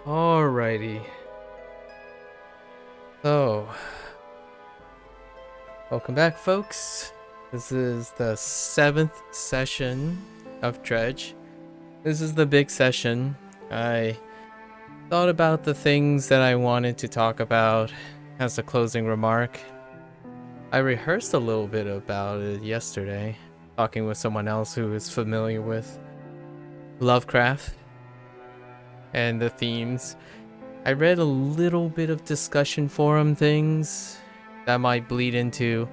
Alrighty. So, welcome back, folks. This is the 7th session of Dredge. This is the big session. I thought about the things that I wanted to talk about as a closing remark. I rehearsed a little bit about it yesterday, talking with someone else who is familiar with Lovecraft and the themes. I read a little bit of discussion forum things that might bleed into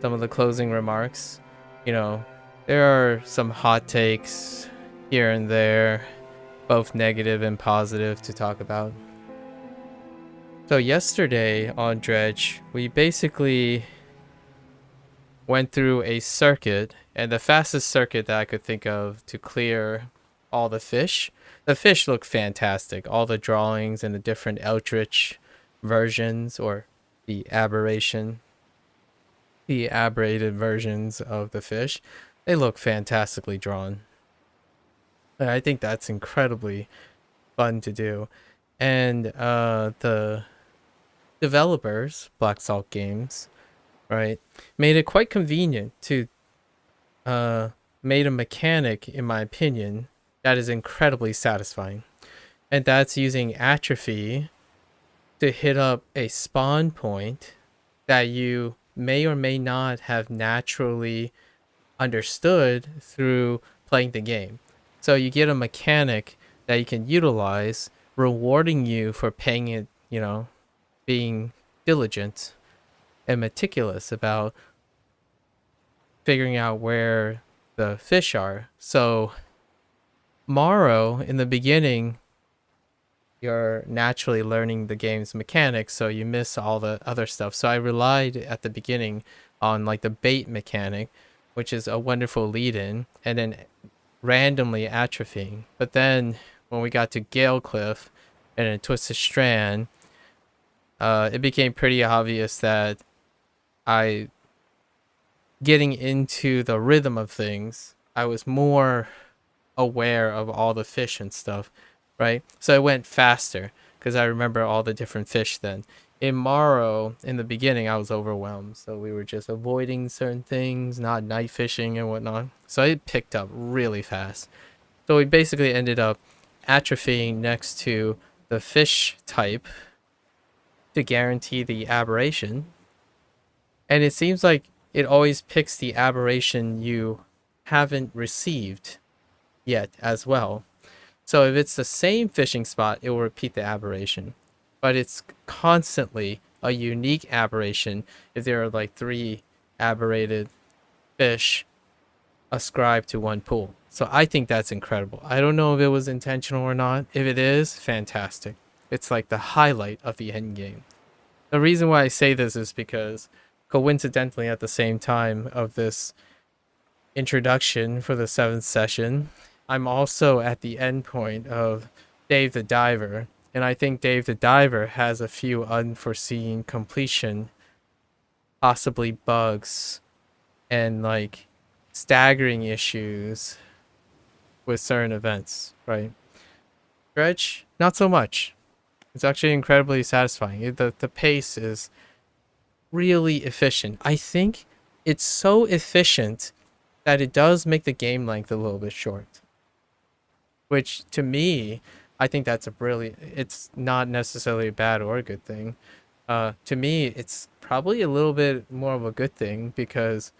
some of the closing remarks. You know, there are some hot takes here and there, both negative and positive, to talk about. So yesterday on Dredge, we basically went through a circuit, and the fastest circuit that I could think of to clear all the fish. The fish look fantastic. All the drawings and the different Eldritch versions, or the aberrated versions of the fish, they look fantastically drawn. And I think that's incredibly fun to do. And the developers, Black Salt Games, right, made it quite convenient to made a mechanic, in my opinion, that is incredibly satisfying. And that's using atrophy to hit up a spawn point that you may or may not have naturally understood through playing the game. So you get a mechanic that you can utilize, rewarding you for paying it, being diligent and meticulous about figuring out where the fish are. So Morrow, in the beginning, you're naturally learning the game's mechanics, so you miss all the other stuff. So I relied at the beginning on like the bait mechanic, which is a wonderful lead-in, and then randomly atrophying. But then when we got to Gale Cliff and then Twisted Strand, it became pretty obvious that getting into the rhythm of things, I was more aware of all the fish and stuff, right? So I went faster because I remember all the different fish then. In Morrow, in the beginning, I was overwhelmed. So we were just avoiding certain things, not night fishing and whatnot. So it picked up really fast. So we basically ended up atrophying next to the fish type to guarantee the aberration. And it seems like it always picks the aberration you haven't received yet as well. So if it's the same fishing spot, it will repeat the aberration. But it's constantly a unique aberration if there are like 3 aberrated fish ascribed to one pool. So I think that's incredible. I don't know if it was intentional or not. If it is, fantastic. It's like the highlight of the end game. The reason why I say this is because coincidentally at the same time of this introduction for the 7th session, I'm also at the end point of Dave the Diver, and I think Dave the Diver has a few unforeseen completion, possibly bugs, and like staggering issues with certain events, right? Dredge, not so much. It's actually incredibly satisfying. The pace is really efficient. I think it's so efficient that it does make the game length a little bit short. Which, to me, I think that's it's not necessarily a bad or a good thing. To me, it's probably a little bit more of a good thing because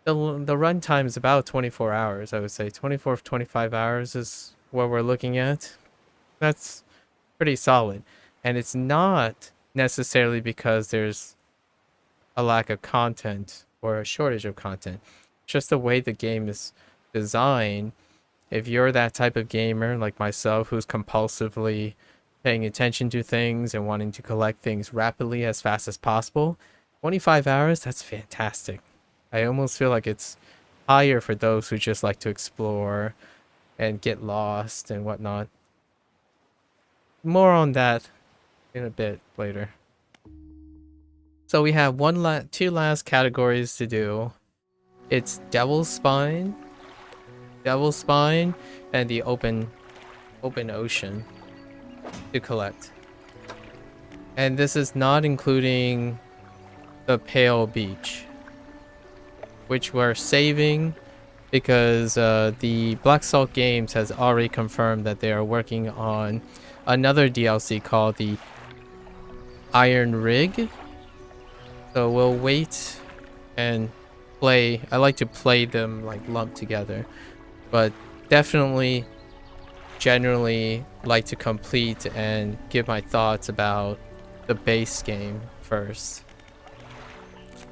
the runtime is about 24 hours, I would say. 24 to 25 hours is what we're looking at. That's pretty solid. And it's not necessarily because there's a lack of content or a shortage of content. Just the way the game is designed. If you're that type of gamer like myself who's compulsively paying attention to things and wanting to collect things rapidly as fast as possible, 25 hours, that's fantastic. I almost feel like it's higher for those who just like to explore and get lost and whatnot. More on that in a bit later. So we have two last categories to do. It's Devil's Spine, and the open ocean. to collect. And this is not including the Pale Beach, which we're saving because the Black Salt Games has already confirmed that they are working on another DLC called the Iron Rig. So we'll wait and play. I like to play them like lumped together, but definitely generally like to complete and give my thoughts about the base game first.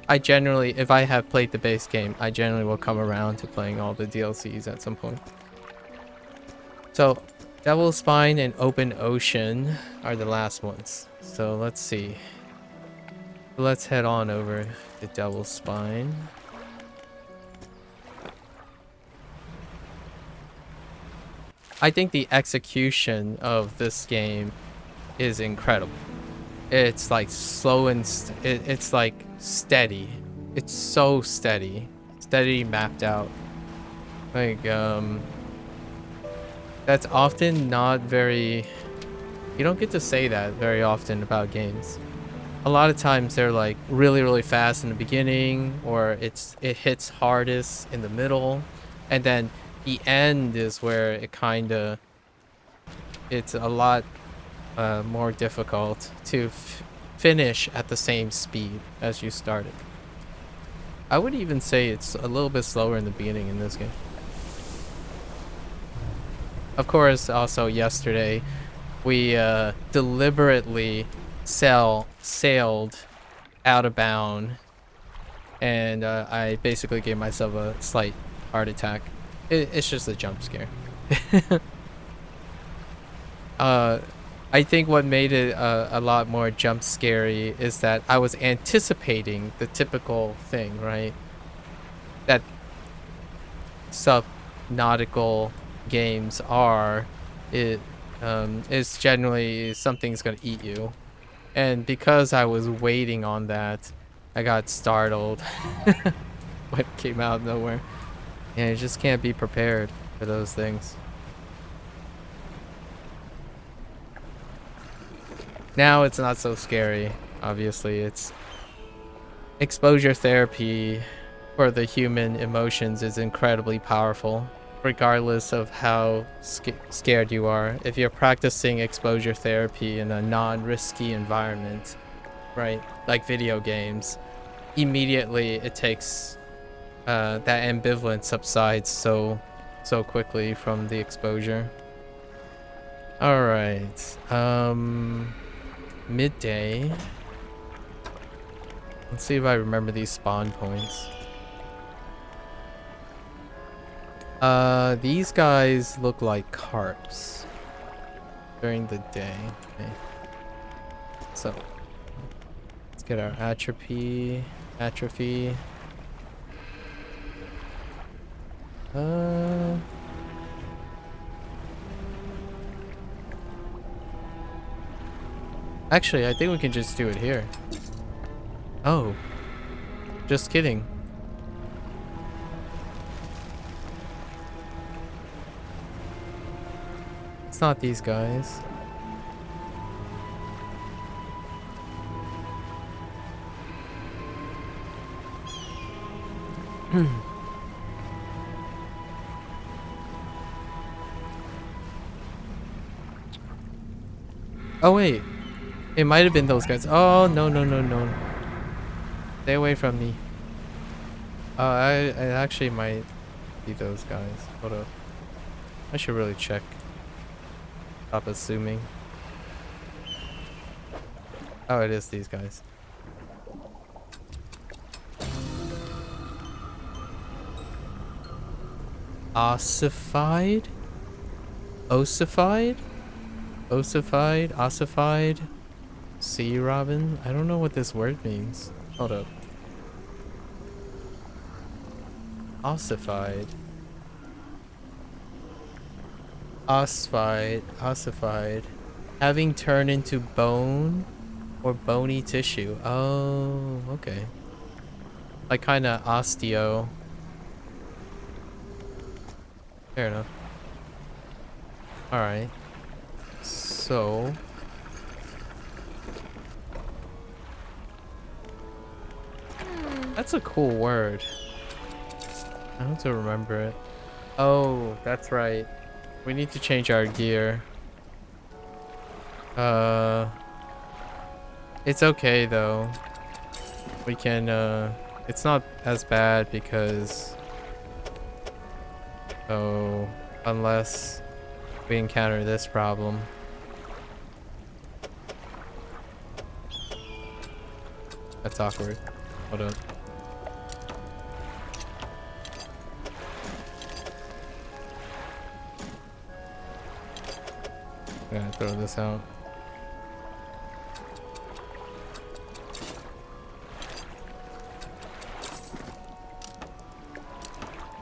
I generally, if I have played the base game, I generally will come around to playing all the DLCs at some point. So Devil's Spine and Open Ocean are the last ones. So let's see. Let's head on over to Devil's Spine. I think the execution of this game is incredible. It's like slow and it's like steady. It's so steady. Steady mapped out. Like, that's often not very... You don't get to say that very often about games. A lot of times they're like really, really fast in the beginning, or it hits hardest in the middle, and then the end is where it kind of... It's a lot more difficult to finish at the same speed as you started. I would even say it's a little bit slower in the beginning in this game. Of course, also yesterday, we deliberately sailed out of bound, and I basically gave myself a slight heart attack. It's just a jump scare. I think what made it a lot more jump scary is that I was anticipating the typical thing, right? That subnautical games are. It's generally something's gonna eat you. And because I was waiting on that, I got startled when it came out of nowhere. And you just can't be prepared for those things. Now it's not so scary, obviously. It's exposure therapy for the human emotions is incredibly powerful, regardless of how scared you are. If you're practicing exposure therapy in a non-risky environment, right, like video games, immediately it takes that ambivalence subsides so quickly from the exposure. All right, midday. Let's see if I remember these spawn points. These guys look like carps during the day. Okay. So let's get our atrophy. Actually, I think we can just do it here. Oh, just kidding. It's not these guys. Oh wait, it might have been those guys. Oh no. Stay away from me. I actually might be those guys. Hold up. I should really check. Stop assuming. Oh, it is these guys. Ossified? Ossified? Sea robin? I don't know what this word means. Hold up. Ossified. Having turned into bone or bony tissue. Oh, okay. Like kind of osteo. Fair enough. Alright. So, That's a cool word. I have to remember it. Oh, that's right. We need to change our gear. It's okay though. We can, it's not as bad because, oh, unless we encounter this problem. That's awkward. Hold up. I'm gonna throw this out.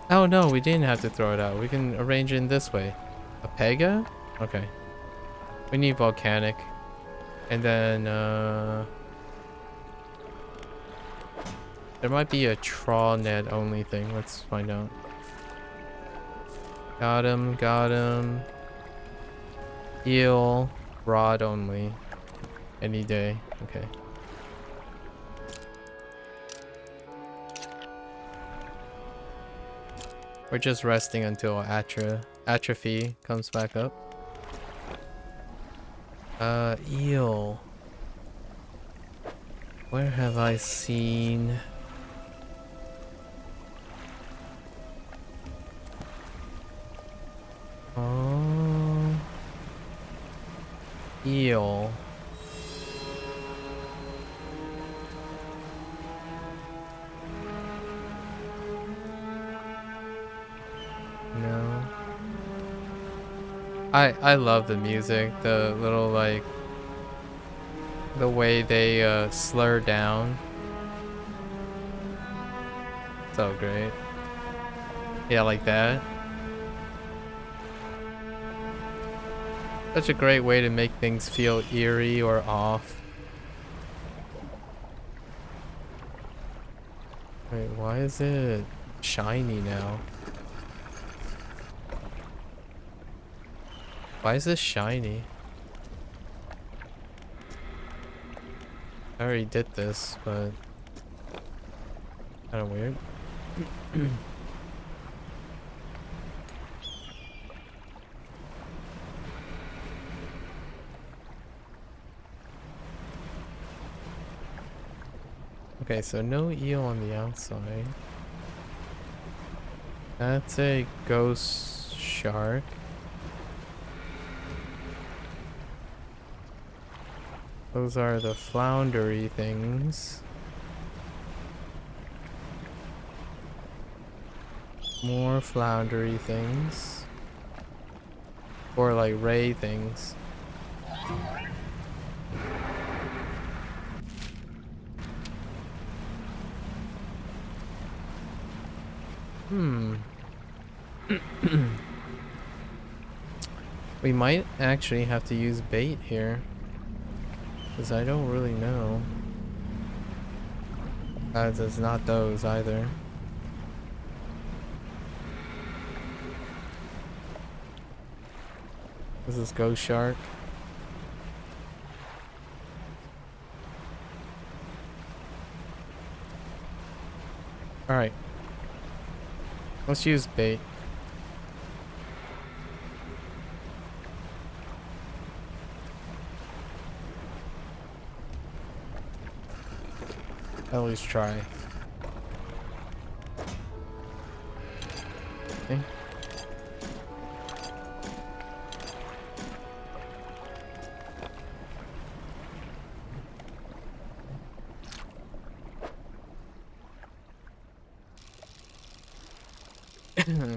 Oh no, we didn't have to throw it out. We can arrange it in this way. A pega? Okay. We need volcanic. And then, there might be a trawl net only thing. Let's find out. Got him, got him. Eel, rod only. Any day. Okay. We're just resting until atrophy comes back up. Eel. Where have I seen? Oh. Eel. No. I love the music, the little like the way they slur down. So great. Yeah, like that. Such a great way to make things feel eerie or off. Wait, why is it shiny now? Why is this shiny? I already did this, but kind of weird. Okay, so no eel on the outside. That's a ghost shark. Those are the floundery things. More floundery things. Or like ray things. We might actually have to use bait here. Because I don't really know. It's not those either. This is ghost shark. Alright. Let's use bait. At least try. Okay.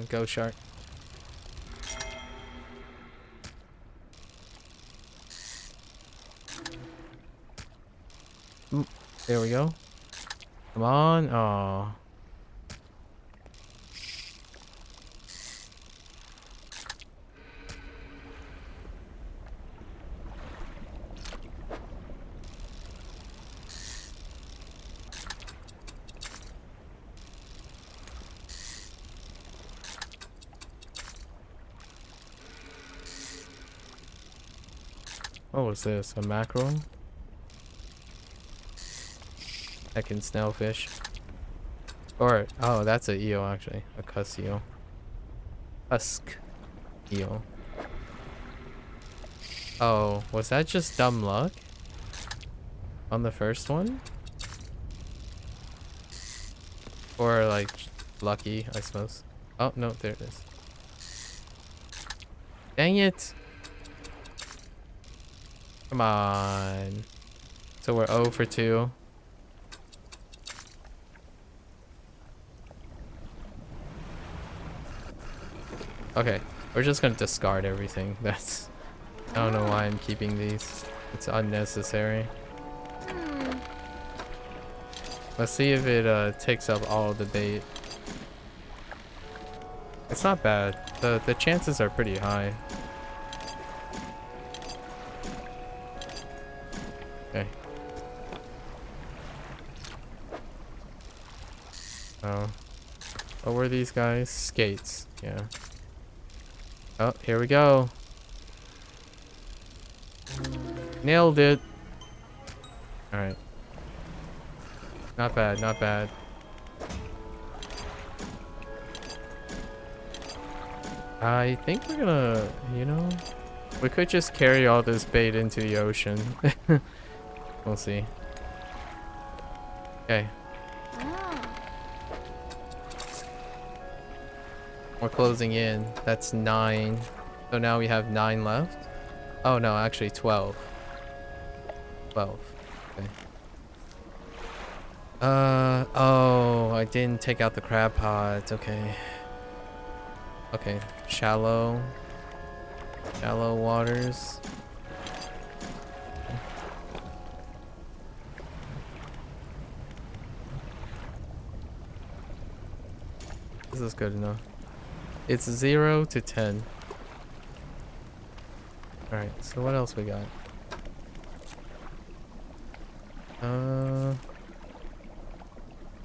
Go shark. Ooh, there we go. Come on. Oh. What was this? A mackerel? Heckin' snailfish. Or, oh, that's a eel actually. A cuss eel. Husk eel. Oh, was that just dumb luck? On the first one? Or like lucky, I suppose. Oh, no, there it is. Dang it. Come on. So we're 0 for 2. Okay, we're just gonna discard everything. That's... I don't know why I'm keeping these. It's unnecessary. Let's see if it takes up all the bait. It's not bad. The chances are pretty high. Okay. Oh. What were these guys? Skates. Yeah. Oh, here we go. Nailed it. Alright. Not bad, not bad. I think we're gonna, you know, we could just carry all this bait into the ocean. We'll see. Okay. We're closing in. That's 9. So now we have 9 left. Oh no, actually 12. 12. Okay. Oh, I didn't take out the crab pots. Okay. Okay, shallow waters. This is good enough. It's 0 to 10. Alright, so what else we got?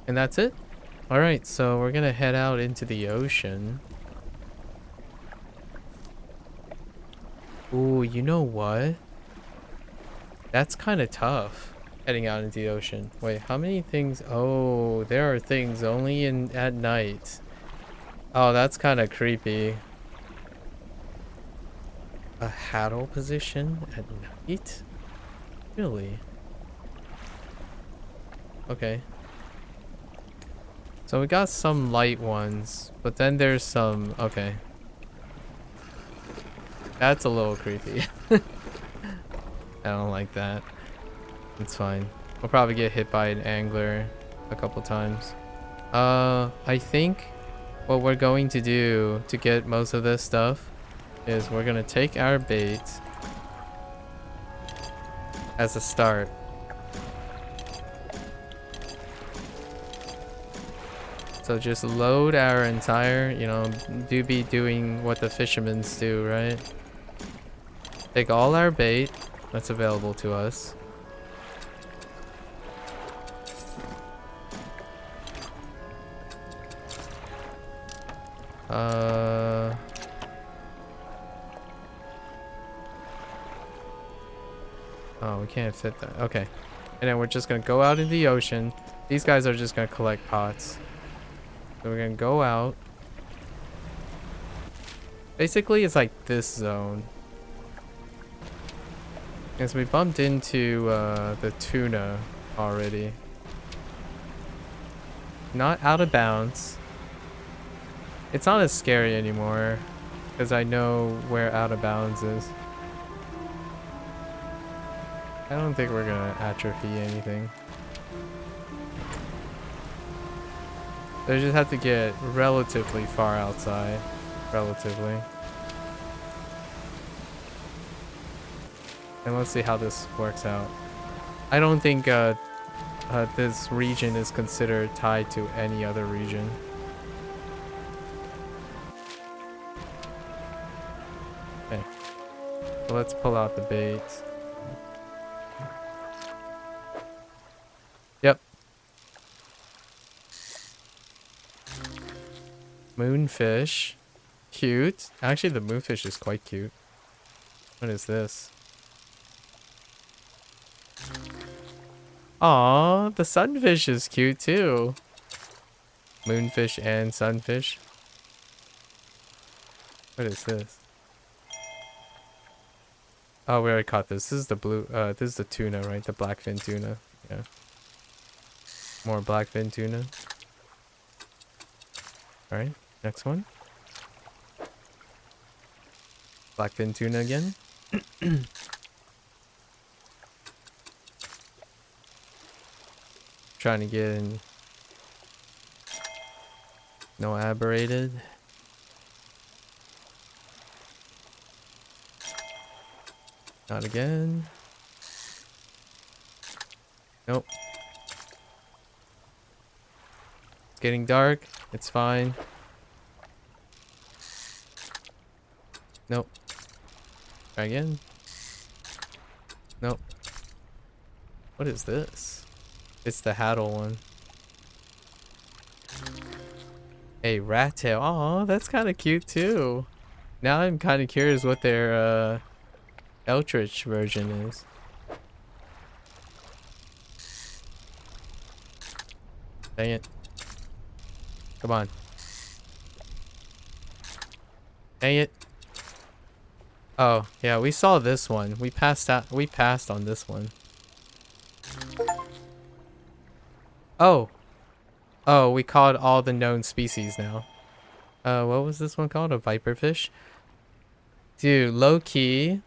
And that's it? Alright, so we're gonna head out into the ocean. Ooh, you know what? That's kind of tough, heading out into the ocean. Wait, how many things? Oh, there are things only at night. Oh, that's kind of creepy. A haddle position at night? Really? Okay. So we got some light ones, but then there's some... Okay. That's a little creepy. I don't like that. It's fine. We'll probably get hit by an angler a couple times. I think what we're going to do to get most of this stuff is we're gonna take our bait as a start. So just load our entire, you know, be doing what the fishermen do, right? Take all our bait that's available to us. Oh, we can't fit that. Okay. And then we're just gonna go out in the ocean. These guys are just gonna collect pots. So we're gonna go out. Basically, it's like this zone. Because we bumped into the tuna already. Not out of bounds. It's not as scary anymore. Because I know where out of bounds is. I don't think we're gonna atrophy anything. They just have to get relatively far outside. Relatively. And let's see how this works out. I don't think this region is considered tied to any other region. Okay. So let's pull out the bait. Yep. Moonfish. Cute. Actually, the moonfish is quite cute. What is this? Aw, the sunfish is cute too. Moonfish and sunfish. What is this? Oh, we already caught this. This is the blue, this is the tuna, right? The blackfin tuna. Yeah. More blackfin tuna. Alright, next one. Blackfin tuna again. Trying to get in. No aberrated. Not again. Nope. It's getting dark. It's fine. Nope. Try again. Nope. What is this? It's the Haddle one. A rat tail. Oh, that's kind of cute too. Now I'm kind of curious what their Eldritch version is. Dang it. Come on. Dang it. Oh, yeah, we saw this one. We passed on this one. Oh. Oh, we caught all the known species now. What was this one called? A viperfish? Dude, low key,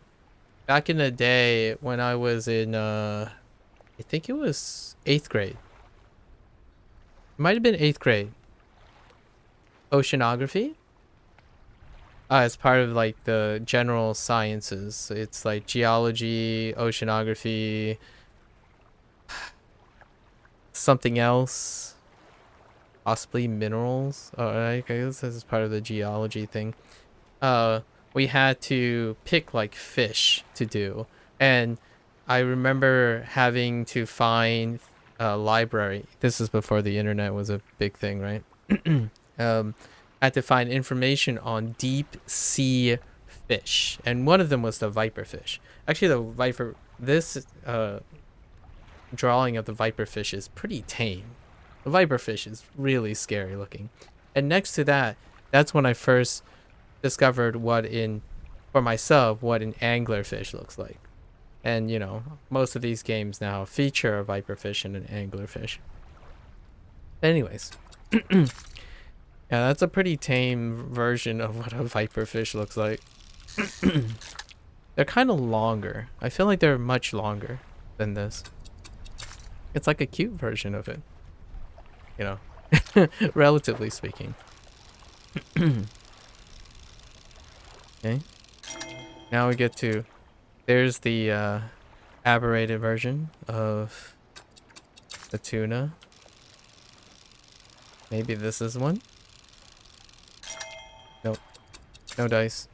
back in the day when I was in I think it was 8th grade. It might have been 8th grade. Oceanography? It's part of like the general sciences. It's like geology, oceanography, something else, possibly minerals. Oh, I guess this is part of the geology thing. We had to pick like fish to do, and I remember having to find a library. This is before the internet was a big thing, right? Had to find information on deep sea fish, and one of them was the viperfish. Actually, this drawing of the viperfish is pretty tame. The viperfish is really scary looking, and next to that, that's when I first discovered for myself what an anglerfish looks like. And you know, most of these games now feature a viperfish and an anglerfish. Anyways. Yeah, that's a pretty tame version of what a viperfish looks like. They're kind of longer. I feel like they're much longer than this. It's like a cute version of it. You know, relatively speaking. Okay. Now we get to... There's the aberrated version of the tuna. Maybe this is one? Nope. No dice.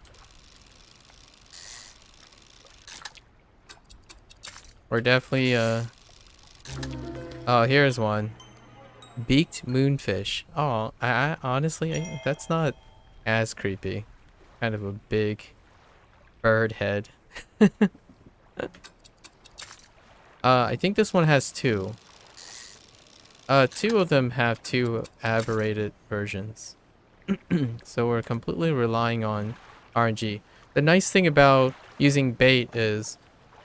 We're definitely, Oh, here's one. Beaked moonfish. Oh, I honestly, that's not as creepy. Kind of a big bird head. I think this one has two. Two of them have two aberrated versions. So we're completely relying on RNG. The nice thing about using bait is,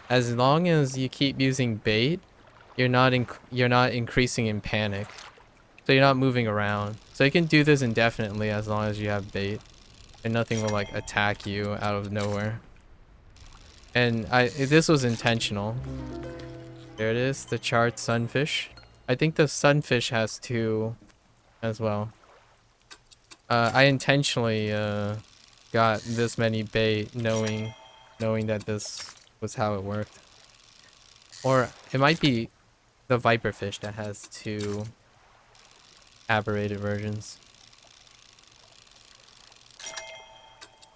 as long as you keep using bait, you're not increasing in panic. So you're not moving around. So you can do this indefinitely as long as you have bait, and nothing will like attack you out of nowhere. And this was intentional. There it is, the charred sunfish. I think the sunfish has two as well. I intentionally got this many bait knowing that this was how it worked. Or it might be the viperfish that has two aberrated versions.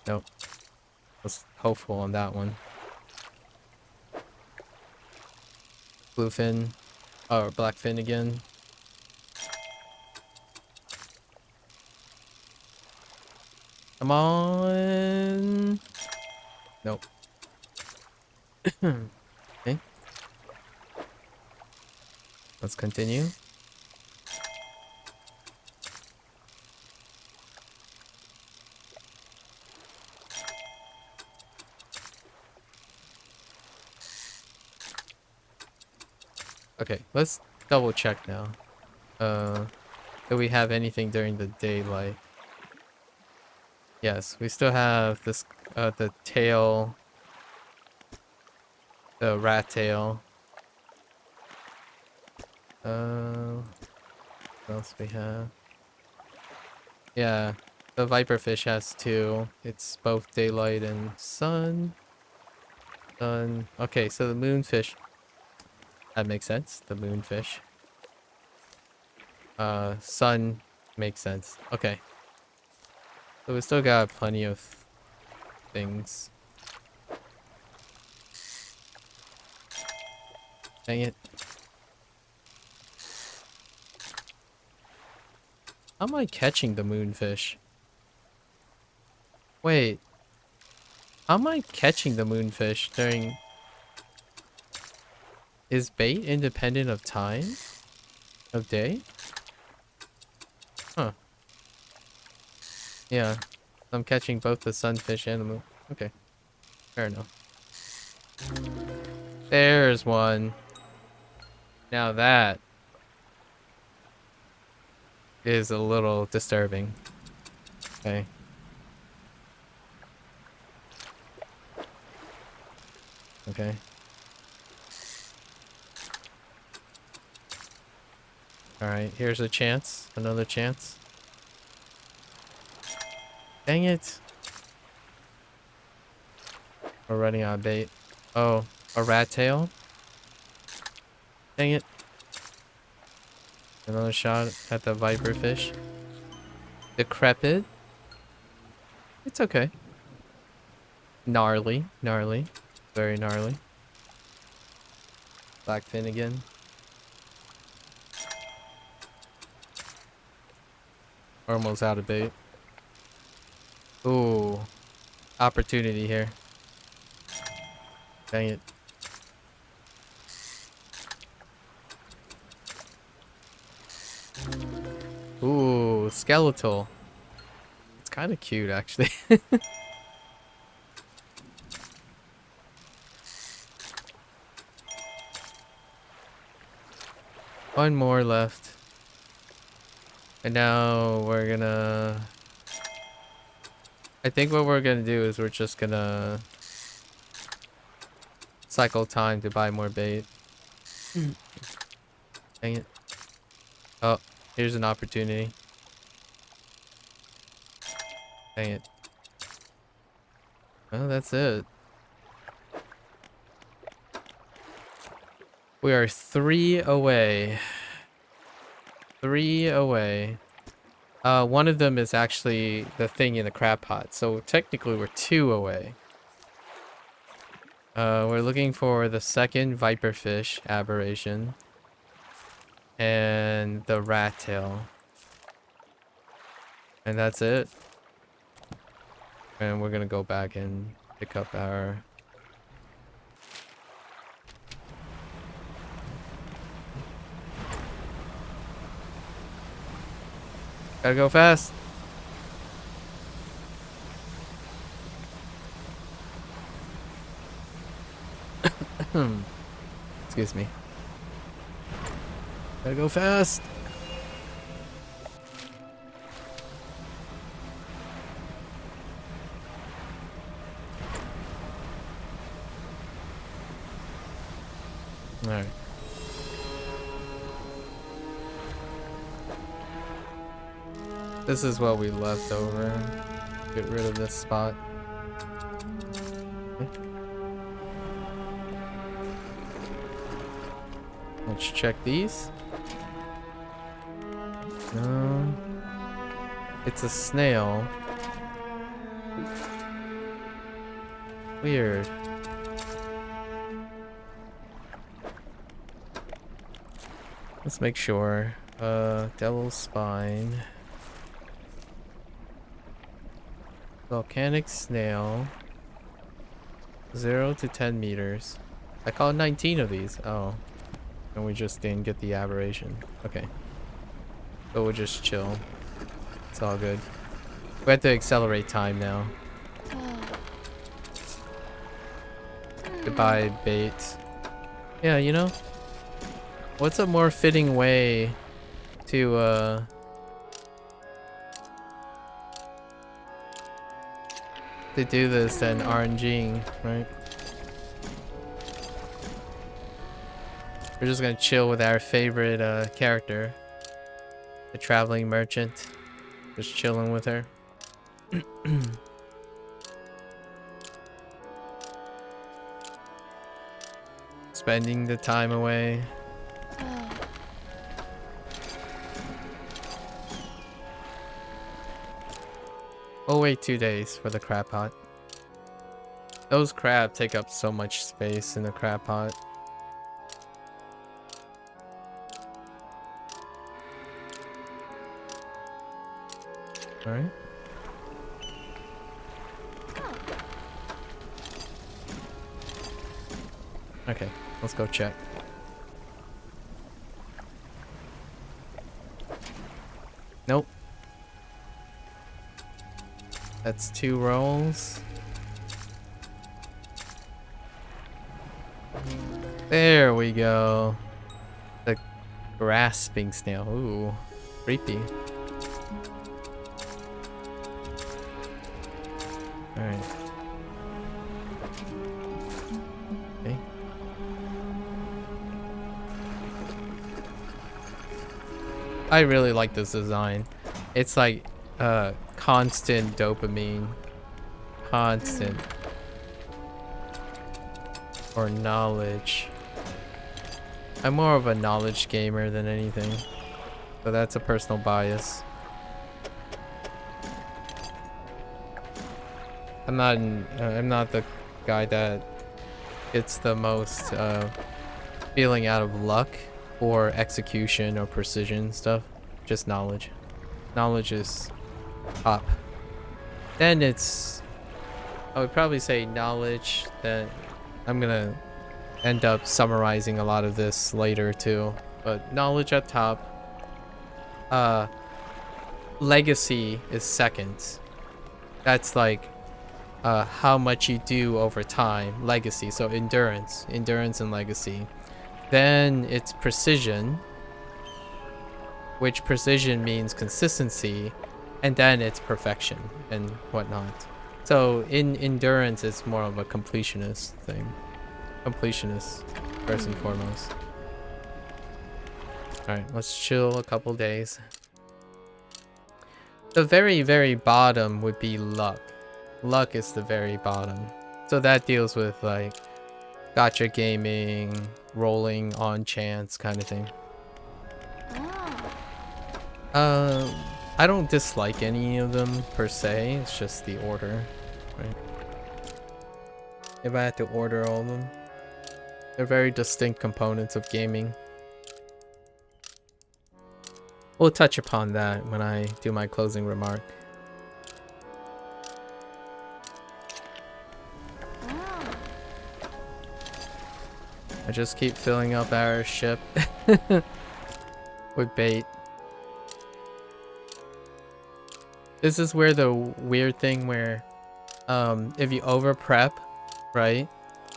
Nope. Was hopeful on that one. Bluefin. Or blackfin again. Come on. Nope. Okay. Let's continue. Okay, let's double check now. Do we have anything during the daylight? Yes, we still have this, the tail, the rat tail. What else we have? Yeah, the viperfish has two. It's both daylight and sun. Sun. Okay, so the moonfish. That makes sense. The moonfish. Sun makes sense. Okay. So we still got plenty of things. Dang it. How am I catching the moonfish? Wait. How am I catching the moonfish during... Is bait independent of time? Of day? Huh. Yeah. I'm catching both the sunfish and the moon. Okay. Fair enough. There's one. Now that is a little disturbing. Okay. Okay. Alright, here's a chance. Another chance. Dang it. We're running out of bait. Oh, a rat tail? Dang it. Another shot at the viper fish. Decrepit. It's okay. Gnarly. Gnarly. Very gnarly. Blackfin again. Almost out of bait. Ooh. Opportunity here. Dang it. Ooh, skeletal. It's kind of cute, actually. One more left. And now we're gonna... I think what we're gonna do is we're just gonna... cycle time to buy more bait. Dang it. Oh, here's an opportunity. Dang it. Well, that's it. We are 3 away. 3 away. One of them is actually the thing in the crab pot, so technically we're 2 away. We're looking for the second viperfish aberration. And the rat tail. And that's it. And we're gonna go back and pick up our... Gotta go fast. Excuse me. Gotta go fast. Alright. This is what we left over. Get rid of this spot. Let's check these. No. It's a snail. Weird. Let's make sure. Devil's spine. Volcanic snail. 0 to 10 meters. I caught 19 of these. Oh. And we just didn't get the aberration. Okay. But we'll just chill. It's all good. We have to accelerate time now. Goodbye, bait. Yeah, you know, What's a more fitting way to do this than RNGing, right? We're just gonna chill with our favorite character, the traveling merchant. Just chilling with her. Spending the time away. Oh wait, 2 days for the crab pot. Those crab take up so much space in the crab pot. Alright. Okay, let's go check. Nope. That's 2 rolls. There we go. The grasping snail. Ooh, creepy. Alright. Okay. I really like this design. It's like constant dopamine. Constant. Or knowledge. I'm more of a knowledge gamer than anything. So that's a personal bias. I'm not the guy that gets the most feeling out of luck or execution or precision stuff. Just knowledge. Knowledge is top. Then it's, I would probably say knowledge. Then I'm gonna end up summarizing a lot of this later too. But knowledge at top. Legacy is second. That's like how much you do over time. Legacy. So endurance and legacy. Then it's precision, which precision means consistency, and then it's perfection and whatnot. So in endurance, it's more of a completionist thing. Completionist, first and foremost. Alright, let's chill a couple days. The very, very bottom would be luck. Luck is the very bottom. So that deals with like gotcha gaming, rolling on chance kind of thing. I don't dislike any of them per se. It's just the order, right? If I had to order all of them, they're very distinct components of gaming. We'll touch upon that when I do my closing remark. I just keep filling up our ship with bait. This is where the weird thing where if you over prep, right,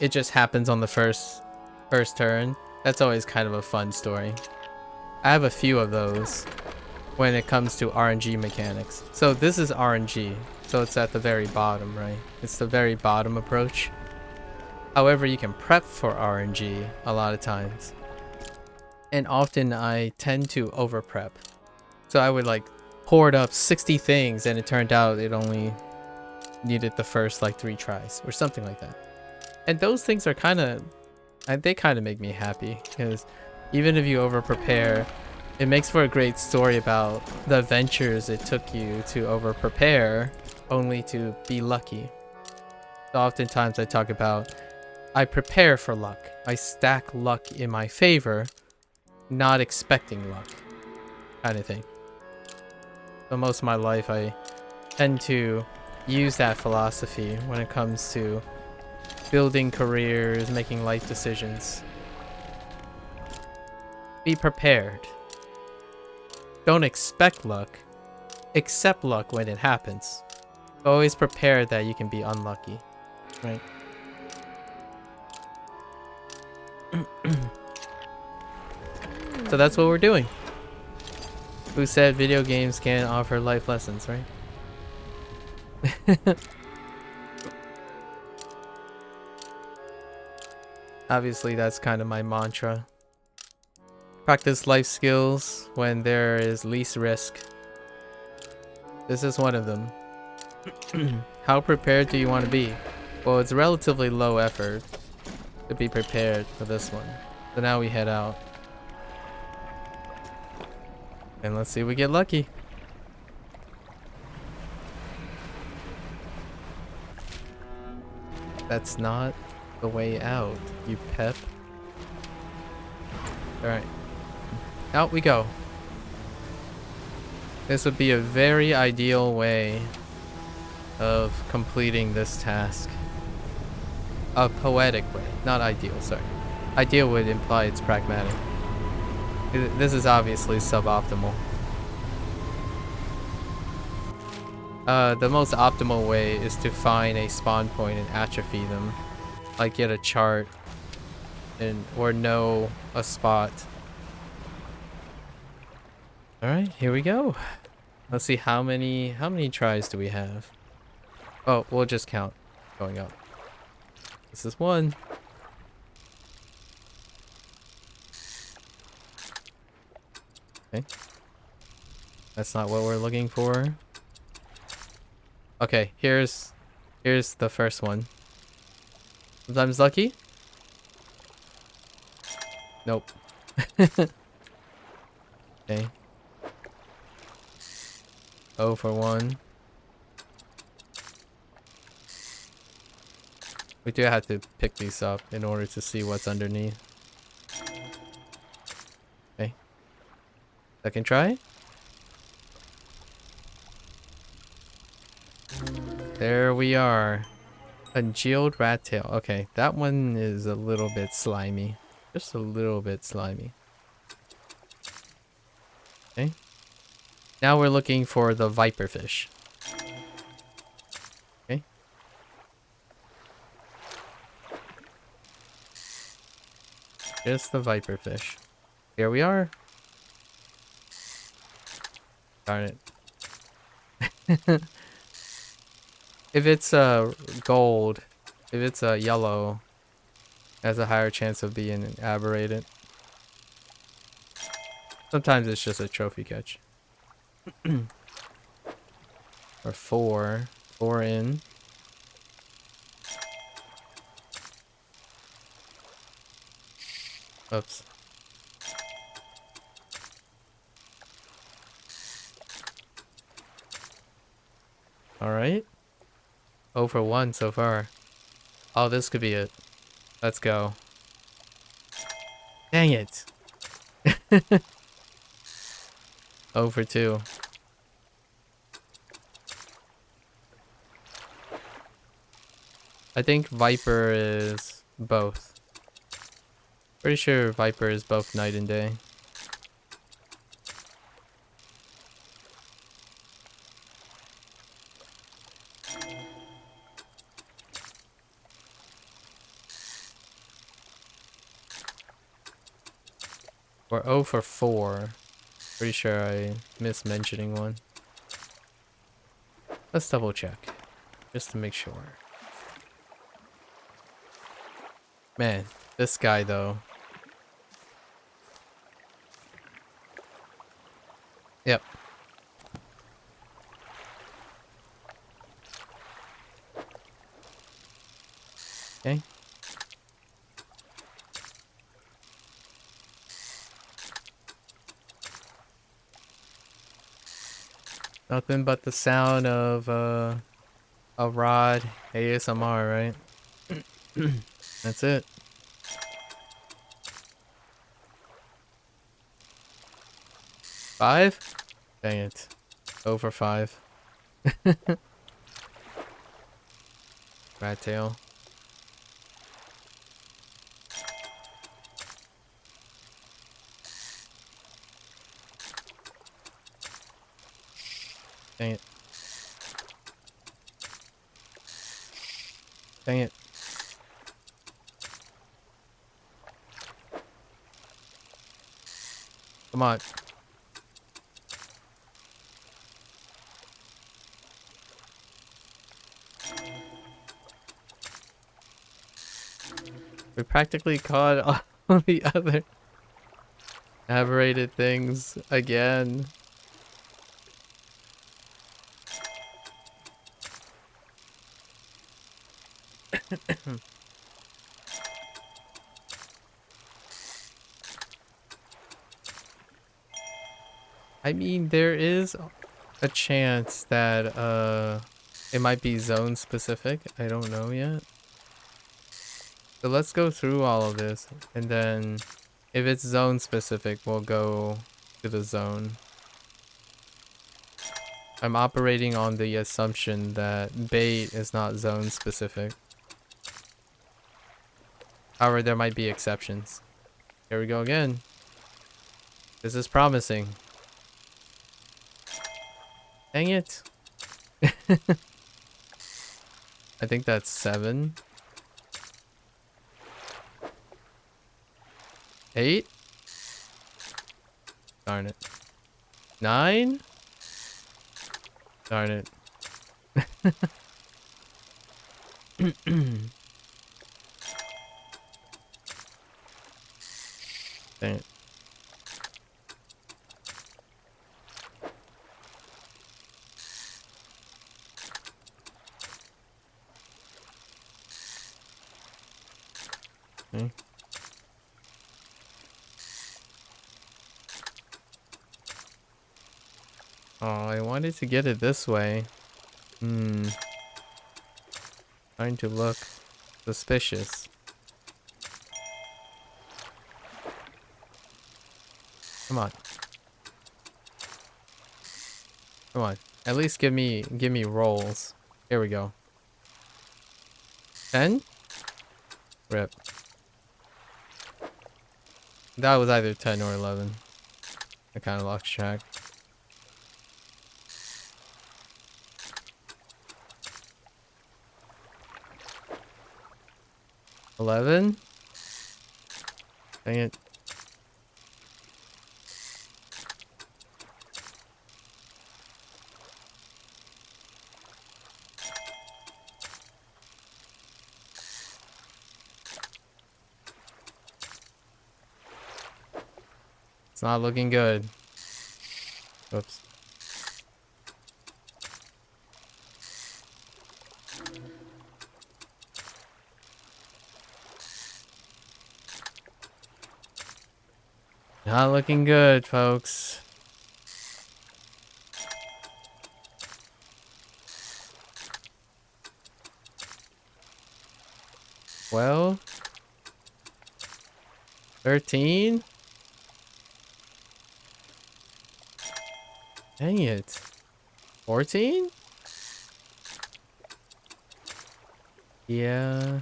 it just happens on the first turn. That's always kind of a fun story. I have a few of those when it comes to RNG mechanics. So this is RNG, so it's at the very bottom, right? It's the very bottom approach. However, you can prep for RNG a lot of times. And often I tend to over prep. So I would like poured up 60 things and it turned out it only needed the first like 3 tries or something like that. And those things are kind of, they kind of make me happy because even if you over prepare, it makes for a great story about the adventures it took you to over prepare only to be lucky. So oftentimes I talk about I prepare for luck. I stack luck in my favor, not expecting luck kind of thing. So most of my life I tend to use that philosophy when it comes to building careers, making life decisions. Be prepared. Don't expect luck. Accept luck when it happens. Always prepare that you can be unlucky, right? So that's what we're doing. Who said video games can't offer life lessons, right? Obviously, that's kind of my mantra. Practice life skills when there is least risk. This is one of them. How prepared do you want to be? Well, it's relatively low effort to be prepared for this one. So now we head out. And let's see if we get lucky. That's not the way out, you pep. Alright. Out we go. This would be a very ideal way of completing this task. A poetic way, not ideal, sorry. Ideal would imply it's pragmatic. This is obviously suboptimal. The most optimal way is to find a spawn point and atrophy them. Like get a chart or know a spot. Alright, here we go. Let's see how many tries do we have? Oh, we'll just count going up. This is one. Okay. That's not what we're looking for. Okay, here's the first one. Sometimes lucky. Nope. Okay. 0 for 1. We do have to pick these up in order to see what's underneath. Okay. Second try. There we are. Congealed rat tail. Okay, that one is a little bit slimy. Just a little bit slimy. Okay. Now we're looking for the viper fish. Okay. Just the viper fish. Here we are. Darn it. If it's gold, if it's yellow, it has a higher chance of being aberrated. Sometimes it's just a trophy catch. Or 4 in. Oops. All right. 0 for 1 so far. Oh, this could be it. Let's go. Dang it. 0 for 2. I think Viper is both. Pretty sure Viper is both night and day. Or 0 for 4. Pretty sure I missed mentioning one. Let's double check. Just to make sure. Man, this guy though. Yep. Okay. Nothing but the sound of a rod ASMR, right? That's it. Five? Dang it. 0 for 5. Rat tail. Dang it. Dang it. Come on. We practically caught all the other aberrated things again. I mean, there is a chance that it might be zone specific. I don't know yet. So let's go through all of this, and then if it's zone specific, we'll go to the zone. I'm operating on the assumption that bait is not zone specific. However, there might be exceptions. Here we go again. This is promising. Dang it. I think that's 7. 8? Darn it. 9? Darn it. Dang it. Okay. Oh, I wanted to get it this way. Trying to look suspicious. Come on. Come on. At least give me rolls. Here we go. 10? Rip. That was either 10 or 11. I kind of lost track. 11? Dang it. It's not looking good. Oops. Not looking good, folks. Well, 13? Dang it. 14? Yeah.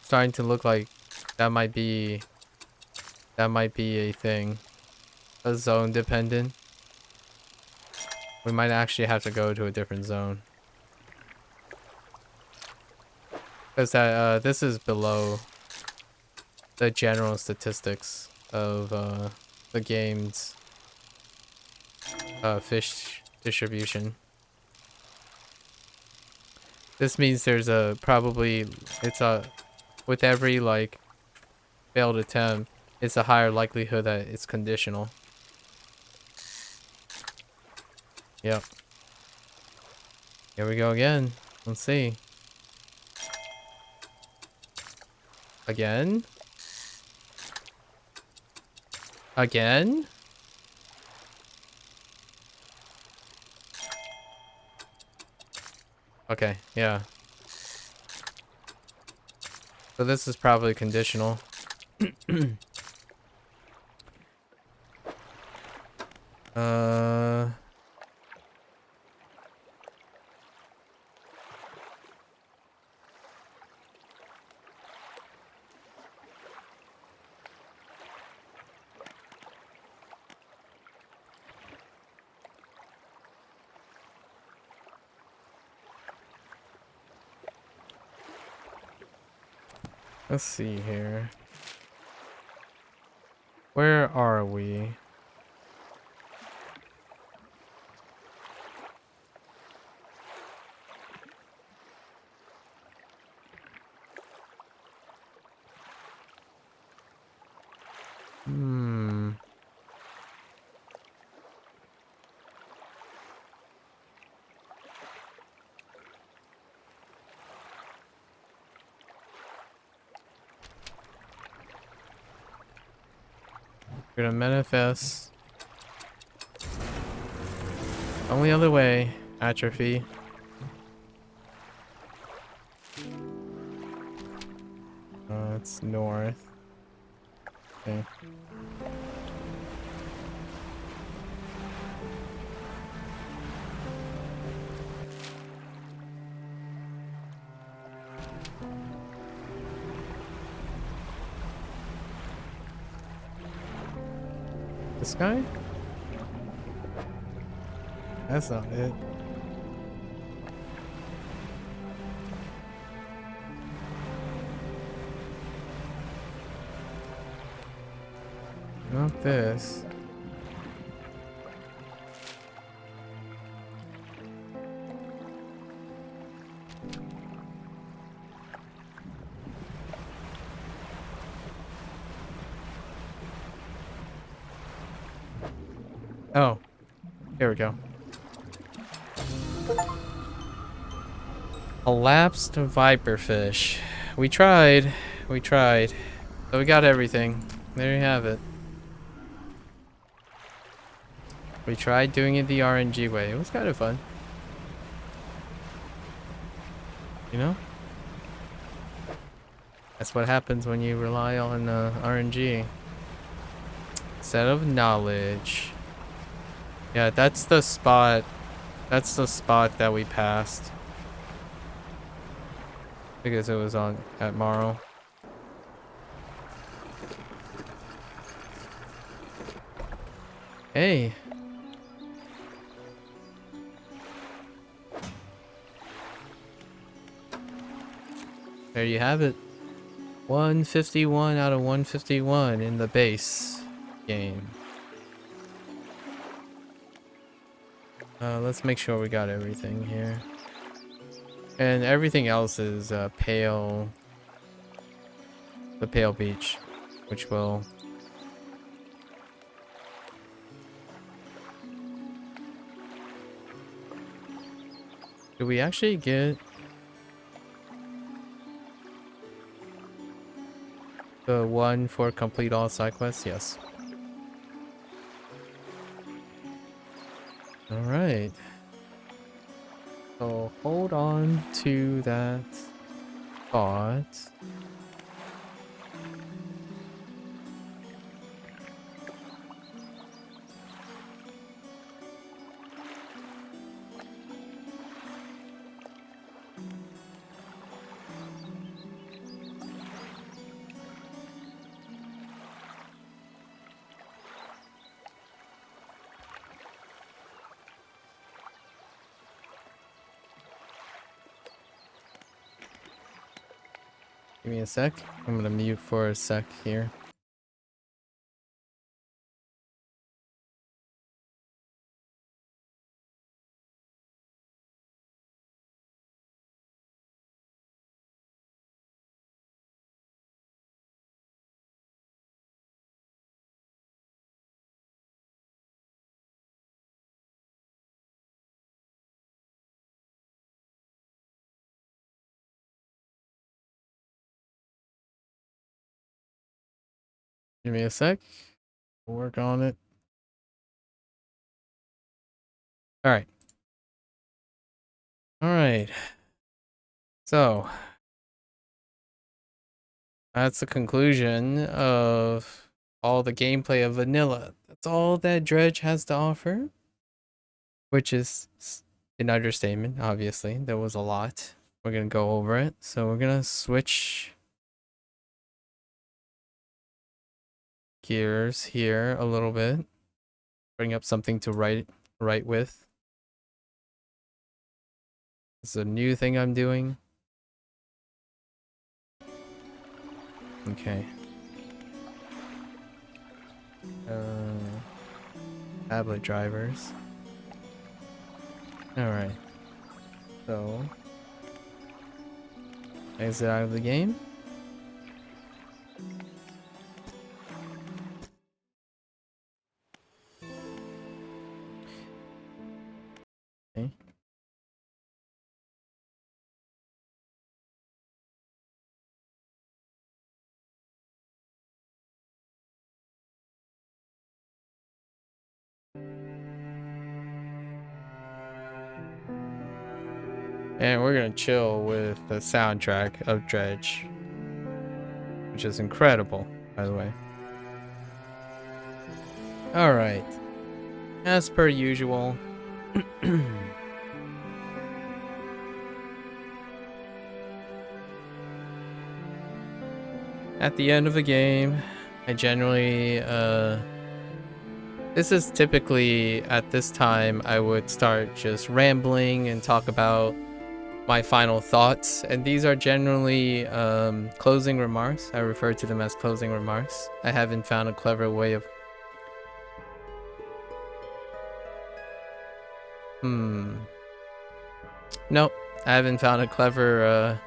Starting to look like that might be a thing. A zone dependent. We might actually have to go to a different zone. Because this is below the general statistics of the game's fish distribution. This means there's with every like failed attempt, it's a higher likelihood that it's conditional. Yep. Here we go again. Let's see. Again? Again? Okay, yeah. So this is probably conditional. uh... Let's see here. Where are we? Hmm. We're gonna manifest. Only other way. Atrophy. It's north. Okay. This guy? That's not it. Not this. Oh, here we go. Elapsed viperfish. We tried. We tried. So we got everything. There you have it. We tried doing it the RNG way. It was kind of fun. You know? That's what happens when you rely on RNG. Set of knowledge. Yeah, that's the spot. That's the spot that we passed. Because it was on at Morrow. Hey. There you have it. 151 out of 151 in the base game. Let's make sure we got everything here. And everything else is pale. The pale beach, which will... Do we actually get the one for complete all side quests? Yes. Alright. So hold on to that thought. Give me a sec. I'm gonna mute for a sec here. Give me a sec. We'll work on it. Alright. Alright. So that's the conclusion of all the gameplay of vanilla. That's all that Dredge has to offer. Which is an understatement, obviously. There was a lot. We're gonna go over it. So we're gonna switch gears here a little bit. Bring up something to write with. This is a new thing I'm doing. Okay. Tablet drivers. Alright. So, exit out of the game. Okay. And we're gonna chill with the soundtrack of Dredge, which is incredible, by the way. Alright. As per usual. At the end of the game, I generally, this is typically, at this time, I would start just rambling and talk about my final thoughts, and these are generally closing remarks. I refer to them as closing remarks. I haven't found a clever way of nope, I haven't found a clever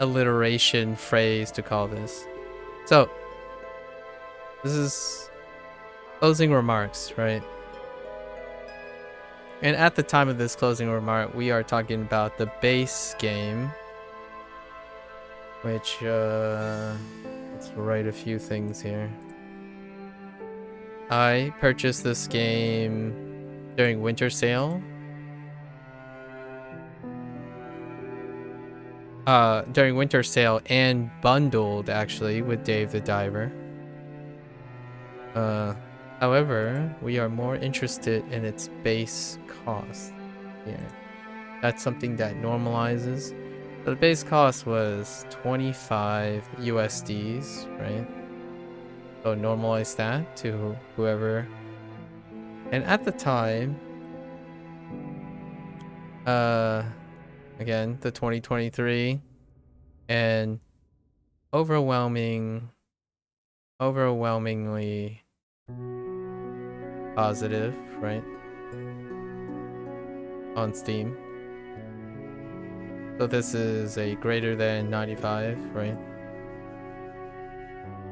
alliteration phrase to call this. So this is closing remarks, right? And at the time of this closing remark, we are talking about the base game, which, let's write a few things here. I purchased this game during winter sale. During winter sale and bundled, actually, with Dave the Diver. However, we are more interested in its base cost here. That's something that normalizes. So the base cost was 25 USDs, right? So normalize that to whoever. And at the time, again, the 2023 and overwhelmingly positive, right? On Steam. So this is a greater than 95, right?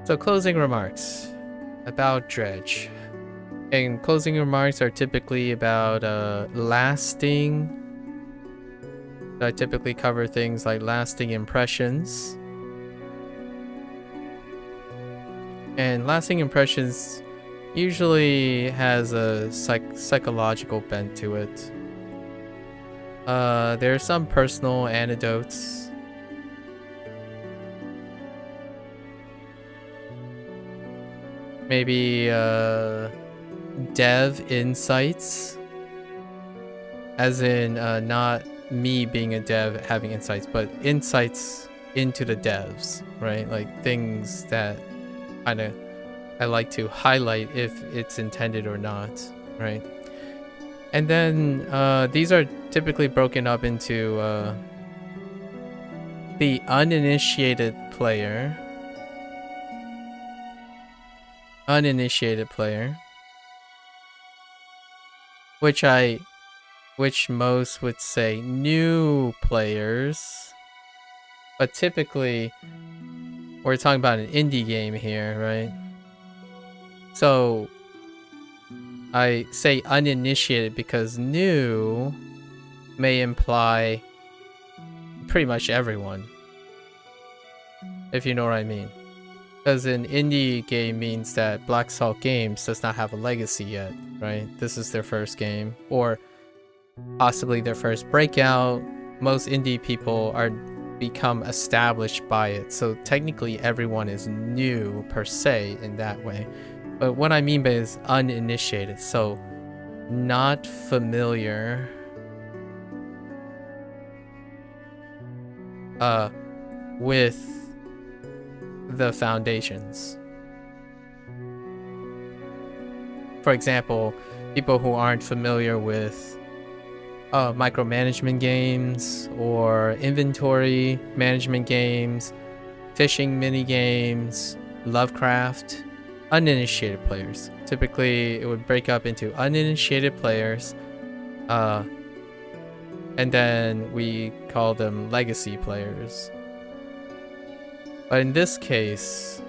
So closing remarks about Dredge. And closing remarks are typically about lasting. So I typically cover things like lasting impressions. And lasting impressions usually has a psychological bent to it. There are some personal anecdotes. Maybe dev insights. As in not me being a dev having insights, but insights into the devs, right? Like things that kind of I like to highlight if it's intended or not, right? And then these are typically broken up into the uninitiated player, which most would say new players, but typically we're talking about an indie game here, right? So I say uninitiated because new may imply pretty much everyone, if you know what I mean. Because an indie game means that Black Salt Games does not have a legacy yet, right? This is their first game, or possibly their first breakout. Most indie people are become established by it, so technically everyone is new per se in that way. But what I mean by is uninitiated, so not familiar with the foundations. For example, people who aren't familiar with micromanagement games or inventory management games, fishing mini games, Lovecraft, uninitiated players. Typically, it would break up into uninitiated players, and then we call them legacy players. But in this case,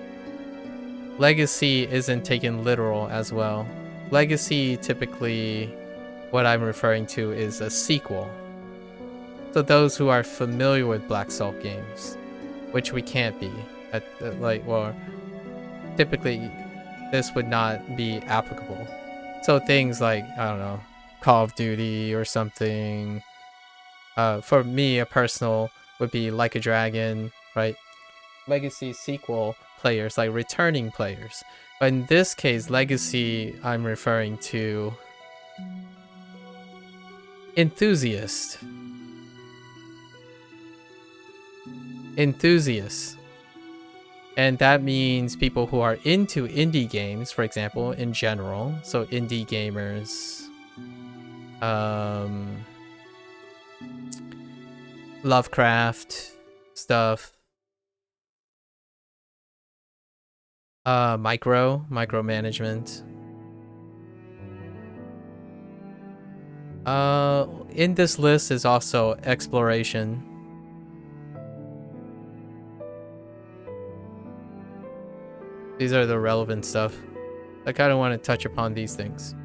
legacy isn't taken literal as well. Legacy, typically, what I'm referring to is a sequel. So those who are familiar with Black Salt games, which we can't be, typically this would not be applicable. So things like, I don't know, Call of Duty or something. For me, a personal would be Like a Dragon, right? Legacy sequel players, like returning players. But in this case, legacy, I'm referring to enthusiasts. And that means people who are into indie games, for example, in general. So indie gamers, Lovecraft stuff, micromanagement. In this list is also exploration. These are the relevant stuff. I kind of want to touch upon these things.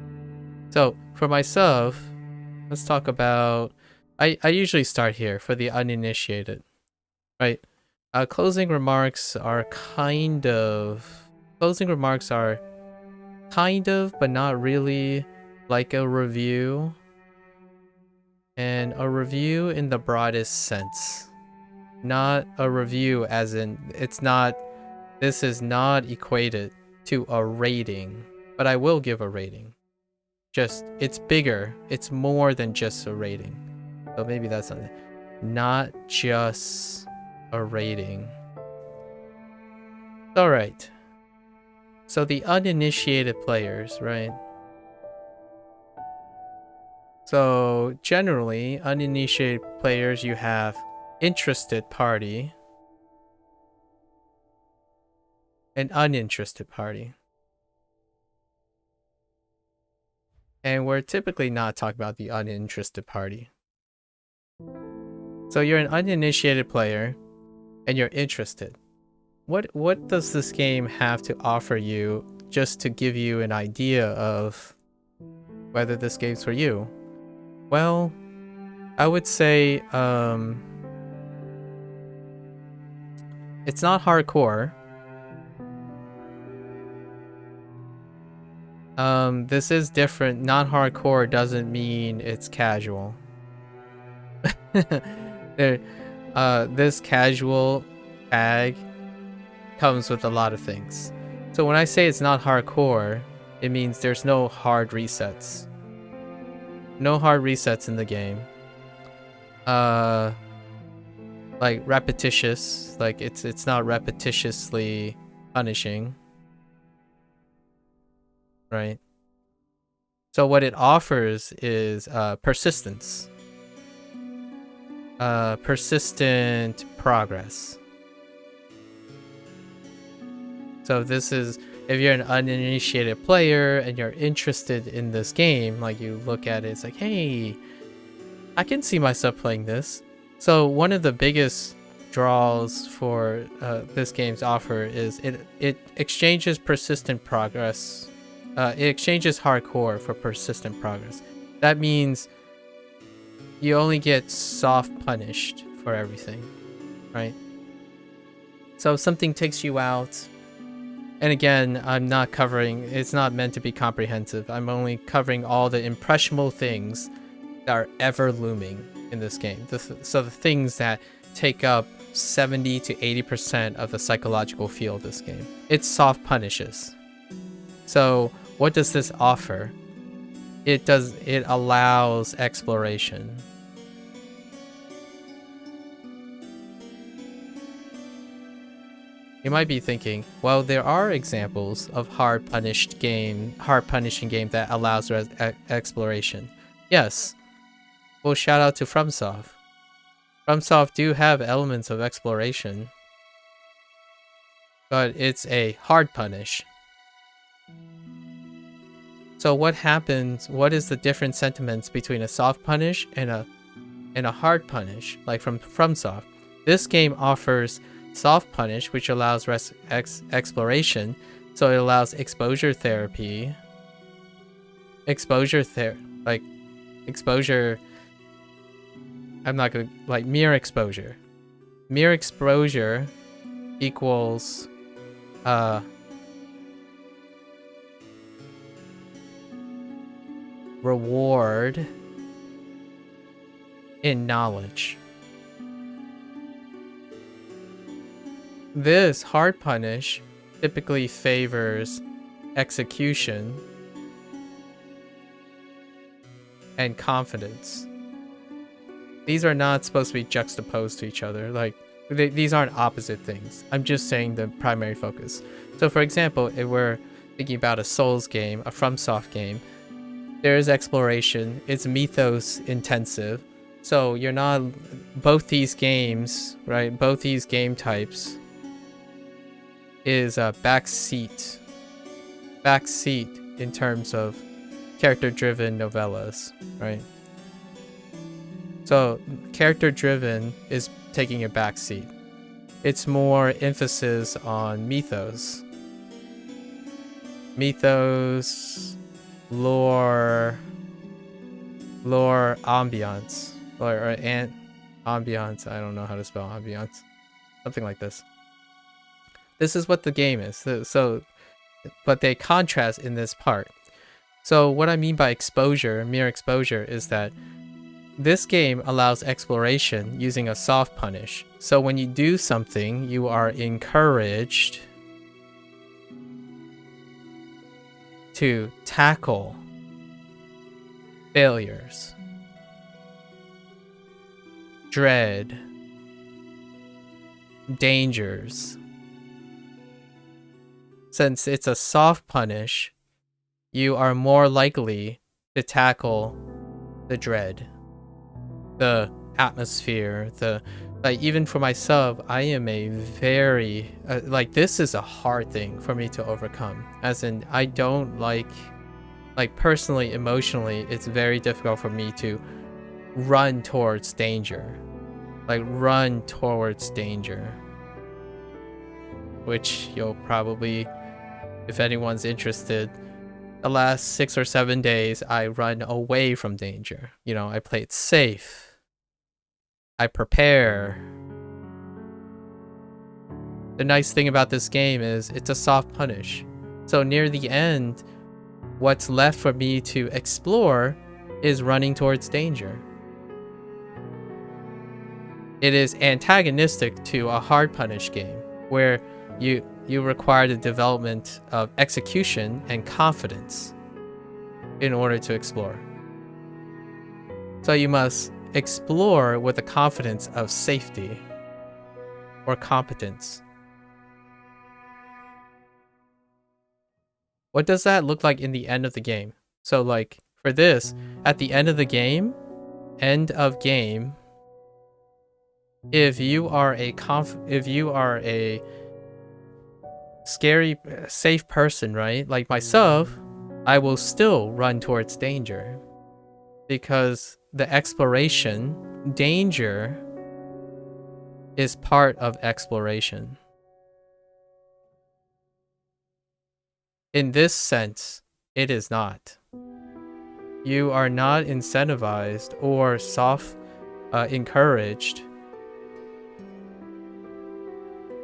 So for myself, let's talk about, I usually start here for the uninitiated, right? Closing remarks are kind of, but not really like a review. And a review in the broadest sense. Not a review as in, this is not equated to a rating, but I will give a rating. Just, it's bigger. It's more than just a rating. So maybe that's something. Not just a rating. Alright. So the uninitiated players, right? So generally, uninitiated players, you have interested party and uninterested party. And we're typically not talking about the uninterested party. So you're an uninitiated player and you're interested. What does this game have to offer you just to give you an idea of whether this game's for you? Well, I would say it's not hardcore. This is different. Not hardcore doesn't mean it's casual. This casual tag comes with a lot of things. So when I say it's not hardcore, it means there's no hard resets. No hard resets in the game. Like repetitious, like it's not repetitiously punishing. Right? So what it offers is persistence. Persistent progress. So this is, if you're an uninitiated player and you're interested in this game, like you look at it, it's like, hey, I can see myself playing this. So one of the biggest draws for this game's offer is it exchanges persistent progress. It exchanges hardcore for persistent progress. That means you only get soft punished for everything, right? So if something takes you out, and again, I'm not covering, it's not meant to be comprehensive. I'm only covering all the impressionable things that are ever looming in this game. So the things that take up 70 to 80% of the psychological feel of this game. It's soft punishes. So what does this offer? It allows exploration. You might be thinking, well, there are examples of hard punishing game that allows exploration. Yes, Well, shout out to FromSoft. FromSoft do have elements of exploration, but it's a hard punish. So what happens? What is the different sentiments between a soft punish and a hard punish, like from FromSoft? This game offers soft punish, which allows exploration, so it allows exposure therapy. Exposure. I'm not gonna like mere exposure. Mere exposure equals reward in knowledge. This hard punish typically favors execution and confidence. These are not supposed to be juxtaposed to each other. Like, these aren't opposite things. I'm just saying the primary focus. So for example, if we're thinking about a Souls game, a FromSoft game, there is exploration. It's mythos intensive. So you're not, both these games, right? Both these game types is a backseat in terms of character-driven novellas, right? So character-driven is taking a backseat. It's more emphasis on mythos, lore, ambiance, or ambiance. I don't know how to spell ambiance. Something like this. This is what the game is. So, but they contrast in this part. So what I mean by exposure, mere exposure, is that this game allows exploration using a soft punish. So when you do something, you are encouraged to tackle failures, dread, dangers. Since it's a soft punish, you are more likely to tackle the dread, the atmosphere, like even for myself, I am a very like, this is a hard thing for me to overcome, as in I don't like personally, emotionally, it's very difficult for me to run towards danger, which you'll probably, if anyone's interested, the last 6 or 7 days I run away from danger. You know, I play it safe, I prepare. The nice thing about this game is it's a soft punish. So near the end, what's left for me to explore is running towards danger. It is antagonistic to a hard punish game, where you require the development of execution and confidence in order to explore. So you must explore with the confidence of safety or competence. What does that look like in the end of the game? So like for this, at the end of the game, if you are a scary, safe person, right? Like myself, I will still run towards danger, because the exploration, danger is part of exploration. In this sense, it is not. You are not incentivized or encouraged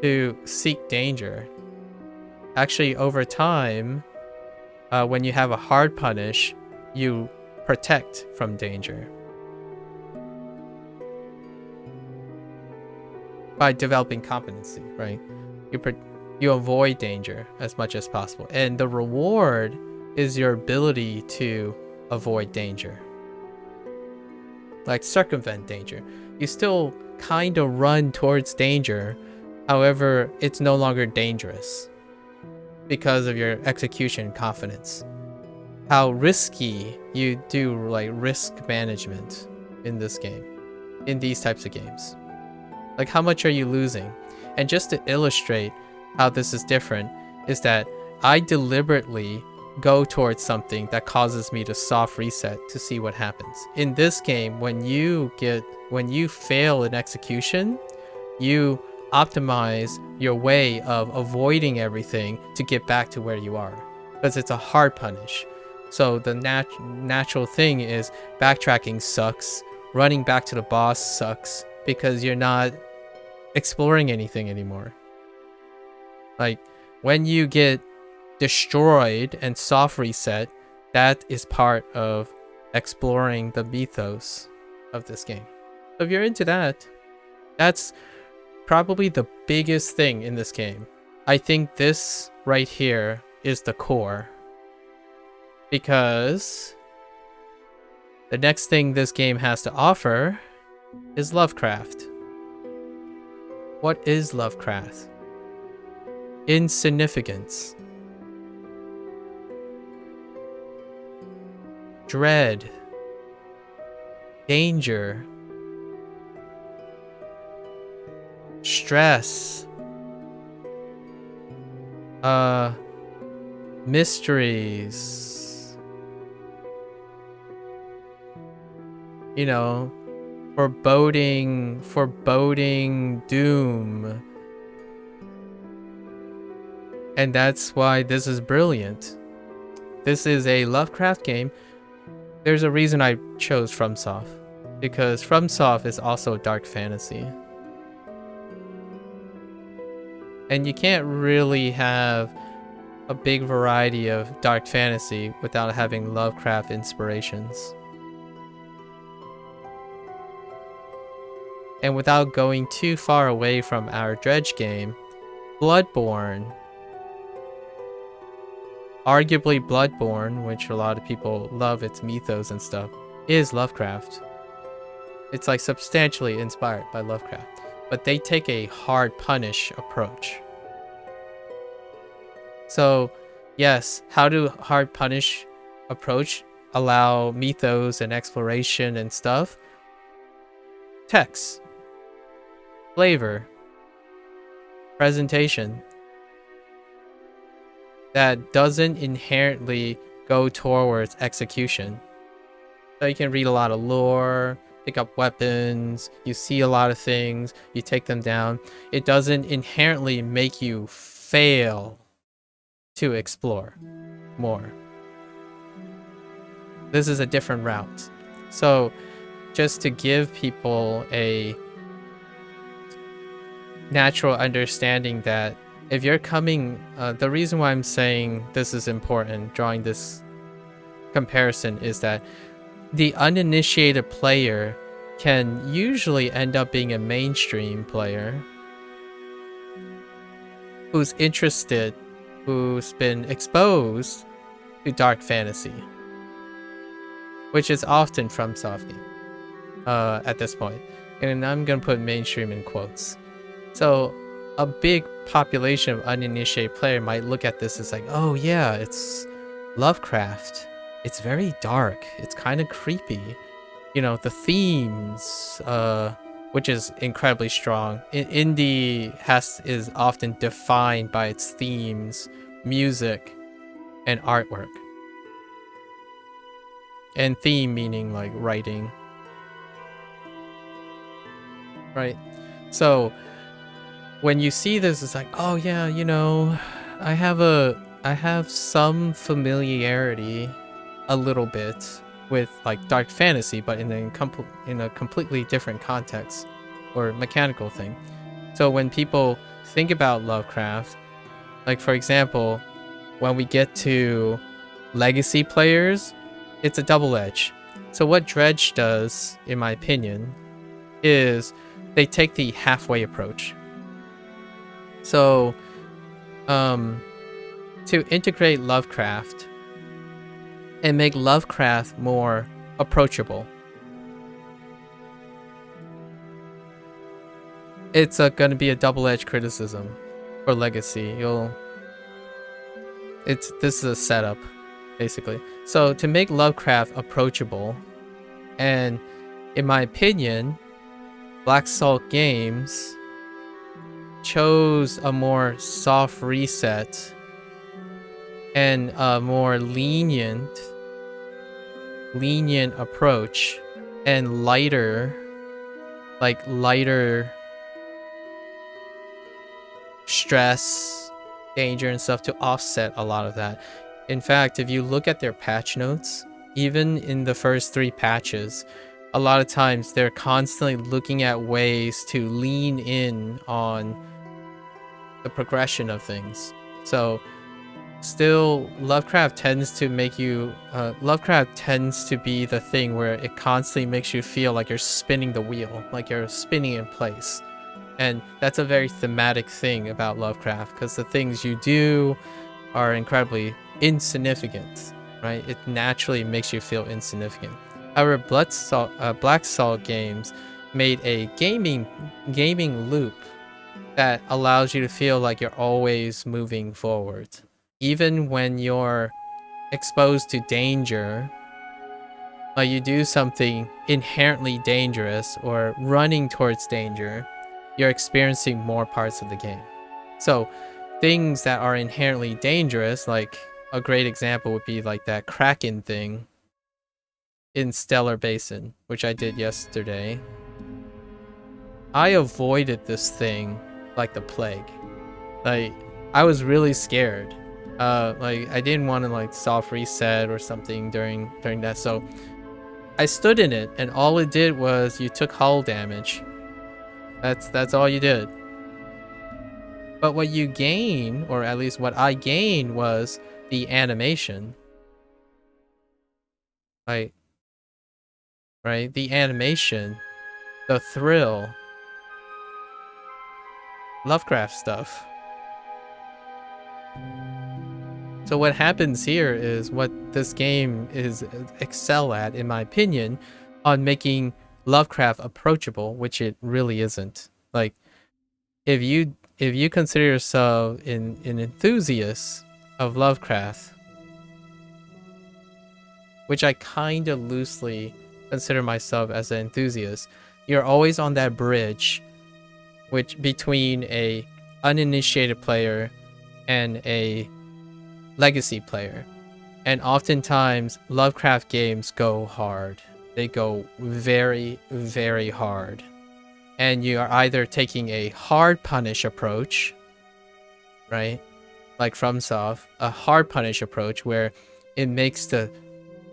to seek danger. Actually, over time, when you have a hard punish, you protect from danger by developing competency, right? You avoid danger as much as possible, and the reward is your ability to avoid danger, like circumvent danger. You still kind of run towards danger, however, it's no longer dangerous because of your execution confidence. How risky you do, like risk management in this game, in these types of games. Like, how much are you losing? And just to illustrate how this is different is that I deliberately go towards something that causes me to soft reset to see what happens. In this game, when you fail an execution, you optimize your way of avoiding everything to get back to where you are, because it's a hard punish. So the natural thing is backtracking sucks, running back to the boss sucks, because you're not exploring anything anymore. Like, when you get destroyed and soft reset, that is part of exploring the mythos of this game. So if you're into that, that's probably the biggest thing in this game. I think this right here is the core, because the next thing this game has to offer is Lovecraft. What is Lovecraft? Insignificance, dread, danger, stress, mysteries, you know, foreboding doom. And that's why this is brilliant. This is a Lovecraft game. There's a reason I chose FromSoft, because FromSoft is also dark fantasy. And you can't really have a big variety of dark fantasy without having Lovecraft inspirations. And without going too far away from our Dredge game, Bloodborne. Arguably Bloodborne, which a lot of people love its mythos and stuff, is Lovecraft. It's like substantially inspired by Lovecraft, but they take a hard punish approach. So yes, how do hard punish approach allow mythos and exploration and stuff? Text, flavor, presentation. That doesn't inherently go towards execution. So you can read a lot of lore, pick up weapons, you see a lot of things, you take them down. It doesn't inherently make you fail to explore more. This is a different route. So just to give people a natural understanding that if you're coming, the reason why I'm saying this is important, drawing this comparison, is that the uninitiated player can usually end up being a mainstream player who's interested, who's been exposed to dark fantasy, which is often FromSoft at this point. And I'm going to put mainstream in quotes. So a big population of uninitiated player might look at this as like, oh yeah, it's Lovecraft. It's very dark. It's kind of creepy. You know, the themes, which is incredibly strong. Indie is often defined by its themes, music, and artwork. And theme meaning like writing. Right? So when you see this, it's like, oh yeah, you know, I have some familiarity a little bit with like dark fantasy, but in a completely different context or mechanical thing. So when people think about Lovecraft, like for example, when we get to legacy players, it's a double edge. So what Dredge does, in my opinion, is they take the halfway approach. So, to integrate Lovecraft and make Lovecraft more approachable, it's going to be a double-edged criticism for Legacy. This is a setup, basically. So to make Lovecraft approachable and in my opinion, Black Salt Games chose a more soft reset and a more lenient approach and lighter stress, danger, and stuff to offset a lot of that. In fact, if you look at their patch notes, even in the first 3 patches, a lot of times they're constantly looking at ways to lean in on the progression of things. So still, Lovecraft tends to make you Lovecraft tends to be the thing where it constantly makes you feel like you're spinning the wheel, like you're spinning in place. And that's a very thematic thing about Lovecraft, because the things you do are incredibly insignificant, right? It naturally makes you feel insignificant. However, Black Salt Games made a gaming loop that allows you to feel like you're always moving forward. Even when you're exposed to danger, like you do something inherently dangerous or running towards danger, you're experiencing more parts of the game. So things that are inherently dangerous, like a great example would be like that Kraken thing in Stellar Basin, which I did yesterday. I avoided this thing like the plague. Like, I was really scared. Like, I didn't want to like soft reset or something during that, so I stood in it, and all it did was you took hull damage. That's all you did. But what you gain, or at least what I gained, was the animation. Right? The animation, the thrill, Lovecraft stuff. So what happens here is what this game is excel at, in my opinion, on making Lovecraft approachable, which it really isn't. Like, if you consider yourself an enthusiast of Lovecraft, which I kind of loosely consider myself as an enthusiast, you're always on that bridge which between a uninitiated player and a legacy player. And oftentimes Lovecraft games go hard. They go very, very hard. And you are either taking a hard punish approach, right? Like FromSoft, a hard punish approach where it makes the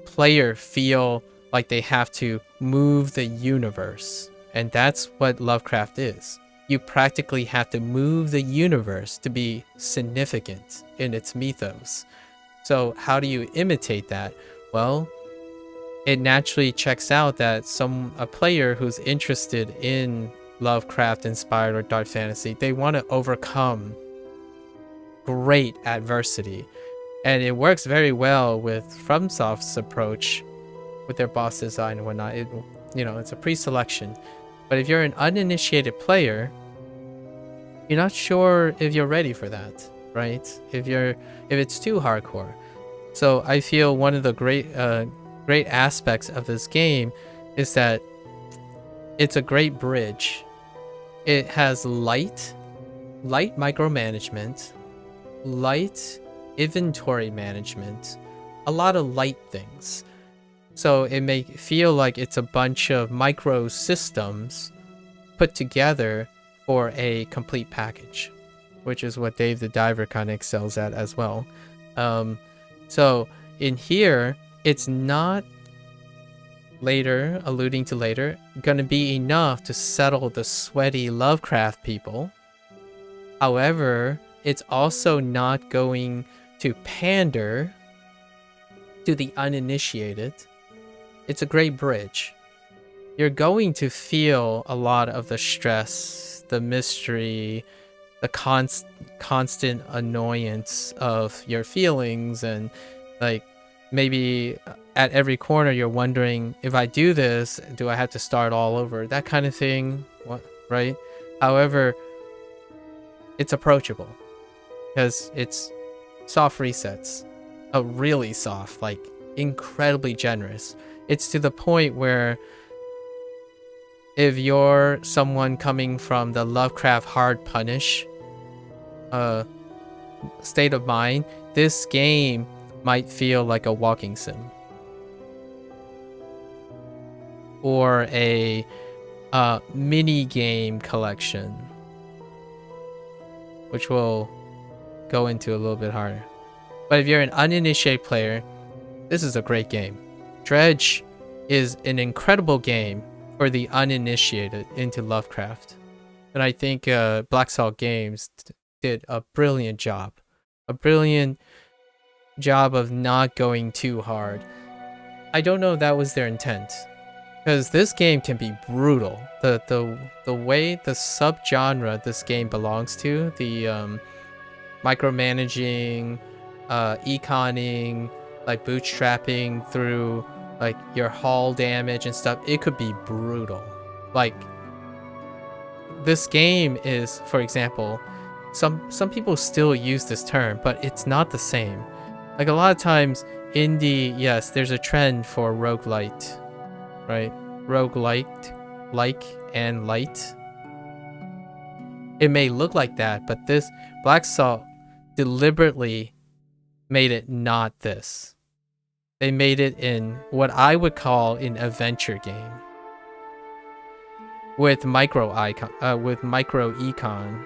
player feel like they have to move the universe. And that's what Lovecraft is. You practically have to move the universe to be significant in its mythos. So how do you imitate that? Well, it naturally checks out that a player who's interested in Lovecraft inspired or dark fantasy, they want to overcome great adversity. And it works very well with FromSoft's approach with their boss design and whatnot. It's a pre-selection. But if you're an uninitiated player, you're not sure if you're ready for that, right? If it's too hardcore. So I feel one of the great aspects of this game is that it's a great bridge. It has light micromanagement, light inventory management, a lot of light things. So it may feel like it's a bunch of micro systems put together for a complete package, which is what Dave the Diver kind of excels at as well. So in here, it's not alluding to later, going to be enough to settle the sweaty Lovecraft people. However, it's also not going to pander to the uninitiated. It's a great bridge. You're going to feel a lot of the stress, the mystery, the constant annoyance of your feelings, and like maybe at every corner you're wondering, if I do this, do I have to start all over? That kind of thing, right? However, it's approachable because it's soft resets, really soft, like incredibly generous. It's to the point where if you're someone coming from the Lovecraft hard punish state of mind, this game might feel like a walking sim or a mini game collection, which we'll go into a little bit harder. But if you're an uninitiated player, this is a great game. Dredge is an incredible game for the uninitiated into Lovecraft. And I think Black Salt Games did a brilliant job. A brilliant job of not going too hard. I don't know if that was their intent, because this game can be brutal. The way the subgenre this game belongs to, the micromanaging, econing, like bootstrapping through like your hull damage and stuff, it could be brutal. Like this game is, for example, some people still use this term, but it's not the same. Like a lot of times indie, yes, there's a trend for roguelite, right? Roguelite, like and light. It may look like that, but this Black Salt deliberately made it not this. They made it in what I would call an adventure game with micro econ.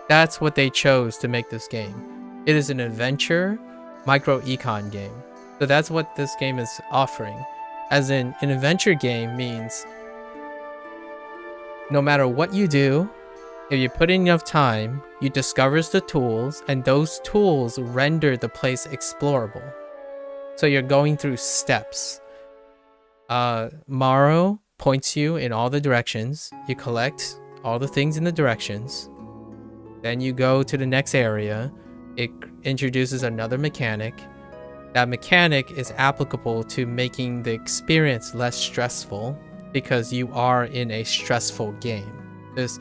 That's what they chose to make this game. It is an adventure micro econ game. So that's what this game is offering. As in, an adventure game means no matter what you do, if you put in enough time, you discover the tools, and those tools render the place explorable. So you're going through steps. Morrow points you in all the directions. You collect all the things in the directions. Then you go to the next area. It introduces another mechanic. That mechanic is applicable to making the experience less stressful because you are in a stressful game. This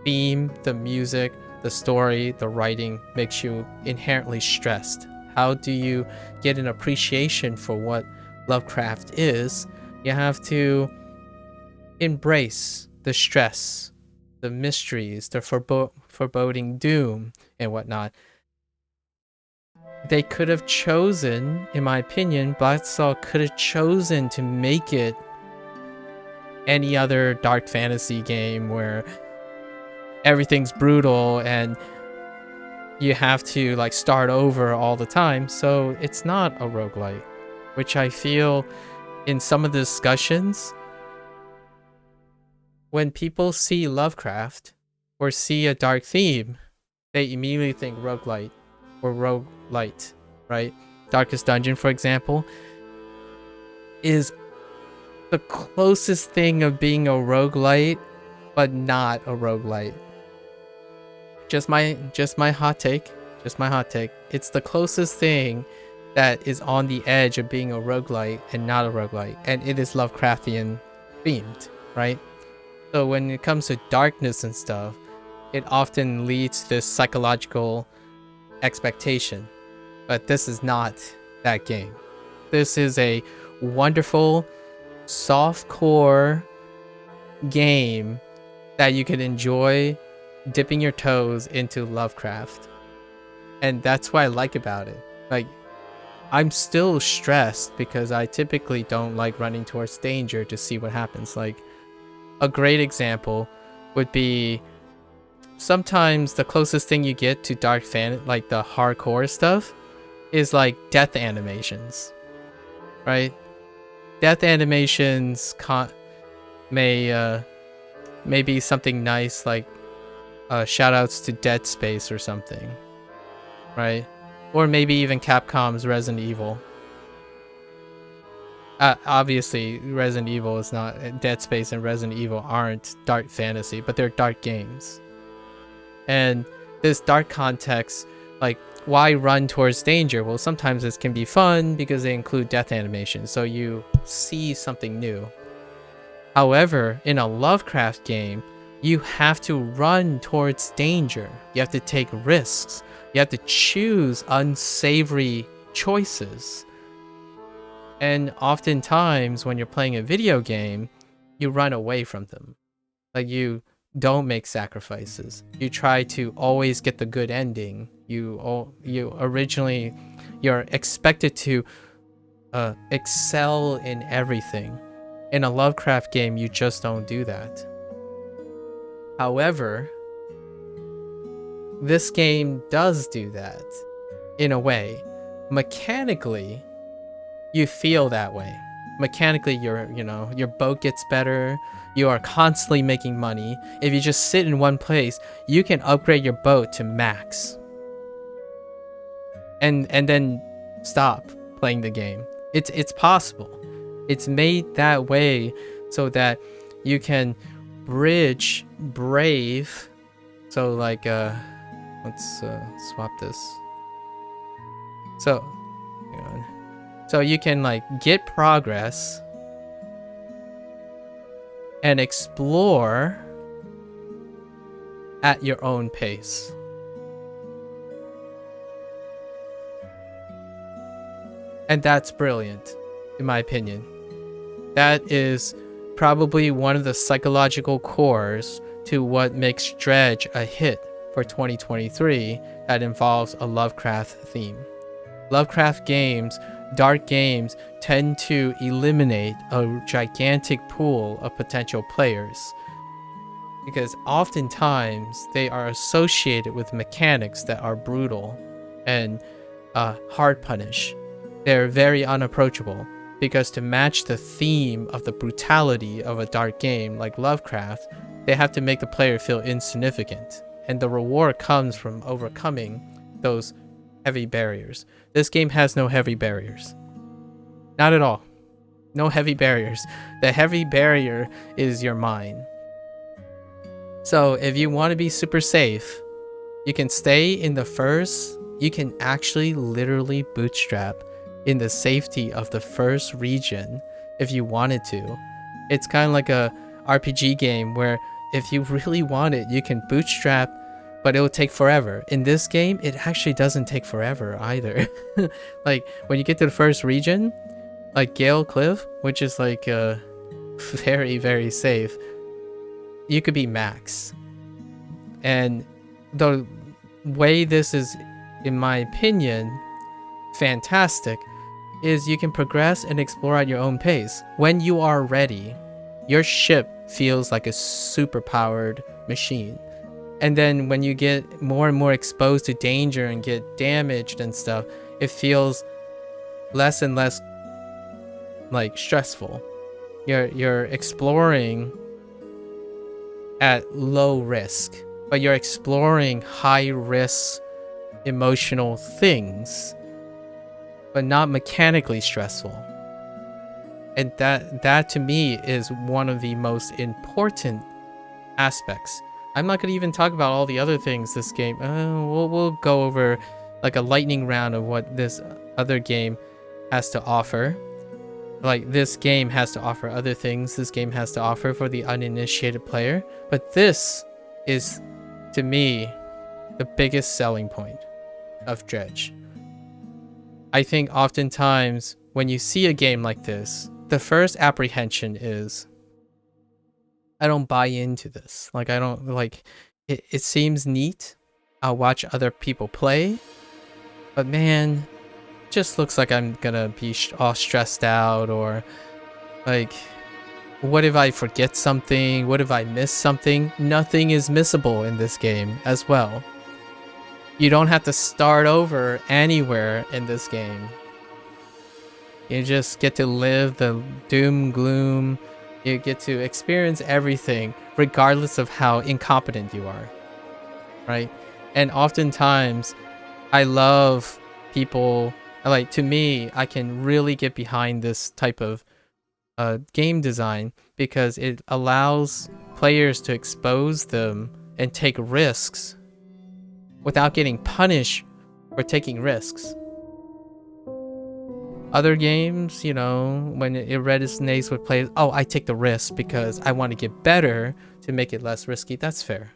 theme, the music, the story, the writing makes you inherently stressed. How do you get an appreciation for what Lovecraft is? You have to embrace the stress, the mysteries, the foreboding doom, and whatnot. They could have chosen, in my opinion, Black Salt could have chosen to make it any other dark fantasy game where everything's brutal and you have to like start over all the time. So it's not a roguelite, which I feel in some of the discussions, when people see Lovecraft or see a dark theme, they immediately think roguelite or roguelite, right? Darkest Dungeon, for example, is the closest thing of being a roguelite, but not a roguelite. Just my hot take. Just my hot take. It's the closest thing that is on the edge of being a roguelite and not a roguelite. And it is Lovecraftian themed, right? So when it comes to darkness and stuff, it often leads to this psychological expectation. But this is not that game. This is a wonderful, soft-core game that you can enjoy dipping your toes into Lovecraft. And that's what I like about it. Like, I'm still stressed because I typically don't like running towards danger to see what happens. Like, a great example would be sometimes the closest thing you get to dark like the hardcore stuff is like death animations, right? Death animations may be something nice, like shoutouts to Dead Space or something, right? Or maybe even Capcom's Resident Evil. Obviously, Resident Evil is not... Dead Space and Resident Evil aren't dark fantasy, but they're dark games. And this dark context, like, why run towards danger? Well, sometimes this can be fun because they include death animations, so you see something new. However, in a Lovecraft game, you have to run towards danger. You have to take risks. You have to choose unsavory choices. And oftentimes when you're playing a video game, you run away from them. Like, you don't make sacrifices. You try to always get the good ending. You're expected to excel in everything. In a Lovecraft game, you just don't do that. However, this game does do that in a way. Mechanically, you feel that way. Mechanically, your boat gets better. You are constantly making money. If you just sit in one place, you can upgrade your boat to max. And then stop playing the game. It's possible. It's made that way so that you can brave. So like let's swap this. So you can like get progress and explore at your own pace. And that's brilliant, in my opinion. That is probably one of the psychological cores to what makes Dredge a hit for 2023 that involves a Lovecraft theme. Lovecraft games, dark games, tend to eliminate a gigantic pool of potential players because oftentimes they are associated with mechanics that are brutal and hard punish. They're very unapproachable because to match the theme of the brutality of a dark game like Lovecraft, they have to make the player feel insignificant, and the reward comes from overcoming those heavy barriers. This game has no heavy barriers. Not at all. No heavy barriers. The heavy barrier is your mind. So if you want to be super safe, you can stay in the first, you can actually literally bootstrap in the safety of the first region if you wanted to. It's kind of like a RPG game where if you really want it, you can bootstrap, but it will take forever. In this game, it actually doesn't take forever either. Like when you get to the first region, like Gale Cliff, which is like very, very safe, you could be max. And the way this is, in my opinion, fantastic is you can progress and explore at your own pace. When you are ready, your ship feels like a super powered machine. And then when you get more and more exposed to danger and get damaged and stuff, it feels less and less like stressful. You're exploring at low risk, but you're exploring high risk emotional things, but not mechanically stressful. And that to me is one of the most important aspects. I'm not going to even talk about all the other things this game. We'll go over like a lightning round of what this other game has to offer. Like this game has to offer other things this game has to offer for the uninitiated player. But this is, to me, the biggest selling point of Dredge. I think oftentimes when you see a game like this, the first apprehension is, I don't buy into this. Like, I don't like it. It seems neat. I'll watch other people play, but man, it just looks like I'm gonna be all stressed out, or like, what if I forget something? What if I miss something? Nothing is missable in this game as well. You don't have to start over anywhere in this game. You just get to live the doom gloom. You get to experience everything regardless of how incompetent you are, right? And oftentimes I love people, like, to me, I can really get behind this type of game design because it allows players to expose them and take risks without getting punished for taking risks. Other games, you know, when it resonates with players, oh, I take the risk because I want to get better to make it less risky. That's fair.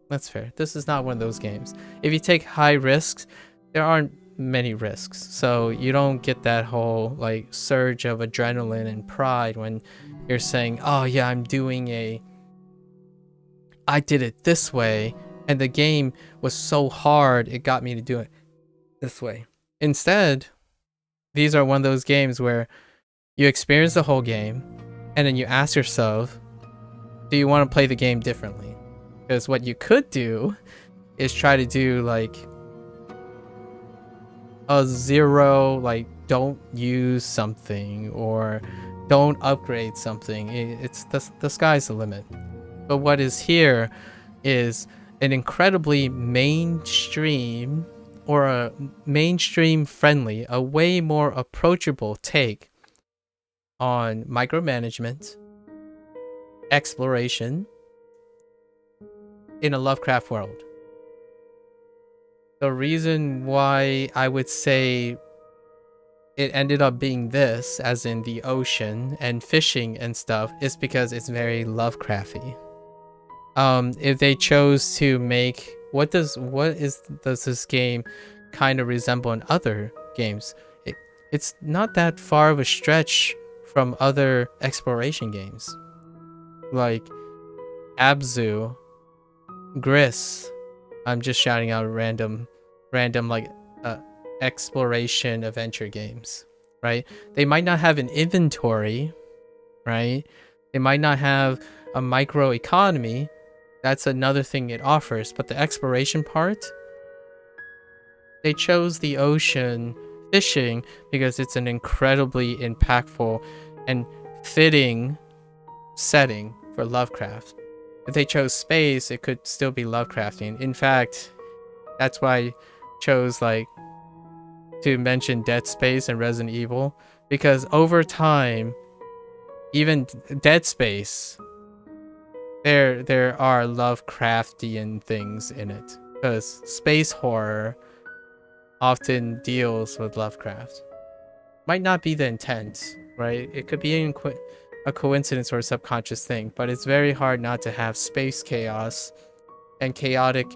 That's fair. This is not one of those games. If you take high risks, there aren't many risks, so you don't get that whole like surge of adrenaline and pride when you're saying, oh yeah, I did it this way, and the game was so hard it got me to do it this way. Instead, these are one of those games where you experience the whole game and then you ask yourself, do you want to play the game differently? Because what you could do is try to do like a zero, like don't use something or don't upgrade something. It's the sky's the limit. But what is here is an incredibly mainstream, or a mainstream friendly, a way more approachable take on micromanagement, exploration in a Lovecraft world. The reason why I would say it ended up being this, as in the ocean and fishing and stuff, is because it's very Lovecrafty. If they chose to make does this game kind of resemble in other games? It's not that far of a stretch from other exploration games, like Abzu, Gris. I'm just shouting out random like exploration adventure games, right? They might not have an inventory, right? They might not have a micro economy. That's another thing it offers, but the exploration part, they chose the ocean fishing because it's an incredibly impactful and fitting setting for Lovecraft. If they chose space, it could still be Lovecraftian. In fact, that's why I chose like to mention Dead Space and Resident Evil, because over time, even Dead Space, there are Lovecraftian things in it, because space horror often deals with Lovecraft. Might not be the intent, right? It could be a coincidence or a subconscious thing, but it's very hard not to have space chaos and chaotic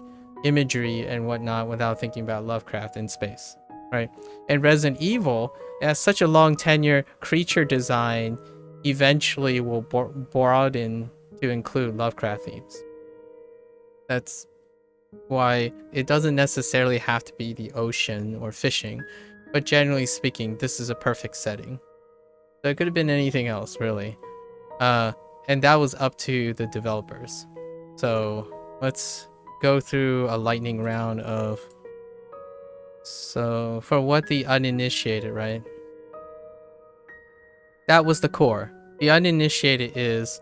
imagery and whatnot without thinking about Lovecraft in space, right? And Resident Evil, it has such a long tenure. Creature design eventually will broaden to include Lovecraft themes. That's why it doesn't necessarily have to be the ocean or fishing, but generally speaking, this is a perfect setting. So it could have been anything else, really. And that was up to the developers. So let's go through a lightning round of... So for what the uninitiated, right? That was the core. The uninitiated is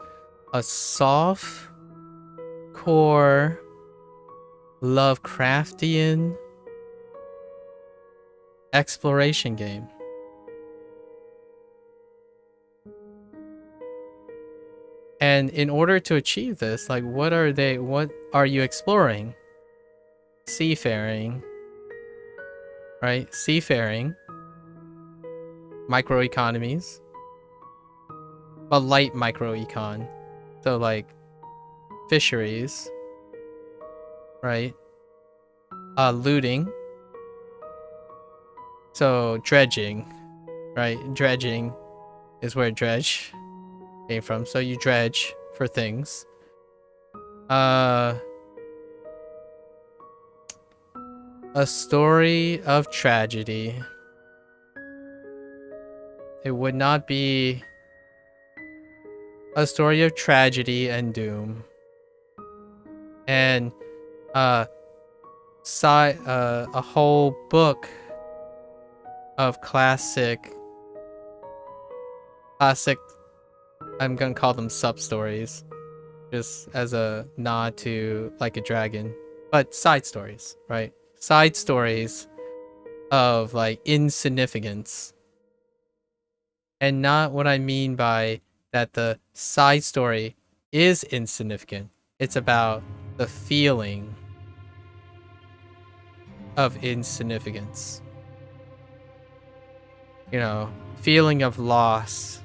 a soft core Lovecraftian exploration game. And in order to achieve this, like what are you exploring? Seafaring, right? Seafaring, microeconomies, a light microecon. So like fisheries, right? Looting. So dredging, right? Dredging is where dredge came from. So you dredge for things. A story of tragedy. It would not be a story of tragedy and doom. And a whole book of classic, I'm gonna call them sub-stories, just as a nod to Like a Dragon, but side stories, right? Side stories of like insignificance. And not what I mean by that the side story is insignificant. It's about the feeling of insignificance. You know, feeling of loss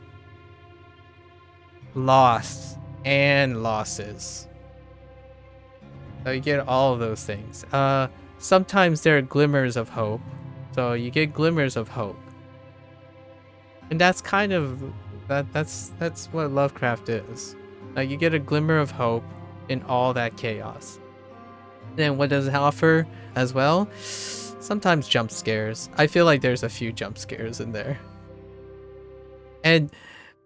and losses. So you get all of those things. Sometimes there are glimmers of hope, So you get glimmers of hope. And that's kind of that's what Lovecraft is. Like you get a glimmer of hope in all that chaos. Then what does it offer as well? Sometimes jump scares. I feel like there's a few jump scares in there. And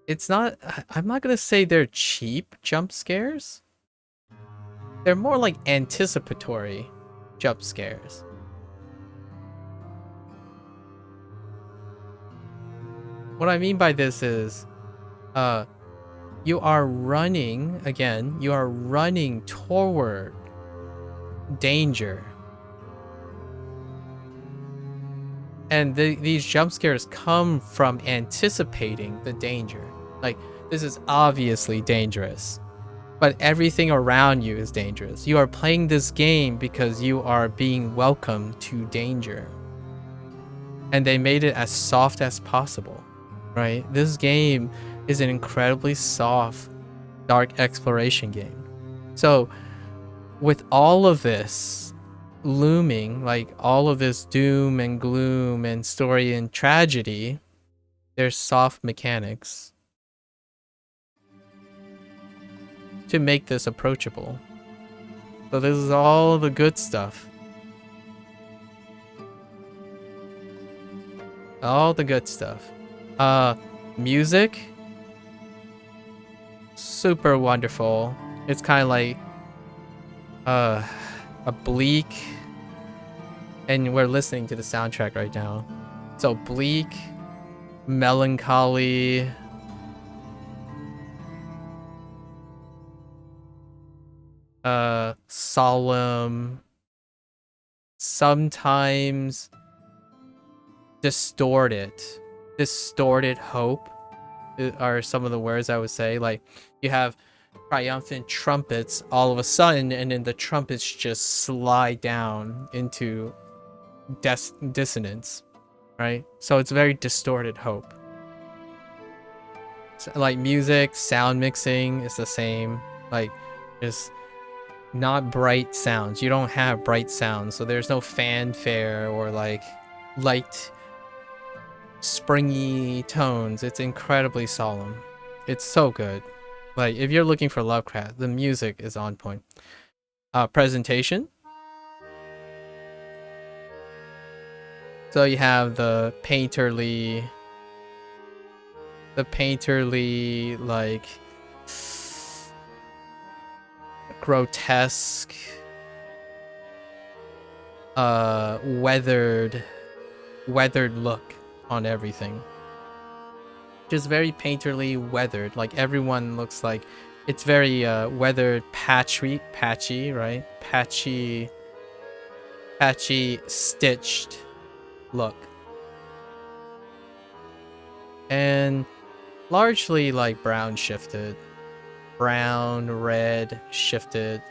it's not, I'm not gonna say they're cheap jump scares. They're more like anticipatory jump scares. What I mean by this is, you are running, again, you are running toward danger. And these jump scares come from anticipating the danger. Like, this is obviously dangerous, but everything around you is dangerous. You are playing this game because you are being welcomed to danger. And they made it as soft as possible, right? This game is an incredibly soft, dark exploration game. So, with all of this looming, like all of this doom and gloom and story and tragedy, there's soft mechanics to make this approachable. So this is all the good stuff. All the good stuff. Music, super wonderful. It's kind of like a bleak, and we're listening to the soundtrack right now. So bleak, melancholy, solemn, sometimes distorted hope are some of the words I would say. Like you have triumphant trumpets all of a sudden, and then the trumpets just slide down into dissonance, right? So it's very distorted hope. So, like music, sound mixing is the same. Like just not bright sounds. You don't have bright sounds, so there's no fanfare or like light springy tones. It's incredibly solemn. It's so good. Like if you're looking for Lovecraft, the music is on point. Presentation. So you have the painterly like grotesque weathered look on everything. Just very painterly weathered. Like everyone looks like it's very weathered, patchy, right? Patchy stitched look. And largely like brown shifted. Brown, red, shifted.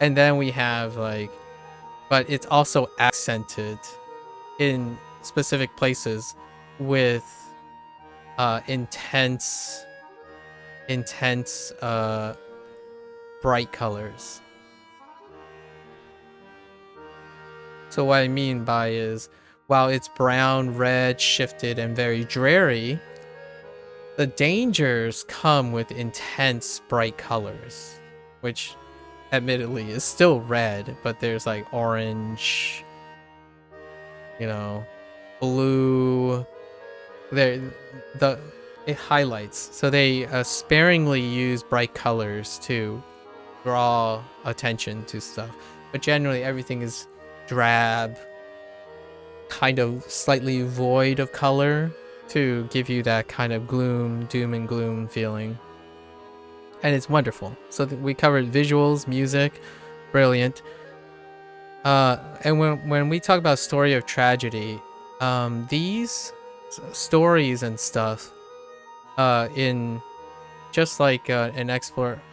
And then we have like, but it's also accented in specific places with intense bright colors. So what I mean by is, while it's brown, red, shifted, and very dreary, the dangers come with intense bright colors, which admittedly is still red, but there's like orange, you know, blue. It highlights. So they sparingly use bright colors to draw attention to stuff, but generally everything is drab, kind of slightly void of color to give you that kind of doom and gloom feeling. And it's wonderful. So we covered visuals, music, brilliant. And when we talk about story of tragedy, these stories and stuff, in just like an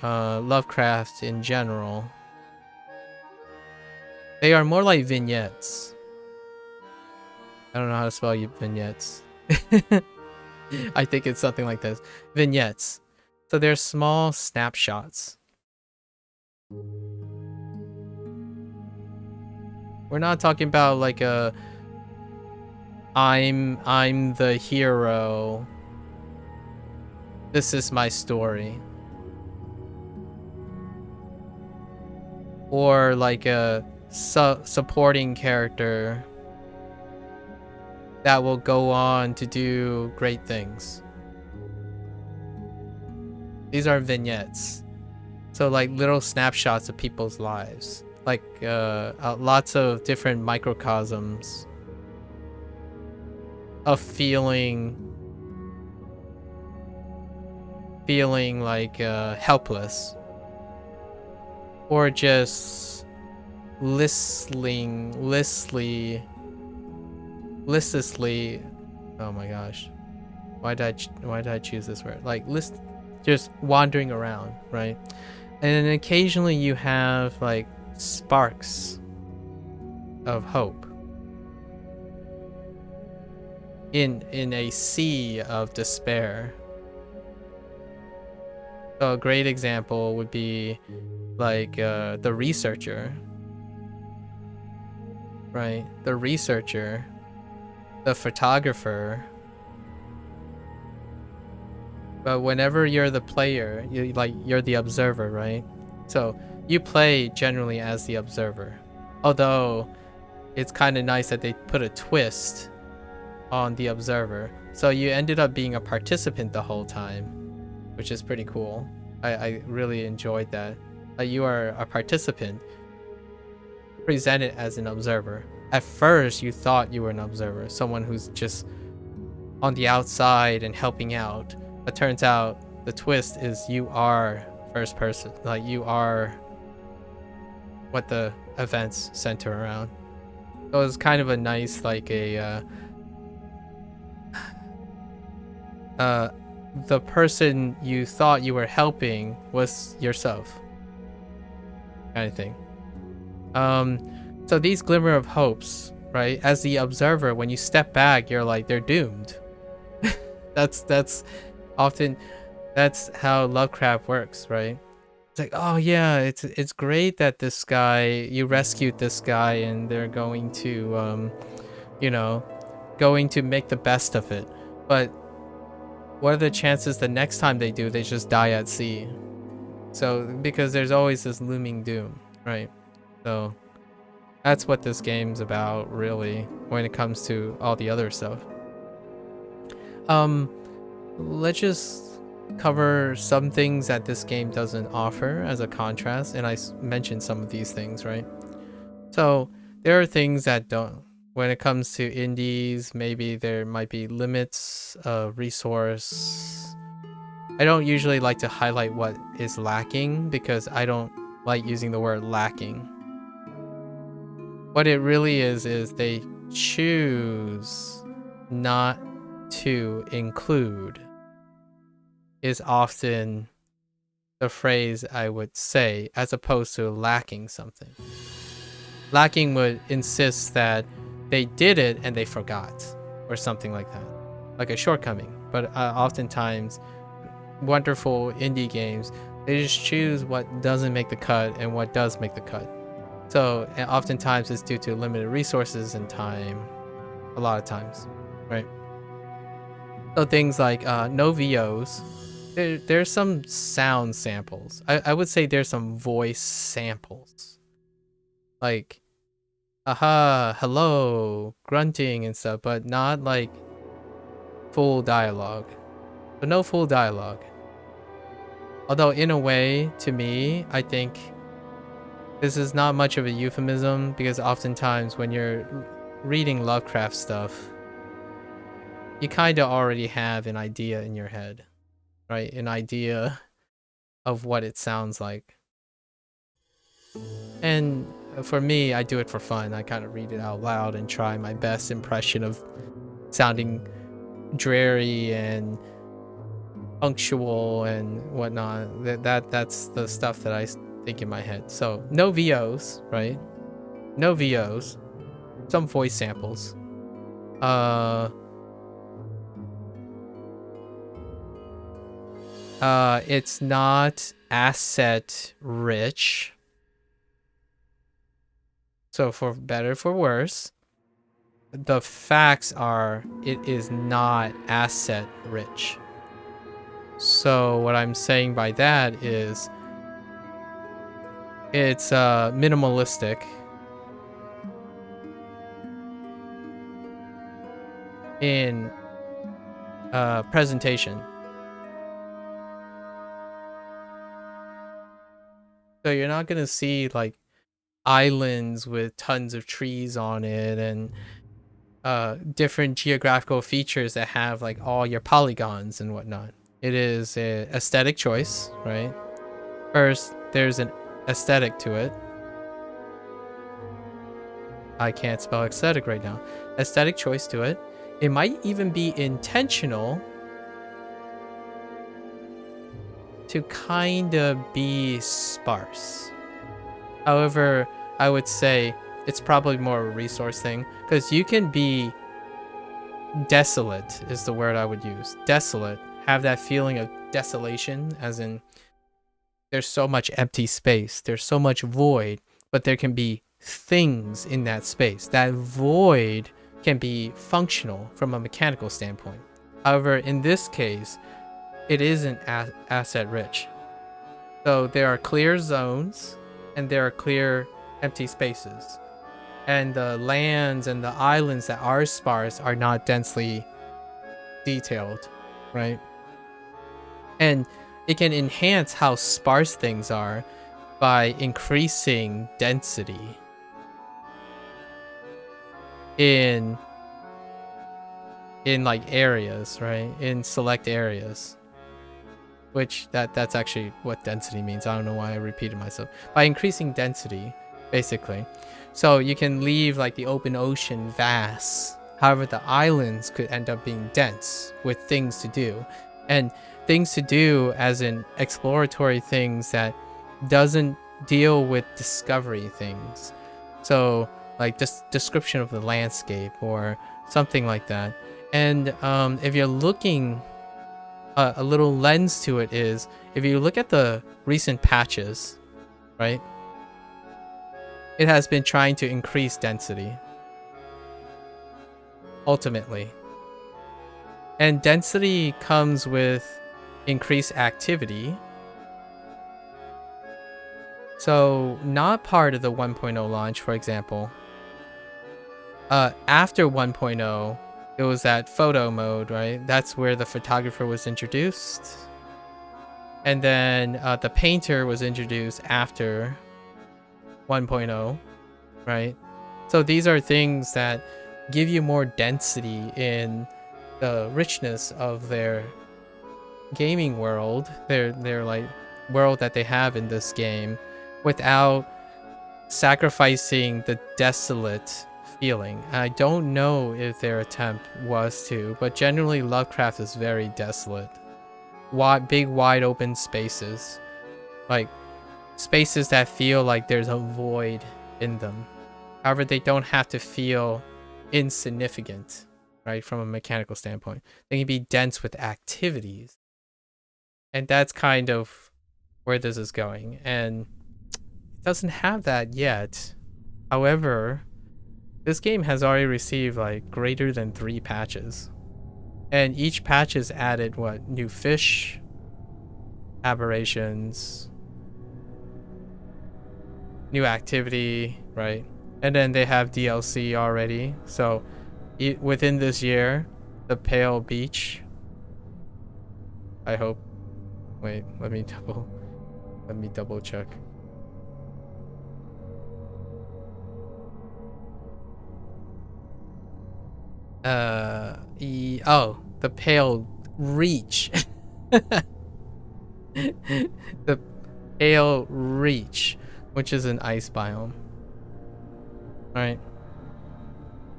Lovecraft in general, they are more like vignettes. I don't know how to spell vignettes. I think it's something like this. Vignettes. So they're small snapshots. We're not talking about like a I'm the hero. This is my story. Or like a supporting character that will go on to do great things. These are vignettes. So like little snapshots of people's lives. Like lots of different microcosms of feeling like helpless, or just listlessly, oh my gosh, why did I choose this word, like just wandering around, right? And then occasionally you have like sparks of hope in a sea of despair. So a great example would be like the researcher, right? The researcher, the photographer. But whenever you're the player, you're the observer, right? So you play generally as the observer. Although it's kind of nice that they put a twist on the observer. So you ended up being a participant the whole time, which is pretty cool. I really enjoyed that. You are a participant presented as an observer. At first, you thought you were an observer, someone who's just on the outside and helping out. But turns out the twist is you are first person. Like you are what the events center around. So it was kind of a nice, like the person you thought you were helping was yourself, kind of thing. So these glimmer of hopes, right? As the observer, when you step back, you're like, they're doomed. that's often that's how Lovecraft works, right? It's like, oh yeah, it's great that this guy, you rescued this guy, and they're going to you know, going to make the best of it. But what are the chances the next time they do, they just die at sea? So because there's always this looming doom, right? So that's what this game's about, really, when it comes to all the other stuff. Let's just cover some things that this game doesn't offer as a contrast, and I mentioned some of these things, right? So there are things that don't, when it comes to indies, maybe there might be limits of resource. I don't usually like to highlight what is lacking because I don't like using the word lacking. What it really is they choose not to include is often the phrase I would say, as opposed to lacking something. Lacking would insist that they did it and they forgot, or something like that, like a shortcoming. But oftentimes, wonderful indie games, they just choose what doesn't make the cut and what does make the cut. So oftentimes it's due to limited resources and time, a lot of times, right? So things like no VOs. There's some sound samples. I would say there's some voice samples. Like, aha, hello, grunting and stuff, but not like full dialogue. So no full dialogue. Although in a way, to me, I think this is not much of a euphemism, because oftentimes when you're reading Lovecraft stuff, you kind of already have an idea in your head, right? An idea of what it sounds like. And for me, I do it for fun. I kind of read it out loud and try my best impression of sounding dreary and punctual and whatnot. That's the stuff that I think in my head. So no VOs, right? No VOs. Some voice samples. It's not asset rich. So for better for worse, the facts are it is not asset rich. So what I'm saying by that is it's minimalistic in presentation. So you're not gonna see like islands with tons of trees on it and different geographical features that have like all your polygons and whatnot. It is a aesthetic choice, right? First, there's an aesthetic to it. I can't spell aesthetic right now. Aesthetic choice to it. It might even be intentional to kind of be sparse. However, I would say it's probably more a resource thing because you can be desolate is the word I would use. Desolate. Have that feeling of desolation, as in there's so much empty space, there's so much void, but there can be things in that space. That void can be functional from a mechanical standpoint. However, in this case, it isn't asset rich. So there are clear zones and there are clear empty spaces. And the lands and the islands that are sparse are not densely detailed, right? And it can enhance how sparse things are by increasing density in like areas, right? In select areas. Which that's actually what density means. I don't know why I repeated myself. By increasing density, basically. So you can leave like the open ocean vast. However, the islands could end up being dense with things to do. And things to do as in exploratory things that doesn't deal with discovery things. So like just description of the landscape or something like that. And if you're looking, a little lens to it is, if you look at the recent patches, right? It has been trying to increase density. Ultimately. And density comes with increased activity. So not part of the 1.0 launch, for example. After 1.0, it was that photo mode, right? That's where the photographer was introduced. And then the painter was introduced after 1.0, right? So these are things that give you more density in the richness of their gaming world, their like world that they have in this game, without sacrificing the desolate feeling. I don't know if their attempt was to, but generally Lovecraft is very desolate. Big wide open spaces, like spaces that feel like there's a void in them. However, they don't have to feel insignificant, right? From a mechanical standpoint, they can be dense with activities, and that's kind of where this is going, and it doesn't have that yet. However, this game has already received like greater than 3 patches, and each patch has added what? New fish, aberrations, new activity, right? And then they have DLC already. So within this year, the Pale Beach, I hope. Wait, let me double check. The Pale Reach. The Pale Reach, which is an ice biome. Right.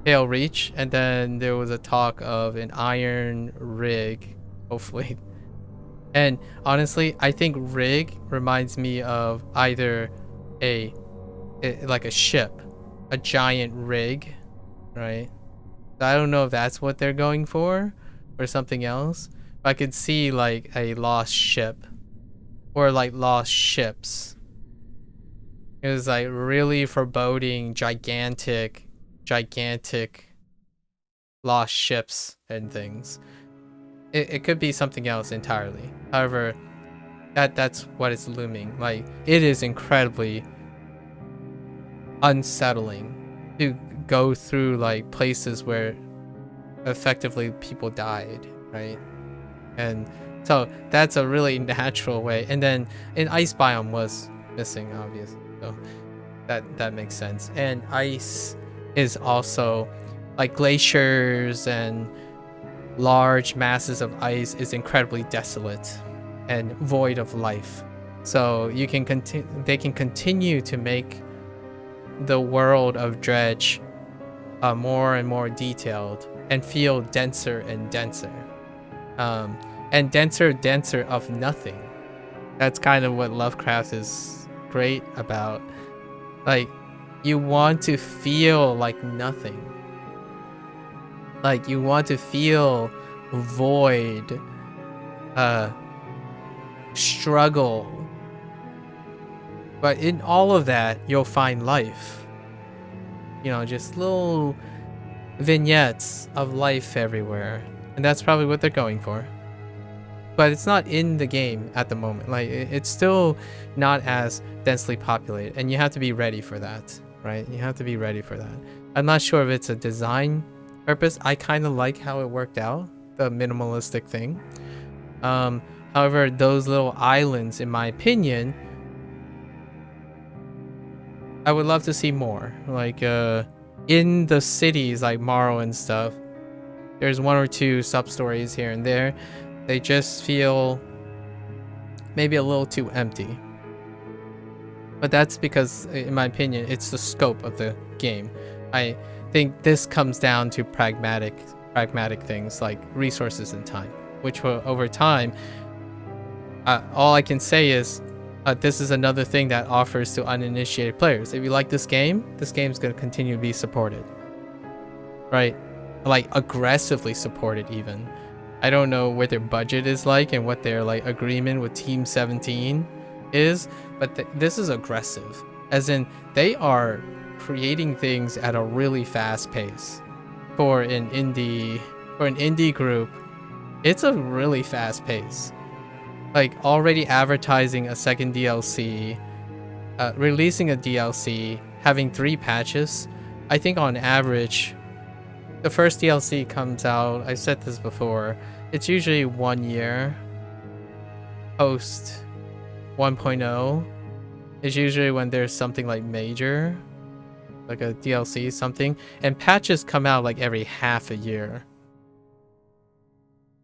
Pale Reach, and then there was a talk of an iron rig, hopefully. And honestly, I think rig reminds me of either like a ship, a giant rig, right? I don't know if that's what they're going for or something else. But I could see like a lost ship or like lost ships. It was like really foreboding, gigantic lost ships and things. It could be something else entirely. However, that's what is looming. Like, it is incredibly unsettling to go through like places where effectively people died, right? And so that's a really natural way. And then an ice biome was missing, obviously, so that makes sense. And ice is also like glaciers and large masses of ice is incredibly desolate and void of life. So you can they can continue to make the world of Dredge more and more detailed and feel denser and denser, and denser of nothing. That's kind of what Lovecraft is great about. Like, you want to feel like nothing. Like, you want to feel void, struggle. But in all of that, you'll find life. You know, just little vignettes of life everywhere. And that's probably what they're going for. But it's not in the game at the moment. Like, it's still not as densely populated. And you have to be ready for that, right? You have to be ready for that. I'm not sure if it's a design purpose. I kind of like how it worked out, the minimalistic thing. However, those little islands, in my opinion, I would love to see more. Like, in the cities like Morrow and stuff, there's one or two sub-stories here and there. They just feel maybe a little too empty. But that's because, in my opinion, it's the scope of the game. I think this comes down to pragmatic things like resources and time, which will, over time, all I can say is this is another thing that offers to uninitiated players. If you like this game's going to continue to be supported, right? Like, aggressively supported even. I don't know what their budget is like and what their like agreement with Team 17 is, but this is aggressive, as in they are creating things at a really fast pace. For an indie group, it's a really fast pace. Like, already advertising a second DLC, releasing a DLC, having 3 patches. I think on average, the first DLC comes out, I said this before, it's usually 1 year. Post 1.0 is usually when there's something like major, like a DLC something, and patches come out like every half a year.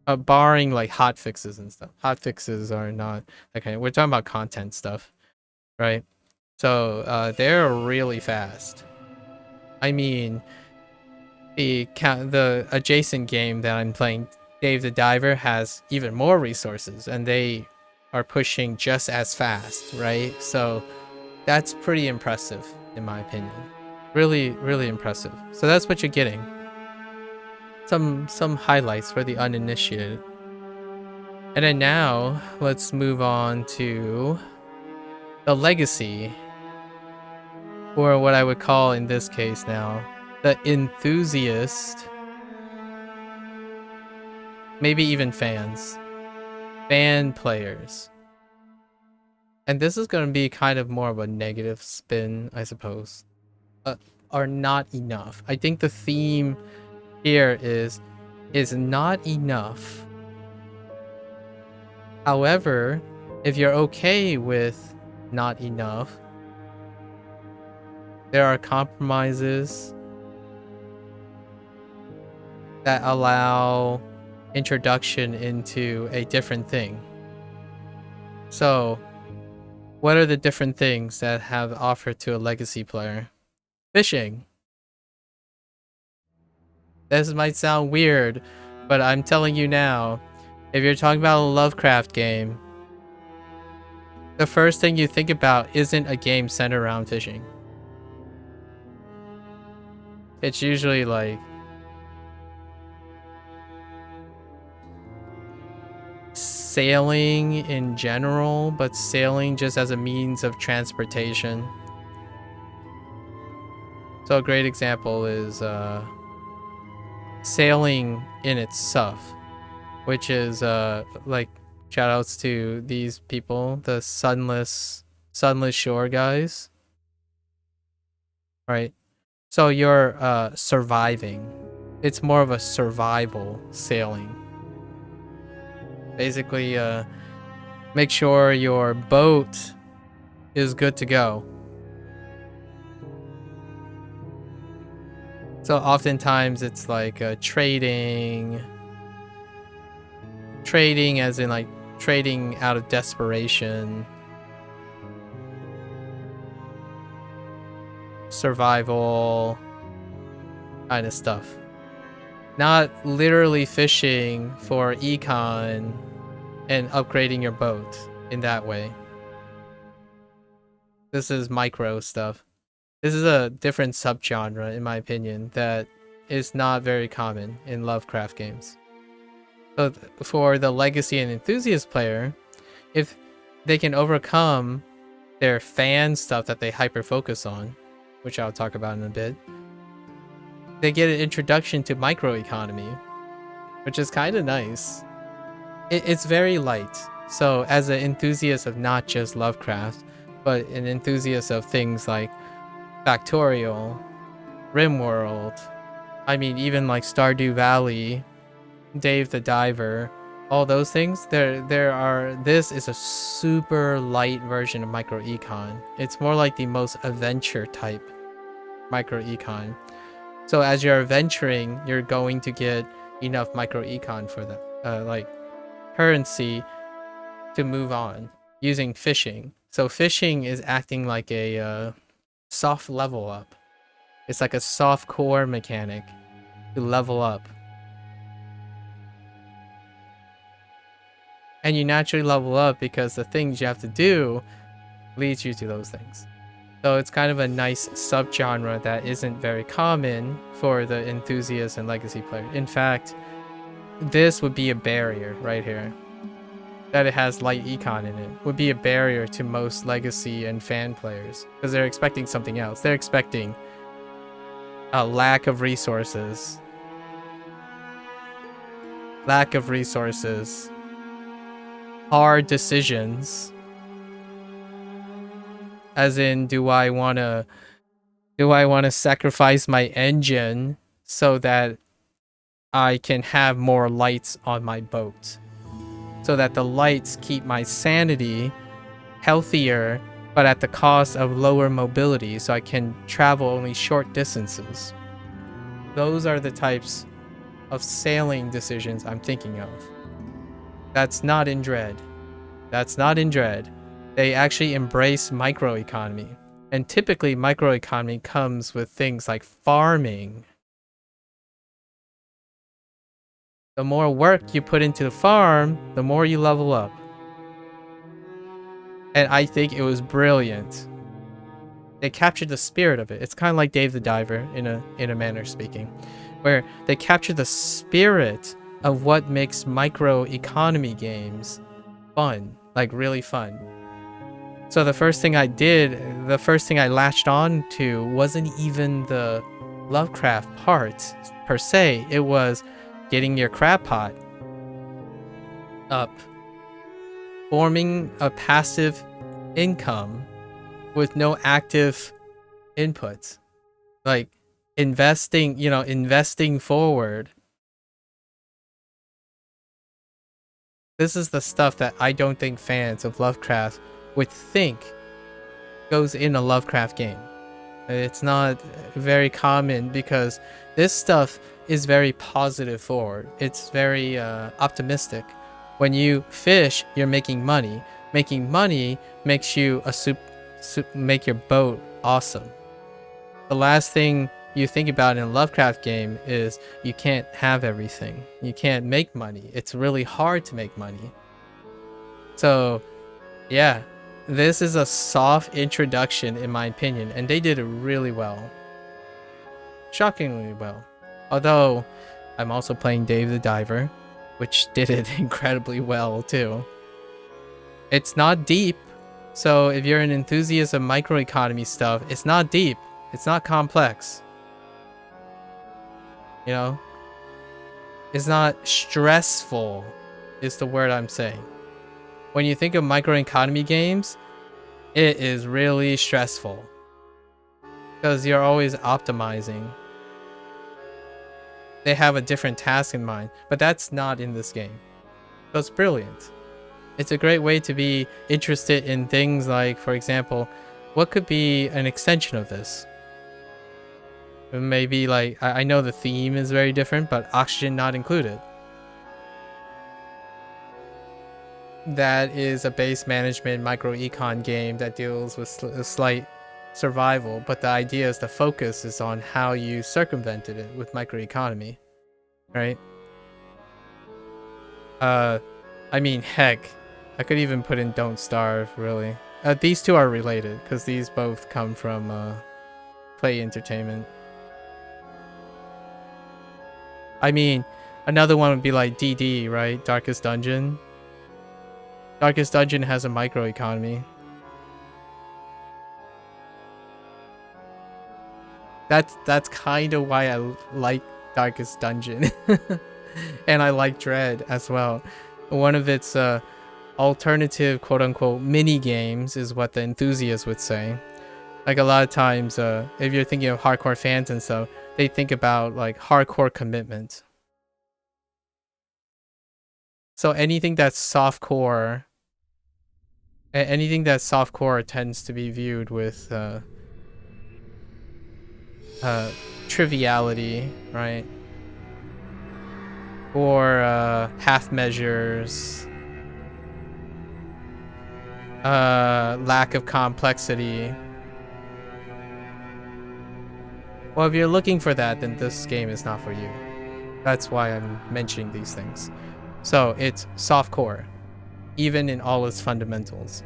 Barring like hot fixes and stuff. Hot fixes are not that kind of, we're talking about content stuff, right? So they're really fast. I mean, the adjacent game that I'm playing, Dave the Diver, has even more resources and they are pushing just as fast, right? So that's pretty impressive in my opinion. Really, really impressive. So that's what you're getting. Some highlights for the uninitiated. And then now let's move on to the legacy, or what I would call in this case now the enthusiast, maybe even fan players. And this is going to be kind of more of a negative spin, I suppose. Are not enough. I think the theme here is not enough. However, if you're okay with not enough, there are compromises that allow introduction into a different thing. So, what are the different things that have offered to a legacy player? Fishing. This might sound weird, but I'm telling you now, if you're talking about a Lovecraft game, the first thing you think about isn't a game centered around fishing. It's usually like sailing in general, but sailing just as a means of transportation. So a great example is sailing in itself, which is like shout outs to these people, the sunless shore guys, right? So you're surviving. It's more of a survival sailing. Basically, make sure your boat is good to go. So oftentimes it's like trading as in like trading out of desperation, survival kind of stuff. Not literally fishing for econ and upgrading your boat in that way. This is micro stuff. This is a different subgenre, in my opinion, that is not very common in Lovecraft games. So for the legacy and enthusiast player, if they can overcome their fan stuff that they hyper focus on, which I'll talk about in a bit, they get an introduction to microeconomy, which is kind of nice. It's very light. So as an enthusiast of not just Lovecraft, but an enthusiast of things like Factorial, Rimworld, I mean even like Stardew Valley, Dave the Diver, all those things, this is a super light version of microecon. It's more like the most adventure type microecon. So as you're adventuring, you're going to get enough microecon for that, like currency to move on using fishing. So fishing is acting like a soft level up. It's like a soft core mechanic to level up. And you naturally level up because the things you have to do leads you to those things. So it's kind of a nice subgenre that isn't very common for the enthusiast and legacy player. In fact, this would be a barrier right here. That it has light econ in it would be a barrier to most legacy and fan players because they're expecting something else. They're expecting a lack of resources, hard decisions, as in do I want to sacrifice my engine so that I can have more lights on my boat, so that the lights keep my sanity healthier but at the cost of lower mobility so I can travel only short distances. Those are the types of sailing decisions I'm thinking of. That's not in Dredge. They actually embrace microeconomy. And typically microeconomy comes with things like farming. The more work you put into the farm, the more you level up. And I think it was brilliant. They captured the spirit of it. It's kind of like Dave the Diver in a manner speaking, where they captured the spirit of what makes microeconomy games fun, like really fun. So the first thing I latched on to wasn't even the Lovecraft part per se. It was getting your crab pot up, forming a passive income with no active inputs, like investing forward. This is the stuff that I don't think fans of Lovecraft would think goes in a Lovecraft game. It's not very common because this stuff is very positive forward. It's very optimistic. When you fish, you're making money. Making money makes you make your boat awesome. The last thing you think about in a Lovecraft game is you can't have everything. You can't make money. It's really hard to make money. So, yeah, this is a soft introduction in my opinion, and they did it really well. Shockingly well. Although, I'm also playing Dave the Diver, which did it incredibly well too. It's not deep, so if you're an enthusiast of microeconomy stuff, it's not deep. It's not complex. You know? It's not stressful, is the word I'm saying. When you think of microeconomy games, it is really stressful. Because you're always optimizing. They have a different task in mind, but that's not in this game. So it's brilliant. It's a great way to be interested in things like, for example, what could be an extension of this? Maybe like, I know the theme is very different, but oxygen not included. That is a base management micro-econ game that deals with a slight survival, but the idea is the focus is on how you circumvented it with microeconomy, right? I mean, heck, I could even put in Don't Starve, really. These two are related, because these both come from Play Entertainment. I mean, another one would be like DD, right? Darkest Dungeon. Darkest Dungeon has a microeconomy. That's kind of why I like Darkest Dungeon. And I like Dredge as well. One of its alternative quote-unquote mini games is what the enthusiasts would say. Like a lot of times, if you're thinking of hardcore fans and so, they think about like hardcore commitment. So anything that's softcore tends to be viewed with triviality, right? Or half measures, lack of complexity. Well, if you're looking for that, then this game is not for you. That's why I'm mentioning these things. So it's softcore, even in all its fundamentals.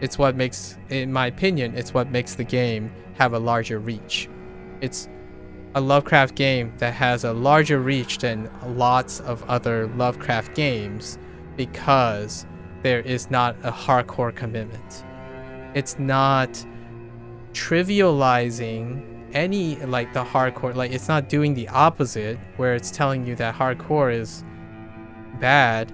It's what makes, in my opinion, it's what makes the game have a larger reach. It's a Lovecraft game that has a larger reach than lots of other Lovecraft games because there is not a hardcore commitment. It's not trivializing any, like, the hardcore, like, it's not doing the opposite where it's telling you that hardcore is bad.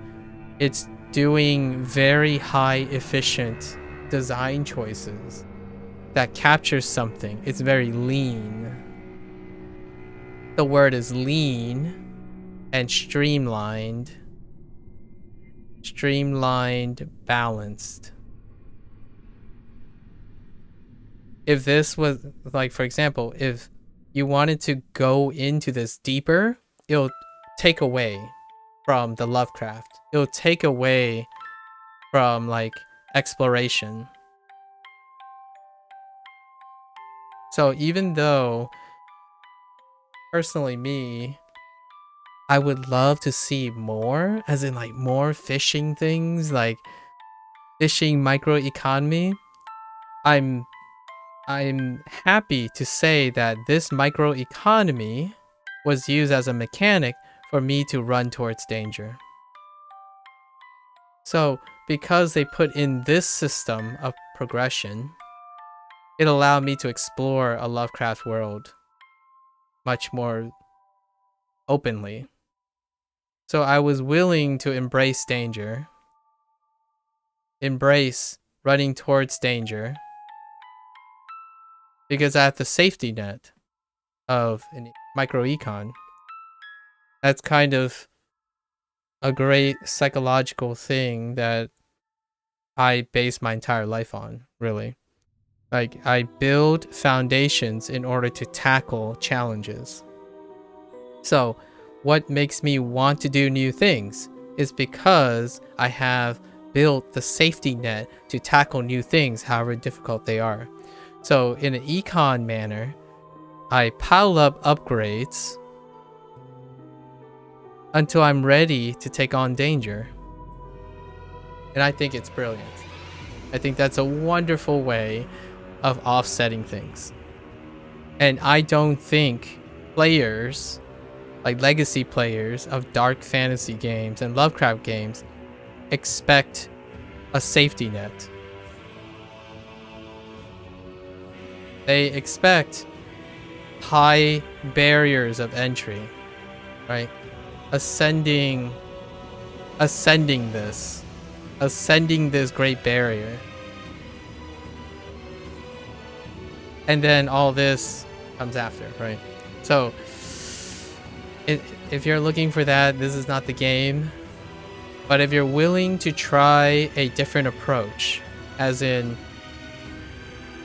It's doing very high efficient design choices that captures something. It's very lean. The word is lean and streamlined. Streamlined, balanced. If this was, like, for example, if you wanted to go into this deeper, it'll take away from the Lovecraft. It'll take away from, like, exploration. So even though, personally me, I would love to see more, as in like more fishing things, like fishing microeconomy, I'm happy to say that this microeconomy was used as a mechanic for me to run towards danger. So because they put in this system of progression, it allowed me to explore a Lovecraft world much more openly. So I was willing to embrace danger, embrace running towards danger, because I have the safety net of a microecon. That's kind of a great psychological thing that I base my entire life on, really. Like, I build foundations in order to tackle challenges. So, what makes me want to do new things is because I have built the safety net to tackle new things, however difficult they are. So, in an econ manner, I pile up upgrades until I'm ready to take on danger. And I think it's brilliant. I think that's a wonderful way of offsetting things. And I don't think players, like legacy players of dark fantasy games and Lovecraft games, expect a safety net. They expect high barriers of entry, right? Ascending this great barrier. And then all this comes after, right? So if you're looking for that, this is not the game. But if you're willing to try a different approach, as in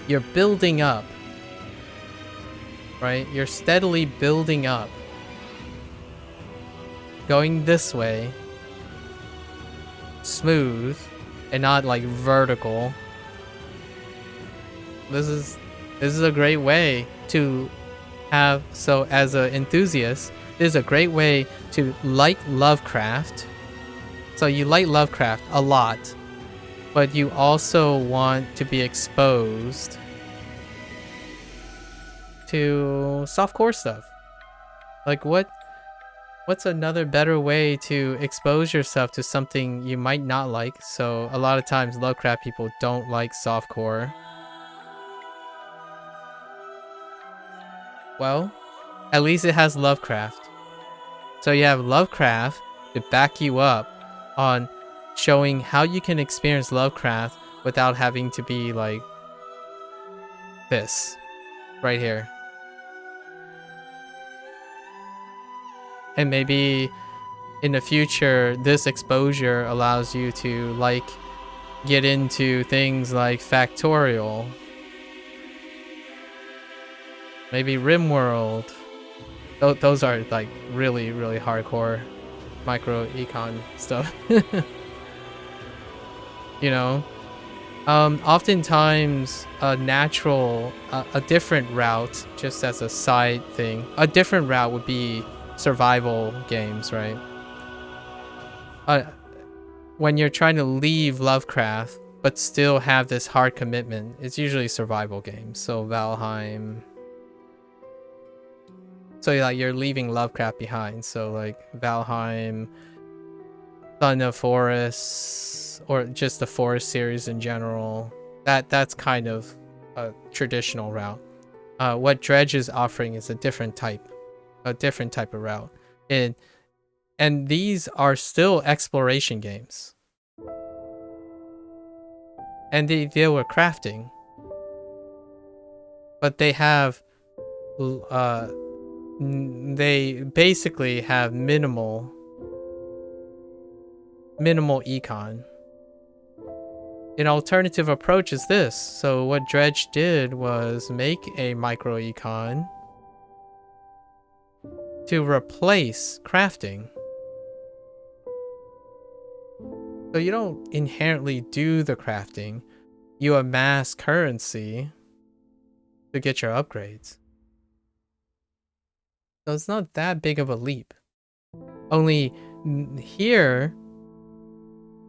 you're building up, right? You're steadily building up, going this way, smooth, and not like vertical. This is a great way to have, so as an enthusiast, this is a great way to like Lovecraft. So you like Lovecraft a lot, but you also want to be exposed to softcore stuff. Like what's another better way to expose yourself to something you might not like? So a lot of times Lovecraft people don't like softcore. Well, at least it has Lovecraft. So you have Lovecraft to back you up on showing how you can experience Lovecraft without having to be like this right here. And maybe in the future, this exposure allows you to like get into things like Factorial, maybe RimWorld. Those are like really, really hardcore micro econ stuff. You know, oftentimes a different route, just as a side thing, a different route would be survival games, right? When you're trying to leave Lovecraft but still have this hard commitment, it's usually survival games. So Valheim. So like you're leaving Lovecraft behind. So like Valheim, Son of Forest, or just the Forest series in general. That's kind of a traditional route. What Dredge is offering is a different type of route. And these are still exploration games. And they deal with crafting. But they have they basically have minimal econ. An alternative approach is this. So what Dredge did was make a micro econ to replace crafting. So you don't inherently do the crafting, you amass currency to get your upgrades. So it's not that big of a leap. Only here,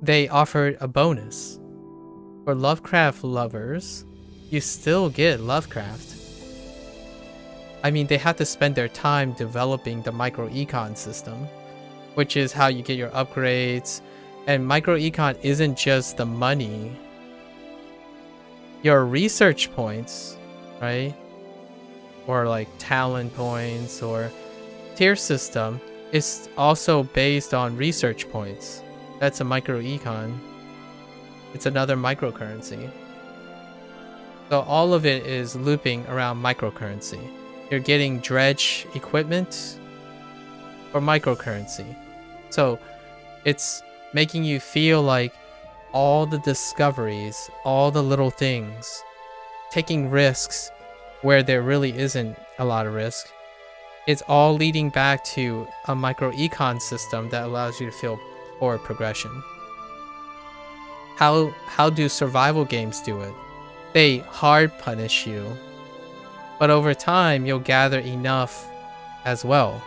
they offered a bonus. For Lovecraft lovers, you still get Lovecraft. I mean, they have to spend their time developing the micro econ system, which is how you get your upgrades. And micro econ isn't just the money. Your research points, right? Or like talent points or tier system is also based on research points. That's a micro econ. It's another microcurrency. So all of it is looping around microcurrency. You're getting Dredge equipment for microcurrency. So it's making you feel like all the discoveries, all the little things, taking risks where there really isn't a lot of risk, it's all leading back to a micro econ system that allows you to feel forward progression. How do survival games do it? They hard punish you, but over time you'll gather enough as well.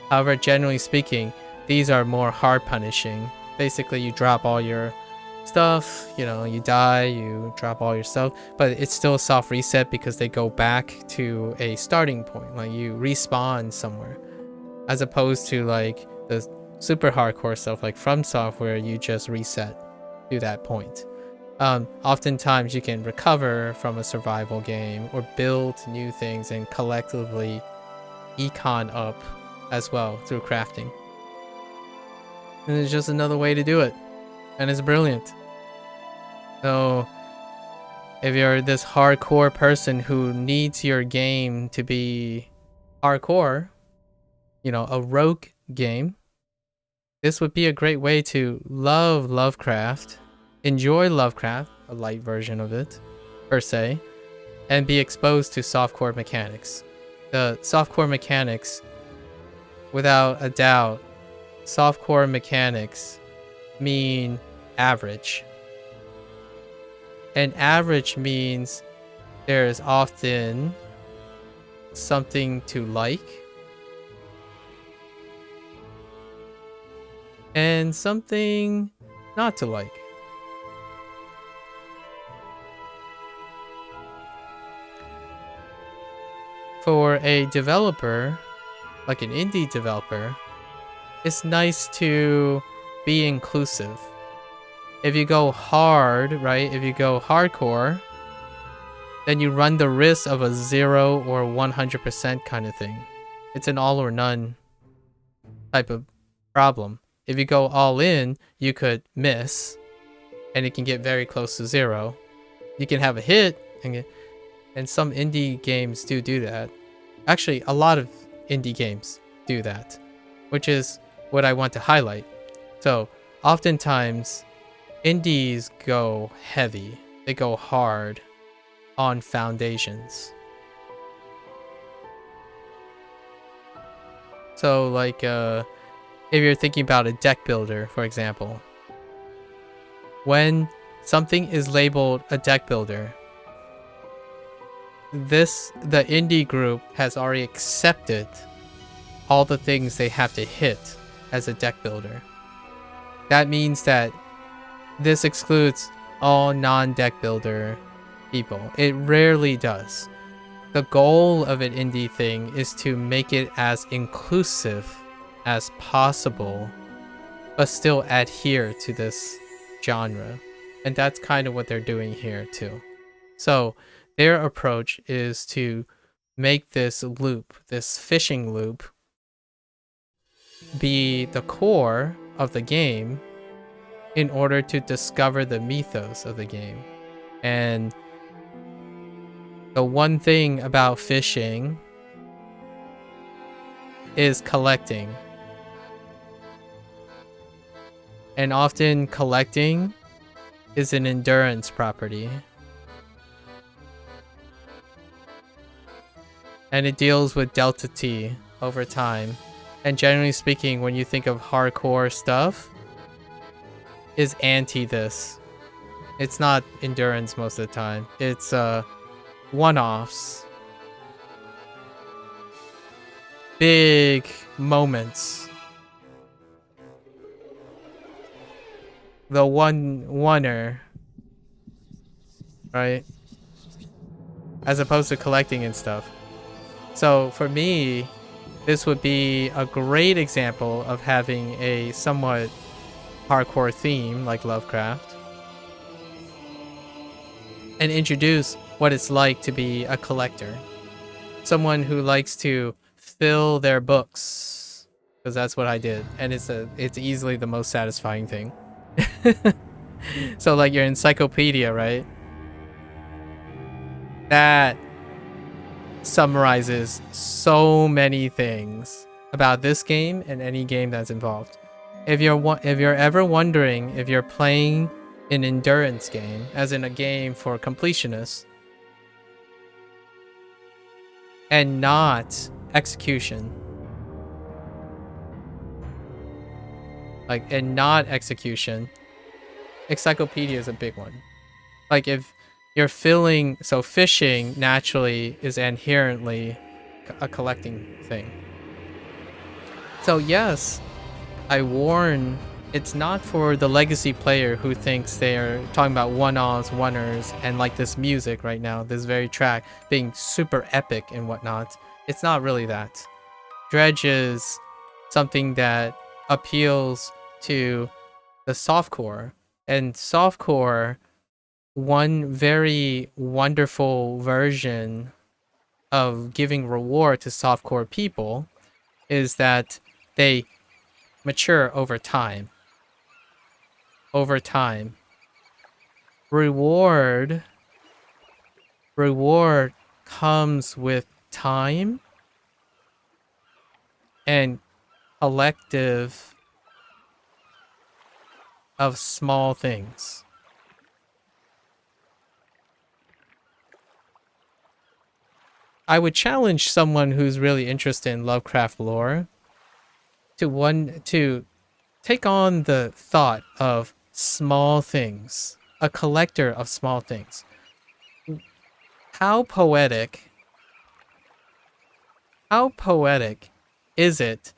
However, generally speaking, these are more hard punishing. Basically, you drop all your stuff, you know, you die, you drop all your stuff, but it's still a soft reset because they go back to a starting point. Like you respawn somewhere, as opposed to like the super hardcore stuff like From Software, you just reset to that point. Oftentimes you can recover from a survival game or build new things and collectively econ up as well through crafting. And it's just another way to do it. And it's brilliant. So if you're this hardcore person who needs your game to be hardcore, you know, a rogue game, this would be a great way to love Lovecraft, enjoy Lovecraft, a light version of it, per se, and be exposed to softcore mechanics. The softcore mechanics, without a doubt, softcore mechanics mean average. And average means there is often something to like and something not to like. For a developer, like an indie developer, it's nice to be inclusive. If you go hard, right? If you go hardcore, then you run the risk of a 0 or 100% kind of thing. It's an all or none type of problem. If you go all in, you could miss, and it can get very close to 0. You can have a hit, and some indie games do that. Actually, a lot of indie games do that, which is what I want to highlight. So, oftentimes, indies go heavy. They go hard on foundations. So, like, if you're thinking about a deck builder, for example, when something is labeled a deck builder, the indie group has already accepted all the things they have to hit as a deck builder. That means that this excludes all non-deck builder people. It rarely does. The goal of an indie thing is to make it as inclusive as possible, but still adhere to this genre. And that's kind of what they're doing here too. So their approach is to make this loop, this fishing loop, be the core of the game in order to discover the mythos of the game. And the one thing about fishing is collecting. And often collecting is an endurance property. And it deals with delta T over time. And generally speaking, when you think of hardcore stuff, is anti this. It's not endurance most of the time. It's one-offs. Big moments. The one-oneer. Right? As opposed to collecting and stuff. So for me, this would be a great example of having a somewhat hardcore theme like Lovecraft, and introduce what it's like to be a collector. Someone who likes to fill their books, because that's what I did, and it's easily the most satisfying thing. So like your encyclopedia, right? That summarizes so many things about this game and any game that's involved. If you're ever wondering if you're playing an endurance game, as in a game for completionists, and not execution, encyclopedia is a big one. Like if you're feeling, so fishing naturally is inherently a collecting thing. So yes, I warn, it's not for the legacy player who thinks they're talking about one-offs, oneers, and like this music right now, this very track being super epic and whatnot. It's not really that. Dredge is something that appeals to the softcore, and softcore one very wonderful version of giving reward to softcore people is that they mature over time. Over time. Reward comes with time and collective of small things. I would challenge someone who's really interested in Lovecraft lore to take on the thought of small things, a collector of small things. How poetic, how poetic is it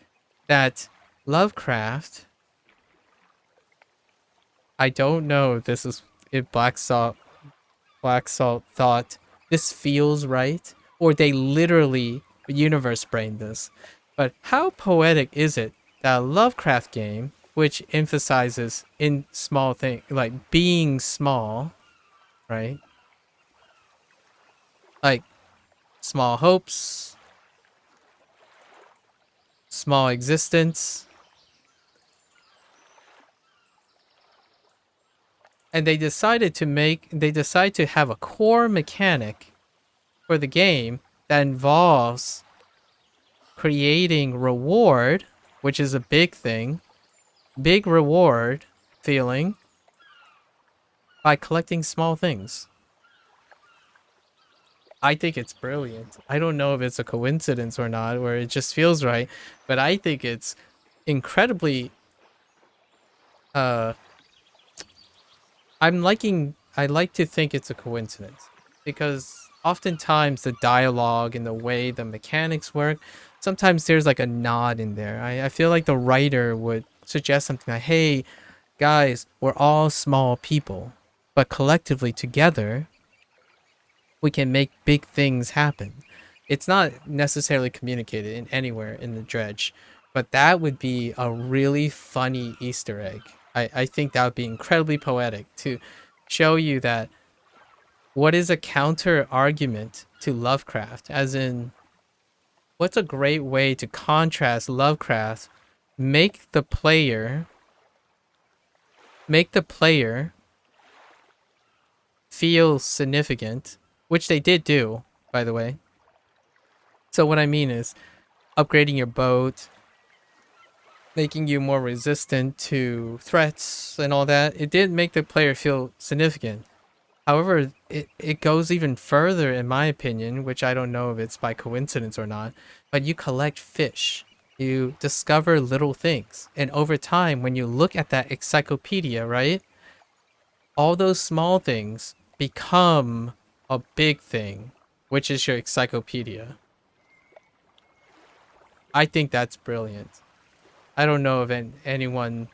that Lovecraft, I don't know if Black Salt thought this feels right, or they literally universe brained this. But how poetic is it that a Lovecraft game, which emphasizes in small things, like being small, right? Like small hopes, small existence, and they decide to have a core mechanic for the game that involves creating reward, which is a big thing, big reward feeling by collecting small things. I think it's brilliant. I don't know if it's a coincidence or not, or it just feels right, but I think it's incredibly uh I like to think it's a coincidence because oftentimes the dialogue and the way the mechanics work, sometimes there's like a nod in there. I feel like the writer would suggest something like, hey, guys, we're all small people, but collectively together, we can make big things happen. It's not necessarily communicated in anywhere in the Dredge, but that would be a really funny Easter egg. I think that would be incredibly poetic to show you that what is a counter argument to Lovecraft, as in, what's a great way to contrast Lovecraft, make the player make the player feel significant, which they did do, by the way. So what I mean is upgrading your boat, making you more resistant to threats and all that. It did make the player feel significant. However, it goes even further, in my opinion, which I don't know if it's by coincidence or not, but you collect fish. You discover little things. And over time, when you look at that encyclopedia, right? All those small things become a big thing, which is your encyclopedia. I think that's brilliant. I don't know if anyone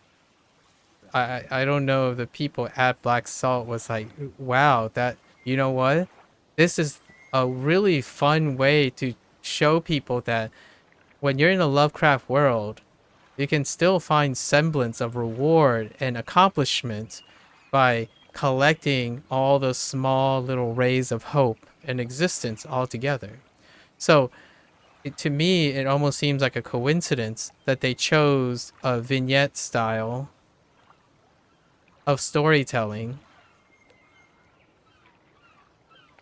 I don't know if the people at Black Salt was like, wow, that, you know what? This is a really fun way to show people that when you're in a Lovecraft world, you can still find semblance of reward and accomplishment by collecting all the small little rays of hope and existence all together. So to me, it almost seems like a coincidence that they chose a vignette style of storytelling,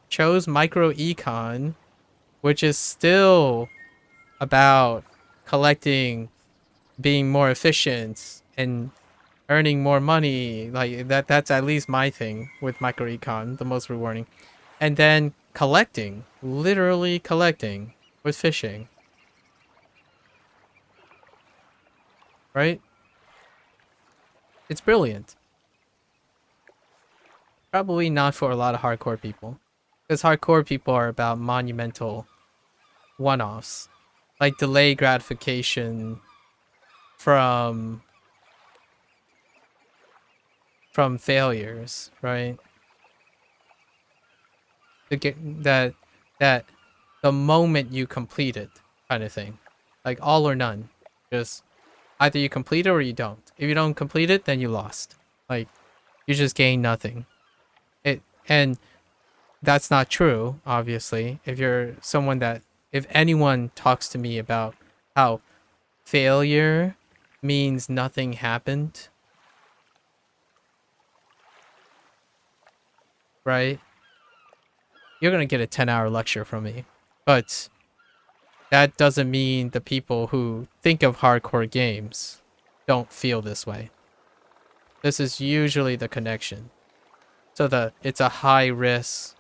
chose micro econ, which is still about collecting, being more efficient, and earning more money. Like that's at least my thing with micro econ, the most rewarding. And then collecting, literally collecting with fishing, right? It's brilliant. Probably not for a lot of hardcore people, because hardcore people are about monumental one-offs, like delay gratification from failures, right? To get that the moment you complete it, kind of thing, like all or none. Just either you complete it or you don't. If you don't complete it, then you lost. Like you just gain nothing. It And that's not true, obviously. If anyone talks to me about how failure means nothing happened, right? You're going to get a 10-hour lecture from me. But that doesn't mean the people who think of hardcore games don't feel this way. This is usually the connection. So it's a high risk,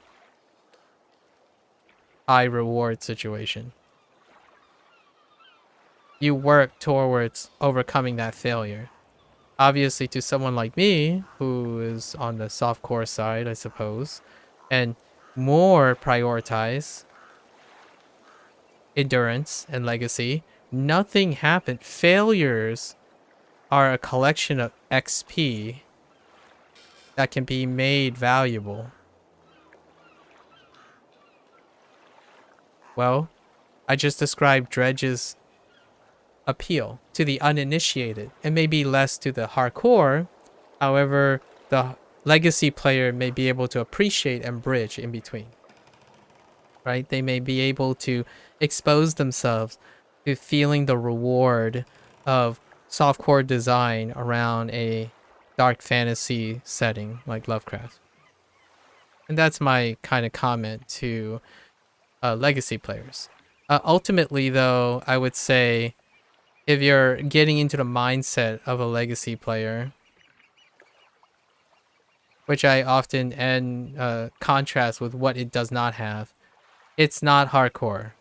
high reward situation. You work towards overcoming that failure. Obviously, to someone like me, who is on the softcore side, I suppose, and more prioritize endurance and legacy, nothing happened. Failures are a collection of XP that can be made valuable. Well, I just described Dredge's appeal to the uninitiated and maybe less to the hardcore. However, the legacy player may be able to appreciate and bridge in between. Right? They may be able to expose themselves to feeling the reward of softcore design around a dark fantasy setting like Lovecraft. And that's my kind of comment to legacy players. Ultimately, though, I would say if you're getting into the mindset of a legacy player, which I often contrast with what it does not have, it's not hardcore.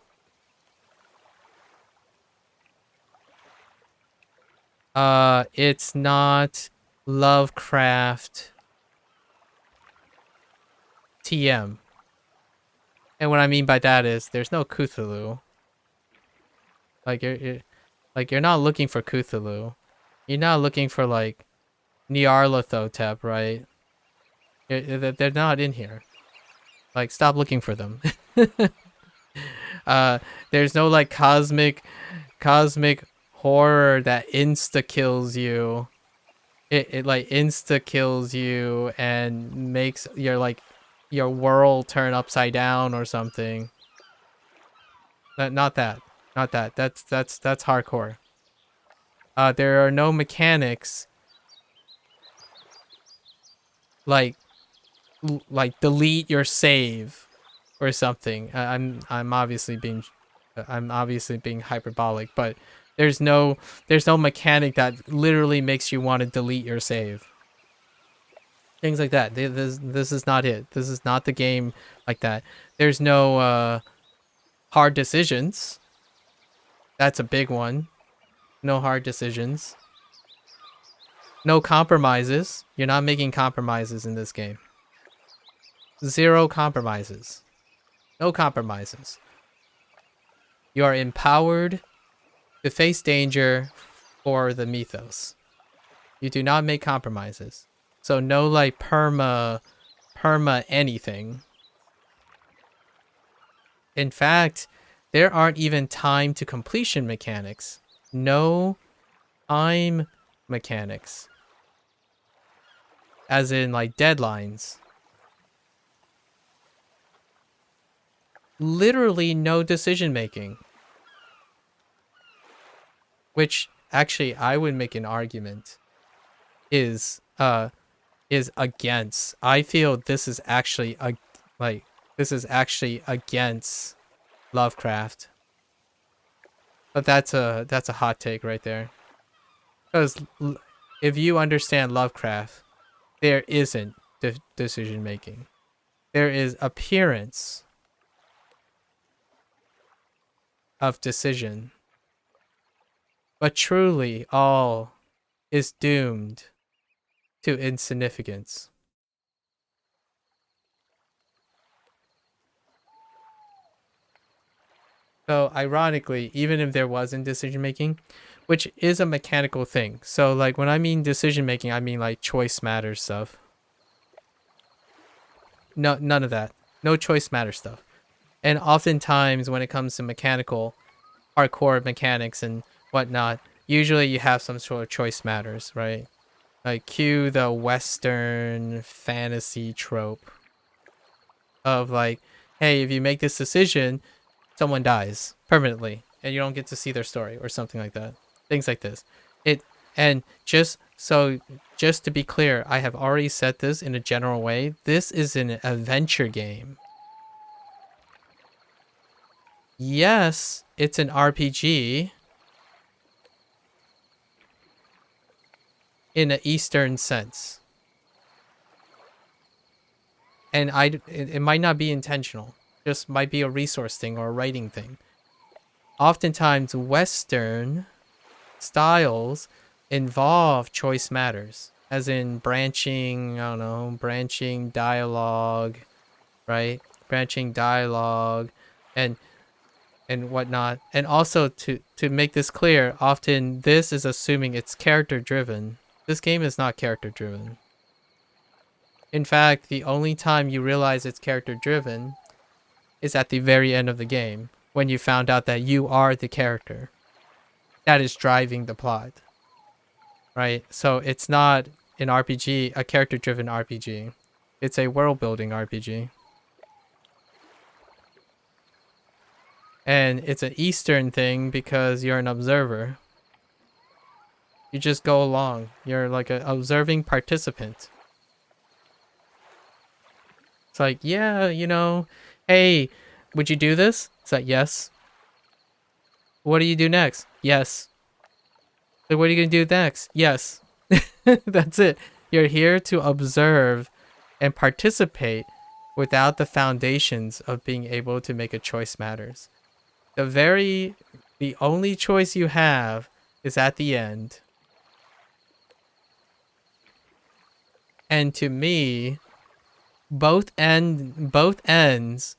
It's not Lovecraft TM. And what I mean by that is there's no Cthulhu. Like you're not looking for Cthulhu. You're not looking for like Nyarlathotep, right? They're not in here. Like stop looking for them. There's no like cosmic horror that insta kills you. It like insta kills you and makes your world turn upside down or something. Not that. Not that. That's hardcore. There are no mechanics like delete your save or something. I'm obviously being hyperbolic, but there's no mechanic that literally makes you want to delete your save. Things like that. This is not it. This is not the game like that. There's no hard decisions. That's a big one. No hard decisions. No compromises. You're not making compromises in this game. Zero compromises. No compromises. You are empowered to face danger for the mythos. You do not make compromises. So no like perma anything. In fact, there aren't even time to completion mechanics. No time mechanics. As in like deadlines. Literally no decision making. Which actually I would make an argument is against. I feel this is actually against Lovecraft. But that's a hot take right there. Because if you understand Lovecraft, there isn't decision making. There is appearance of decision. But truly all is doomed to insignificance. So ironically, even if there wasn't decision making, which is a mechanical thing. So like when I mean decision making, I mean like choice matters stuff. No, none of that. No choice matters stuff. And oftentimes when it comes to mechanical, hardcore mechanics and whatnot, usually you have some sort of choice matters, right? Like cue the Western fantasy trope. of like, hey, if you make this decision, someone dies permanently and you don't get to see their story or something like that. Things like this. It and just to be clear, I have already said this in a general way. This is an adventure game. Yes, it's an RPG in an Eastern sense. And it might not be intentional. Just might be a resource thing or a writing thing. Oftentimes Western styles involve choice matters, as in branching, I don't know, branching dialogue, right? Branching dialogue and whatnot. And also to make this clear, often this is assuming it's character driven. This game is not character driven. In fact, the only time you realize it's character driven is at the very end of the game, when you found out that you are the character that is driving the plot. Right? So it's not an RPG, a character driven RPG. It's a world building RPG. And it's an Eastern thing because you're an observer. You just go along. You're like an observing participant. It's like, yeah, you know, hey, would you do this? It's like, yes. What do you do next? Yes. Like, what are you going to do next? Yes. That's it. You're here to observe and participate without the foundations of being able to make a choice matters. The only choice you have is at the end. And to me, both ends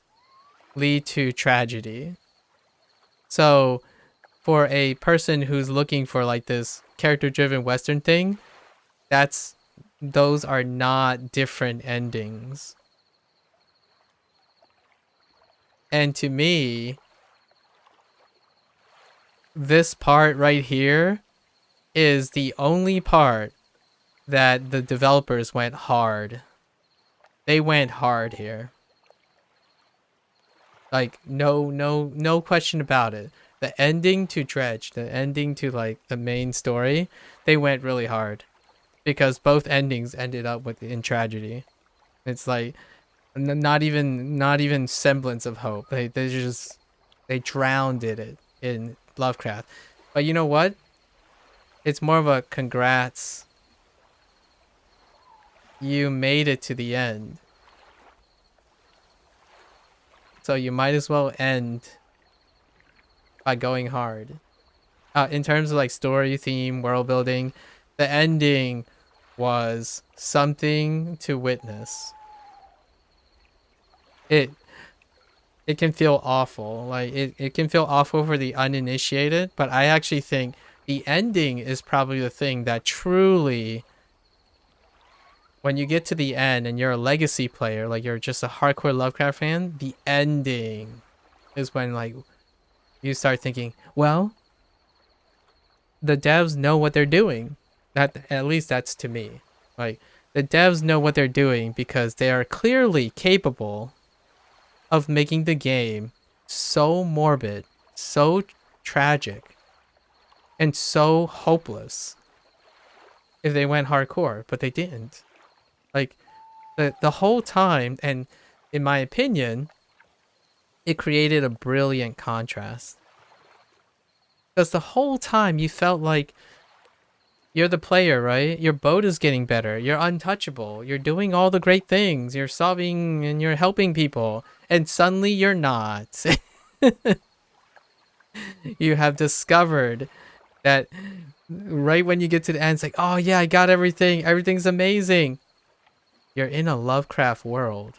lead to tragedy. So for a person who's looking for like this character-driven Western thing, those are not different endings. And to me, this part right here is the only part that the developers went hard. They went hard here. Like, no question about it. The ending to Dredge, the ending to like the main story, they went really hard. Because both endings ended up in tragedy. It's like not even semblance of hope. They drowned it in Lovecraft. But you know what? It's more of a congrats. You made it to the end. So you might as well end by going hard. In terms of like story, theme, world building, the ending was something to witness. It can feel awful. Like it can feel awful for the uninitiated, but I actually think the ending is probably the thing that truly, when you get to the end and you're a legacy player, like you're just a hardcore Lovecraft fan, the ending is when like you start thinking, well, the devs know what they're doing. At least that's to me. Like the devs know what they're doing because they are clearly capable of making the game so morbid, so tragic, and so hopeless if they went hardcore, but they didn't. Like the whole time, and in my opinion, it created a brilliant contrast. Because the whole time you felt like you're the player, right? Your boat is getting better. You're untouchable. You're doing all the great things. You're solving and you're helping people. And suddenly you're not. You have discovered that right when you get to the end, it's like, oh yeah, I got everything. Everything's amazing. You're in a Lovecraft world.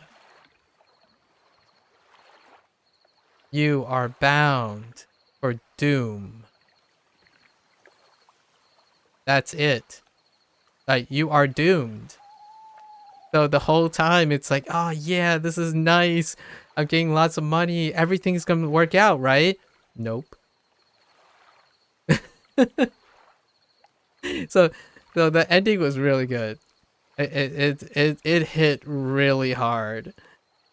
You are bound for doom. That's it. Like, you are doomed. So the whole time it's like, oh yeah, this is nice. I'm getting lots of money. Everything's gonna work out, right? Nope. So the ending was really good. It hit really hard.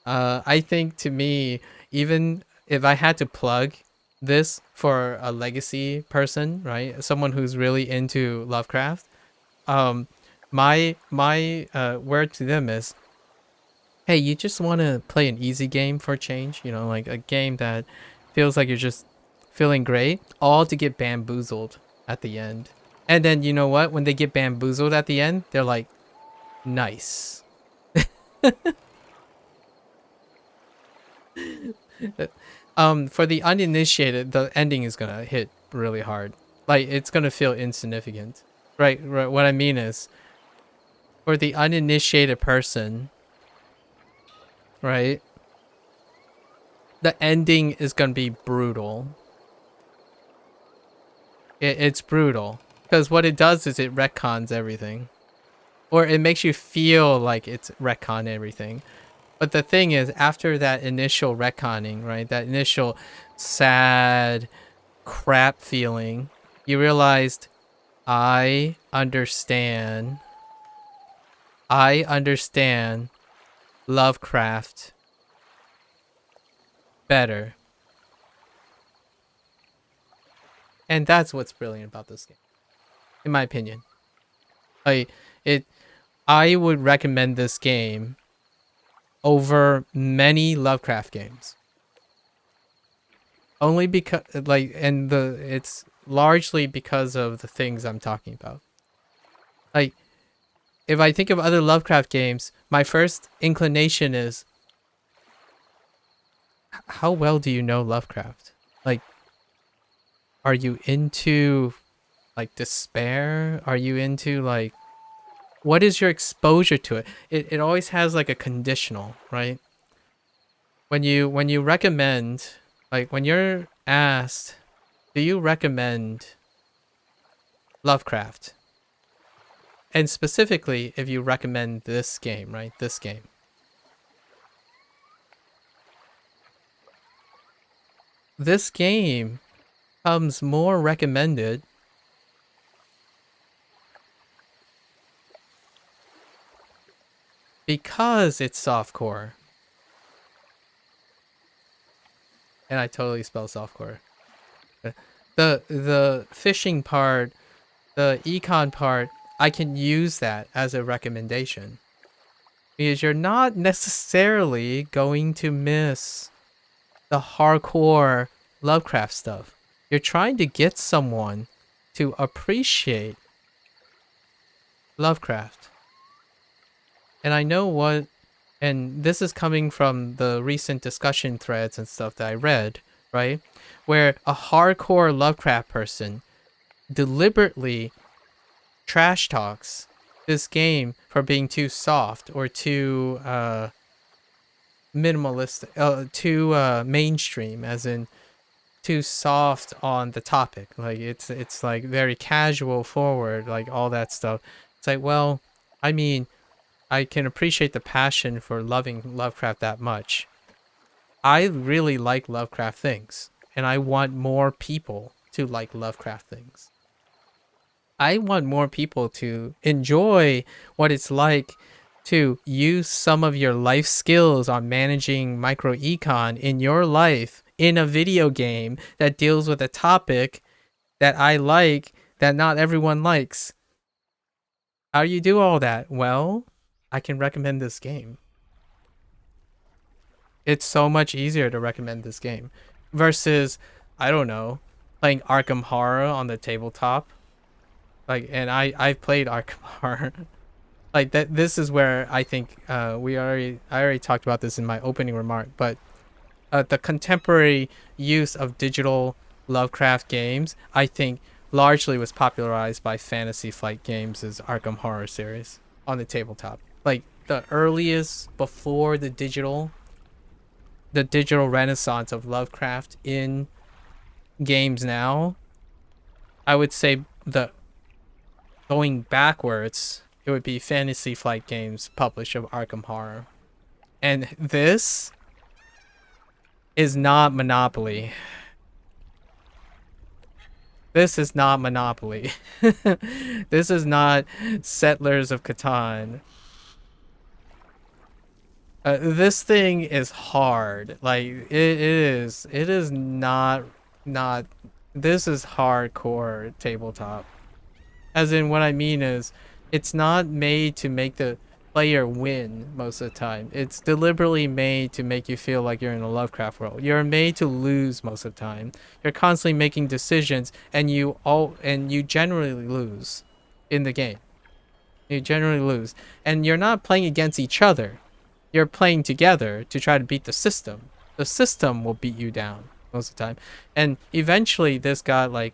I think to me, even if I had to plug this for a legacy person, right, someone who's really into Lovecraft, um, my word to them is, hey, you just want to play an easy game for a change, you know, like a game that feels like you're just feeling great, all to get bamboozled at the end. And then you know what? When they get bamboozled at the end, they're like, nice. For the uninitiated, the ending is gonna hit really hard. Like it's gonna feel insignificant. Right. What I mean is, for the uninitiated person, right, the ending is gonna be brutal. It's brutal because what it does is it retcons everything, or it makes you feel like it's retcon everything. But the thing is, after that initial retconning, right, that initial sad crap feeling, you realized I understand. I understand Lovecraft better. And that's what's brilliant about this game, in my opinion. I it I would recommend this game over many Lovecraft games. Only because it's largely because of the things I'm talking about. Like if I think of other Lovecraft games, my first inclination is how well do you know Lovecraft? Like are you into like despair? Are you into like what is your exposure to it? It always has like a conditional, right? When you recommend, like when you're asked, do you recommend Lovecraft? And specifically if you recommend this game, right? This game. This game comes more recommended because it's softcore. And I totally spell softcore. The fishing part, the econ part, I can use that as a recommendation. Because you're not necessarily going to miss the hardcore Lovecraft stuff. You're trying to get someone to appreciate Lovecraft. And I know what, and this is coming from the recent discussion threads and stuff that I read, right? Where a hardcore Lovecraft person deliberately trash talks this game for being too soft or too minimalist, too mainstream, as in too soft on the topic. Like it's like very casual forward, like all that stuff. It's like, well, I mean, I can appreciate the passion for loving Lovecraft that much. I really like Lovecraft things, and I want more people to like Lovecraft things. I want more people to enjoy what it's like to use some of your life skills on managing microecon in your life in a video game that deals with a topic that I like that not everyone likes. How do you do all that? Well, I can recommend this game. It's so much easier to recommend this game versus, I don't know, playing Arkham Horror on the tabletop. Like, and I've played Arkham Horror. Like that. This is where I think I already talked about this in my opening remark, but the contemporary use of digital Lovecraft games, I think, largely was popularized by Fantasy Flight Games' Arkham Horror series on the tabletop. Like the earliest before the digital renaissance of Lovecraft in games now, I would say the going backwards, it would be Fantasy Flight Games, publisher of Arkham Horror. And this is not Monopoly. This is not Monopoly. This is not Settlers of Catan. This thing is hard. Like it is. It is not. This is hardcore tabletop. As in, what I mean is, it's not made to make the player win most of the time. It's deliberately made to make you feel like you're in a Lovecraft world. You're made to lose most of the time. You're constantly making decisions, and you generally lose in the game. You generally lose, and you're not playing against each other. You're playing together to try to beat the system. The system will beat you down most of the time, and eventually this got like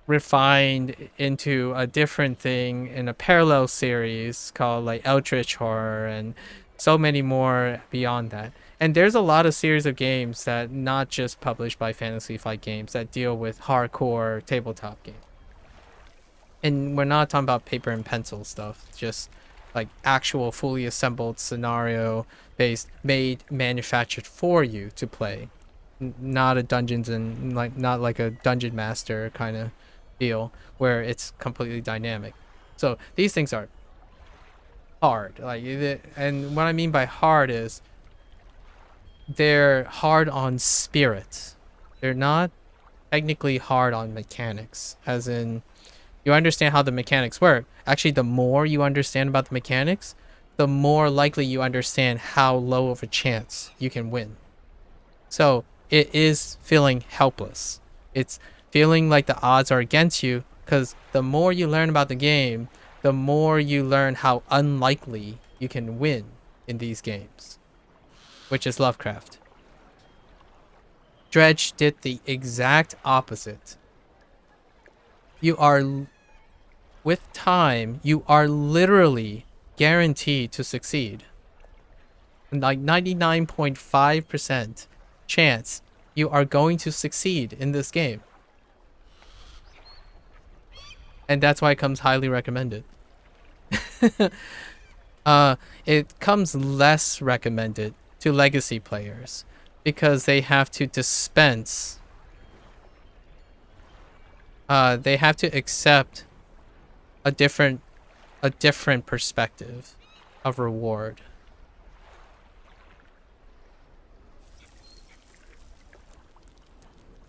refined into a different thing in a parallel series called like Eldritch Horror and so many more beyond that. And there's a lot of series of games that not just published by Fantasy Flight Games that deal with hardcore tabletop games. And we're not talking about paper and pencil stuff, just like actual fully assembled scenario based, made, manufactured for you to play. Not a dungeons and like not like a dungeon master kind of deal where it's completely dynamic. So these things are hard. And what I mean by hard is they're hard on spirit. They're not technically hard on mechanics, as in you understand how the mechanics work. Actually, the more you understand about the mechanics, the more likely you understand how low of a chance you can win. So it is feeling helpless. It's feeling like the odds are against you because the more you learn about the game, the more you learn how unlikely you can win in these games, which is Lovecraft. Dredge did the exact opposite. You are, with time, you are literally guaranteed to succeed. Like 99.5% chance you are going to succeed in this game. And that's why it comes highly recommended. It comes less recommended to legacy players because they have to dispense. They have to accept a different perspective of reward.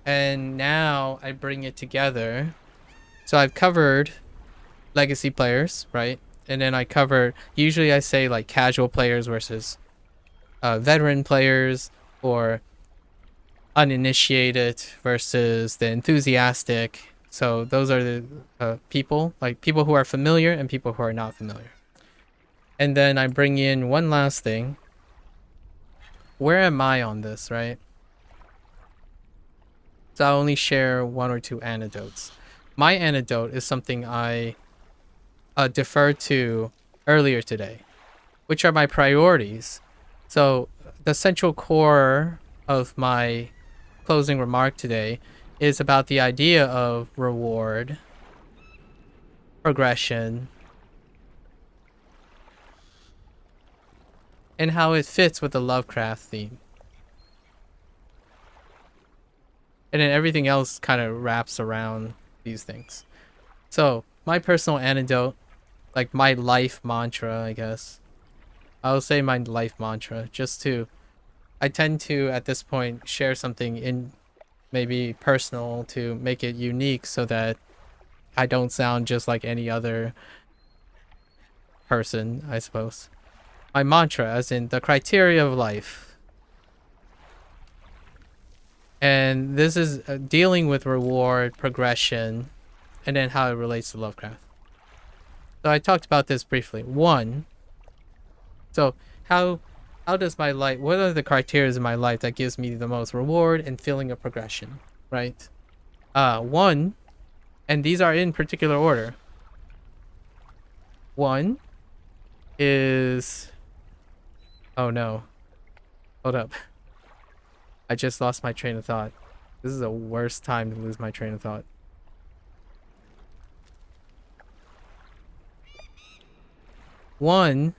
And now I bring it together. So I've covered legacy players, right? And then I cover, usually I say like casual players versus veteran players, or uninitiated versus the enthusiastic. So those are the people, like people who are familiar and people who are not familiar. And then I bring in one last thing. Where am I on this, right? So I'll only share one or two anecdotes. My anecdote is something I deferred to earlier today, which are my priorities. So the central core of my closing remark today is about the idea of reward, progression, and how it fits with the Lovecraft theme. And then everything else kind of wraps around these things. So my personal anecdote, like my life mantra, I guess. I'll say my life mantra just to, I tend to at this point share something in maybe personal to make it unique so that I don't sound just like any other person, I suppose. My mantra, as in the criteria of life. And this is dealing with reward, progression, and then how it relates to Lovecraft. So I talked about this briefly. One, so how does my life, what are the criteria in my life that gives me the most reward and feeling of progression, right? One, and these are in particular order. One is, oh no, hold up. I just lost my train of thought. This is the worst time to lose my train of thought. One,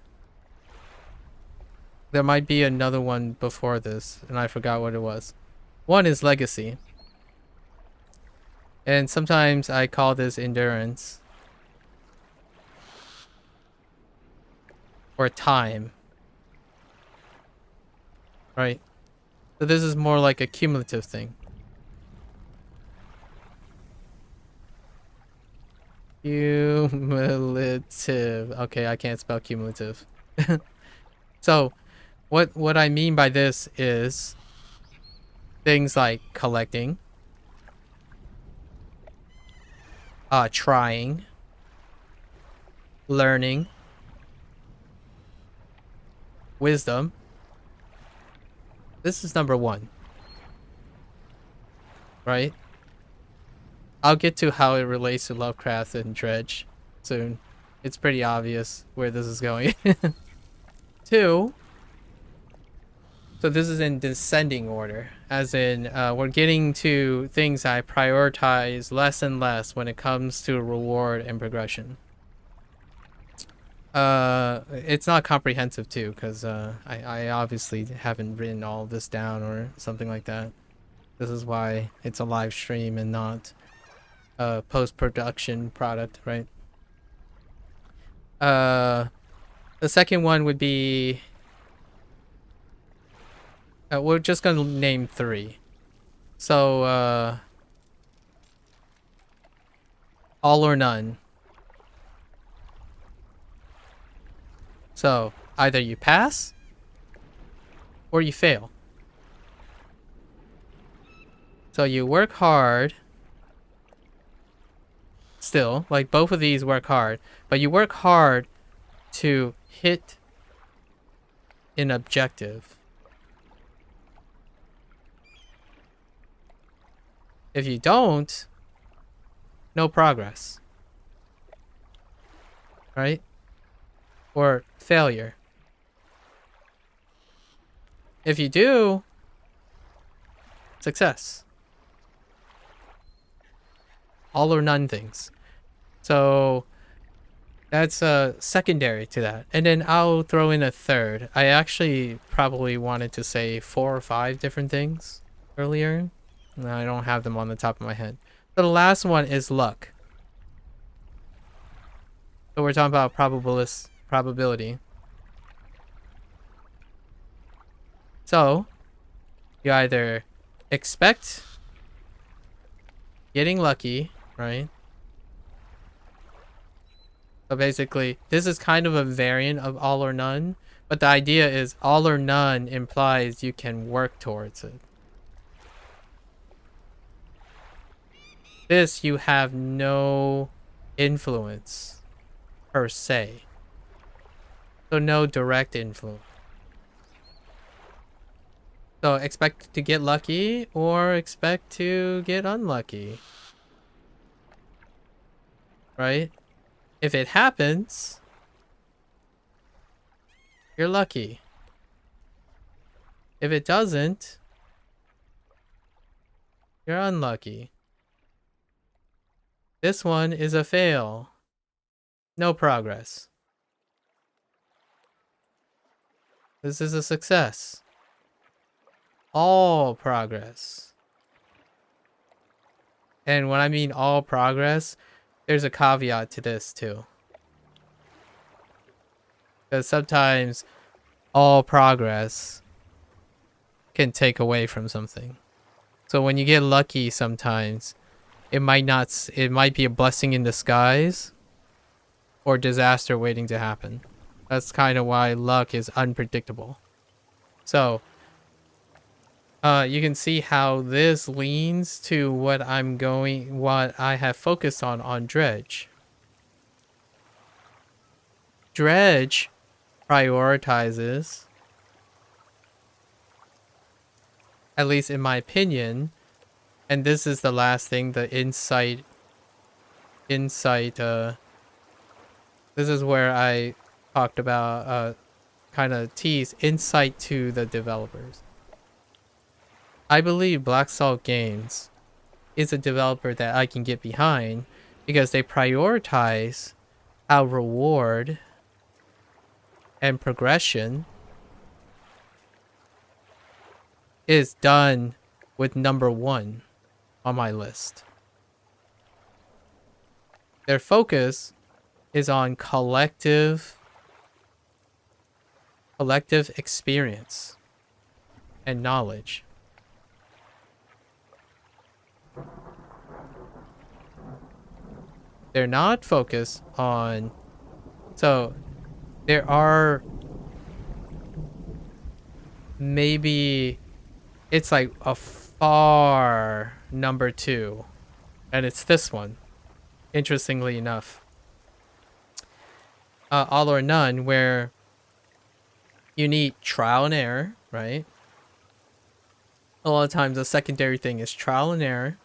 there might be another one before this, and I forgot what it was. One is legacy. And sometimes I call this endurance. Or time. right? So this is more like a cumulative thing. Cumulative. Okay, I can't spell cumulative. So what I mean by this is things like collecting, trying, learning, wisdom. This is number one, right? I'll get to how it relates to Lovecraft and Dredge soon. It's pretty obvious where this is going. Two, so this is in descending order, as in we're getting to things I prioritize less and less when it comes to reward and progression. It's not comprehensive too, because I obviously haven't written all this down or something like that. This is why it's a live stream and not a post-production product, right? The second one would be we're just gonna name three. So all or none. So either you pass or you fail. So you work hard. Still, like both of these work hard, but you work hard to hit an objective. If you don't, no progress. Right? Or failure. If you do, success. All or none things. So that's secondary to that. And then I'll throw in a third. I actually probably wanted to say 4 or 5 different things earlier. I don't have them on the top of my head. So the last one is luck. So we're talking about probability. So you either expect getting lucky, right? So basically, this is kind of a variant of all or none, but the idea is all or none implies you can work towards it. This, you have no influence per se. So no direct influence. So expect to get lucky or expect to get unlucky. Right? If it happens, you're lucky. If it doesn't, you're unlucky. This one is a fail. No progress. This is a success. All progress. And when I mean all progress, there's a caveat to this too. Because sometimes all progress can take away from something. So when you get lucky sometimes, it might be a blessing in disguise or disaster waiting to happen. That's kind of why luck is unpredictable. So you can see how this leans to what I have focused on Dredge. Dredge prioritizes, at least in my opinion, and this is the last thing, the insight, this is where I talked about, kind of tease insight to the developers. I believe Black Salt Games is a developer that I can get behind because they prioritize how reward and progression is done with number 1 on my list. Their focus is on collective experience. and knowledge. They're not focused on... So, there are... Maybe... It's like a far number 2. And it's this one, interestingly enough. All or none, where you need trial and error, right? A lot of times the secondary thing is trial and error.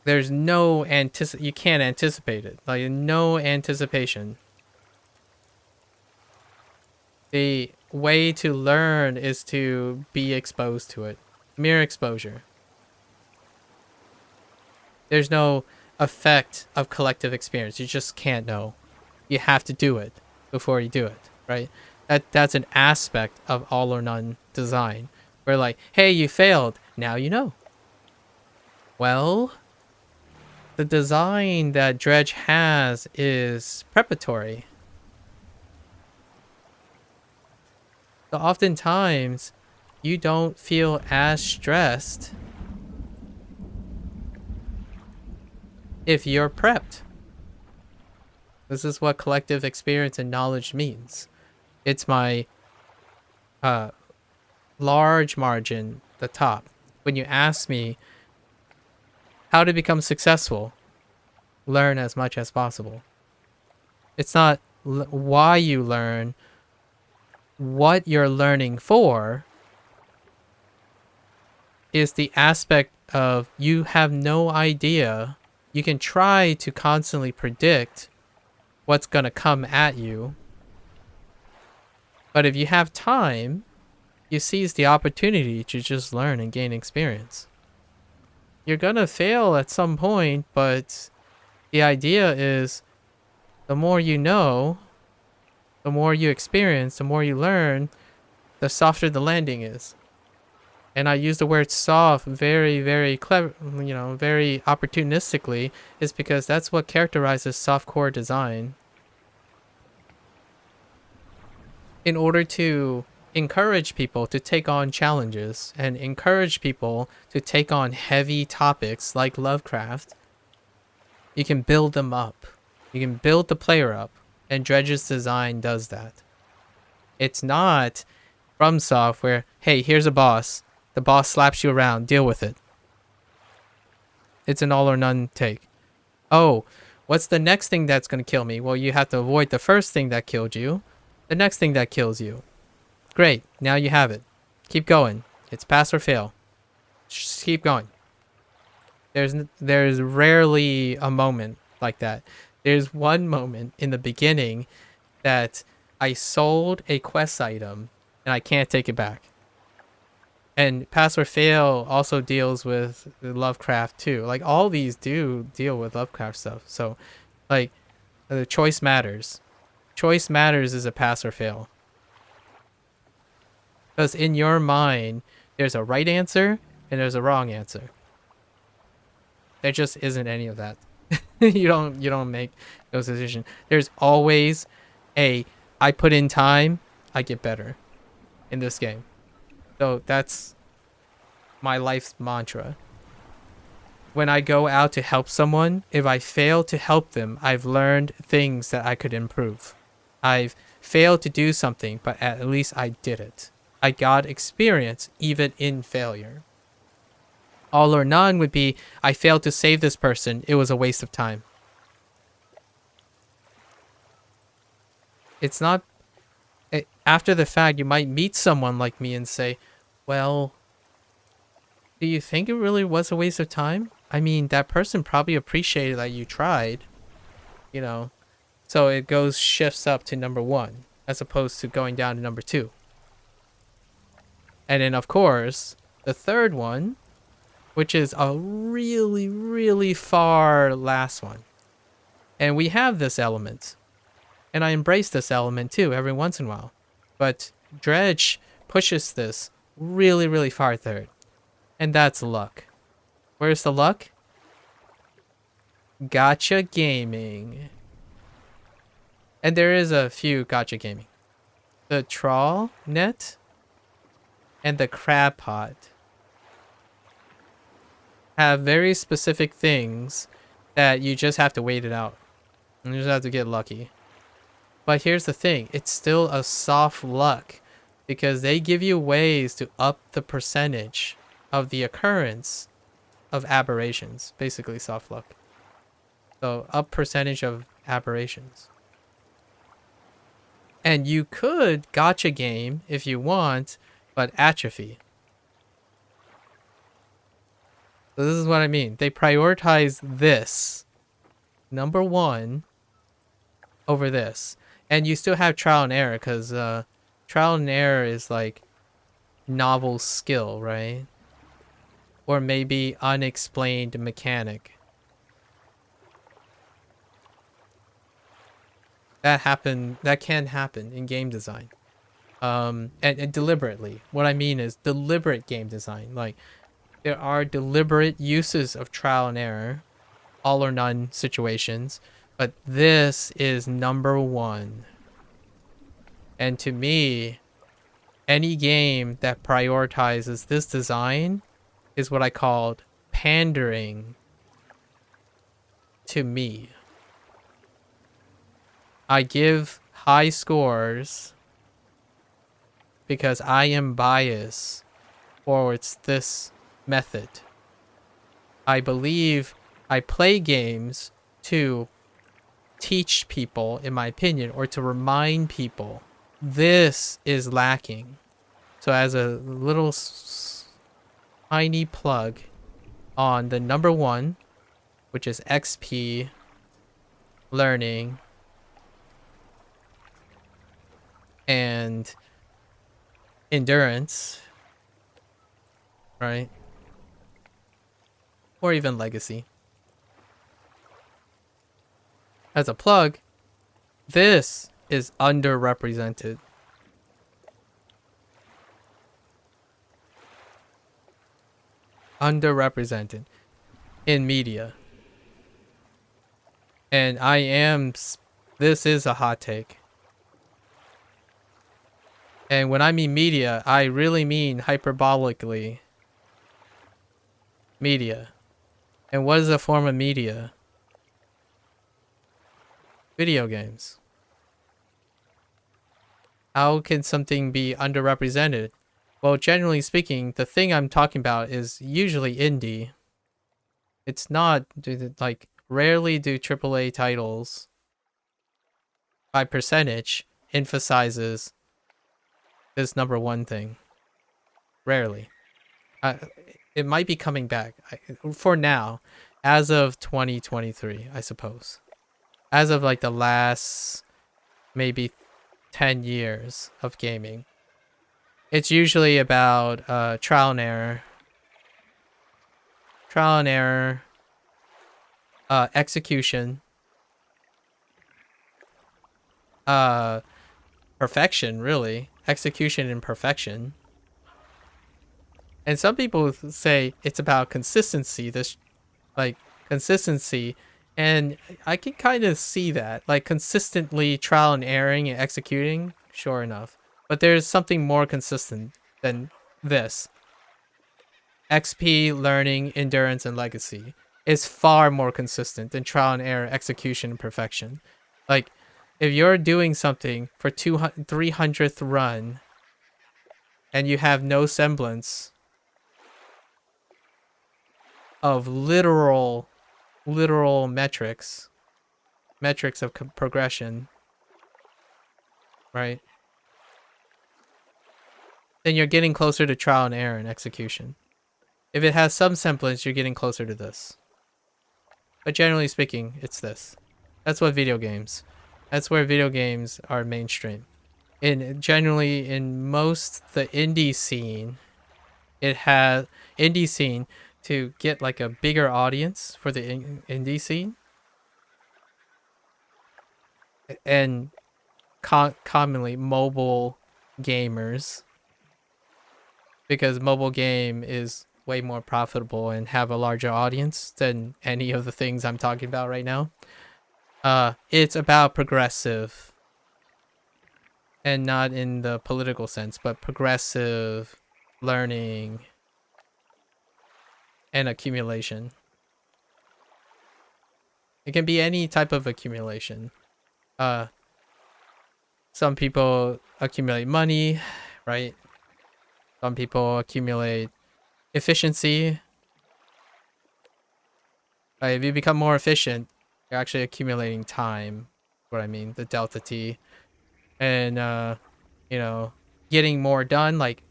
There's no you can't anticipate it. Like, no anticipation. The way to learn is to be exposed to it. Mere exposure. There's no effect of collective experience. You just can't know. You have to do it before you do it, right? That's an aspect of all or none design. Where like, hey, you failed. Now you know. Well, the design that Dredge has is preparatory. So oftentimes, you don't feel as stressed if you're prepped. This is what collective experience and knowledge means. It's my large margin, the top. When you ask me how to become successful, learn as much as possible. It's not why you learn, what you're learning for is the aspect of you have no idea. You can try to constantly predict what's going to come at you. But if you have time, you seize the opportunity to just learn and gain experience. You're going to fail at some point, but the idea is the more you know, the more you experience, the more you learn, the softer the landing is. And I use the word soft very, very clever, very opportunistically, is because that's what characterizes softcore design. In order to encourage people to take on challenges and encourage people to take on heavy topics like Lovecraft, you can build them up. You can build the player up, and Dredge's design does that. It's not from software, hey, here's a boss. The boss slaps you around, deal with it. It's an all or none take. Oh, what's the next thing that's going to kill me? Well, you have to avoid the first thing that killed you, the next thing that kills you. Great, now you have it. Keep going. It's pass or fail. Just keep going. There's rarely a moment like that. There's one moment in the beginning that I sold a quest item and I can't take it back. And pass or fail also deals with Lovecraft too. Like, all these do deal with Lovecraft stuff. So, like, the choice matters. Choice matters is a pass or fail. Because in your mind, there's a right answer and there's a wrong answer. There just isn't any of that. you don't make those decisions. There's always I put in time, I get better in this game. So that's my life's mantra. When I go out to help someone, if I fail to help them, I've learned things that I could improve. I've failed to do something, but at least I did it. I got experience even in failure. All or none would be, I failed to save this person. It was a waste of time. It's not... After the fact, you might meet someone like me and say, well, do you think it really was a waste of time? I mean, that person probably appreciated that you tried, So it shifts up to number 1, as opposed to going down to number 2. And then, of course, the third one, which is a really, really far last one. And we have this element. And I embrace this element too every once in a while. But Dredge pushes this really, really far third. And that's luck. Where's the luck? Gacha gaming. And there is a few gacha gaming. The trawl net. and the crab pot have very specific things that you just have to wait it out. You just have to get lucky. But here's the thing, it's still a soft luck because they give you ways to up the percentage of the occurrence of aberrations, basically soft luck. So up percentage of aberrations. And you could gotcha game if you want, but atrophy. So this is what I mean. They prioritize this, number one, over this. And you still have trial and error, because trial and error is like novel skill, right? Or maybe unexplained mechanic. That can happen in game design. And deliberately. What I mean is deliberate game design. Like, there are deliberate uses of trial and error, all or none situations, but this is number one. And to me, any game that prioritizes this design is what I called pandering to me. I give high scores because I am biased towards this method. I believe I play games to teach people, in my opinion, or to remind people. This is lacking. So as a little tiny plug on the number one, which is XP learning and endurance, right? Or even legacy. As a plug, this is underrepresented. Underrepresented in media. And this is a hot take. And when I mean media, I really mean hyperbolically media. And what is a form of media? Video games. How can something be underrepresented? Well, generally speaking, the thing I'm talking about is usually indie. It's not, like, rarely do AAA titles, by percentage, emphasizes this number one thing. Rarely. It might be coming back. For now, as of 2023, I suppose. As of like the last maybe 10 years of gaming. It's usually about trial and error. Trial and error. Execution. Perfection, really. Execution and perfection. And some people say it's about consistency. Consistency. And I can kind of see that. Like, consistently trial and erroring and executing, sure enough. But there's something more consistent than this. XP, learning, endurance, and legacy is far more consistent than trial and error, execution, and perfection. Like, if you're doing something for 300th run and you have no semblance of literal metrics of progression, right? Then you're getting closer to trial and error and execution. If it has some semblance, you're getting closer to this. But generally speaking, it's this. That's what video games. That's where video games are mainstream. Generally in most the indie scene, to get like a bigger audience for the indie scene, and commonly mobile gamers, because mobile game is way more profitable and have a larger audience than any of the things I'm talking about right now. It's about progressive, and not in the political sense, but progressive learning, and accumulation. It can be any type of accumulation. Uh, some people accumulate money, right? Some people accumulate efficiency. If you become more efficient, you're actually accumulating time. What I mean, the delta T, and you know, getting more done, like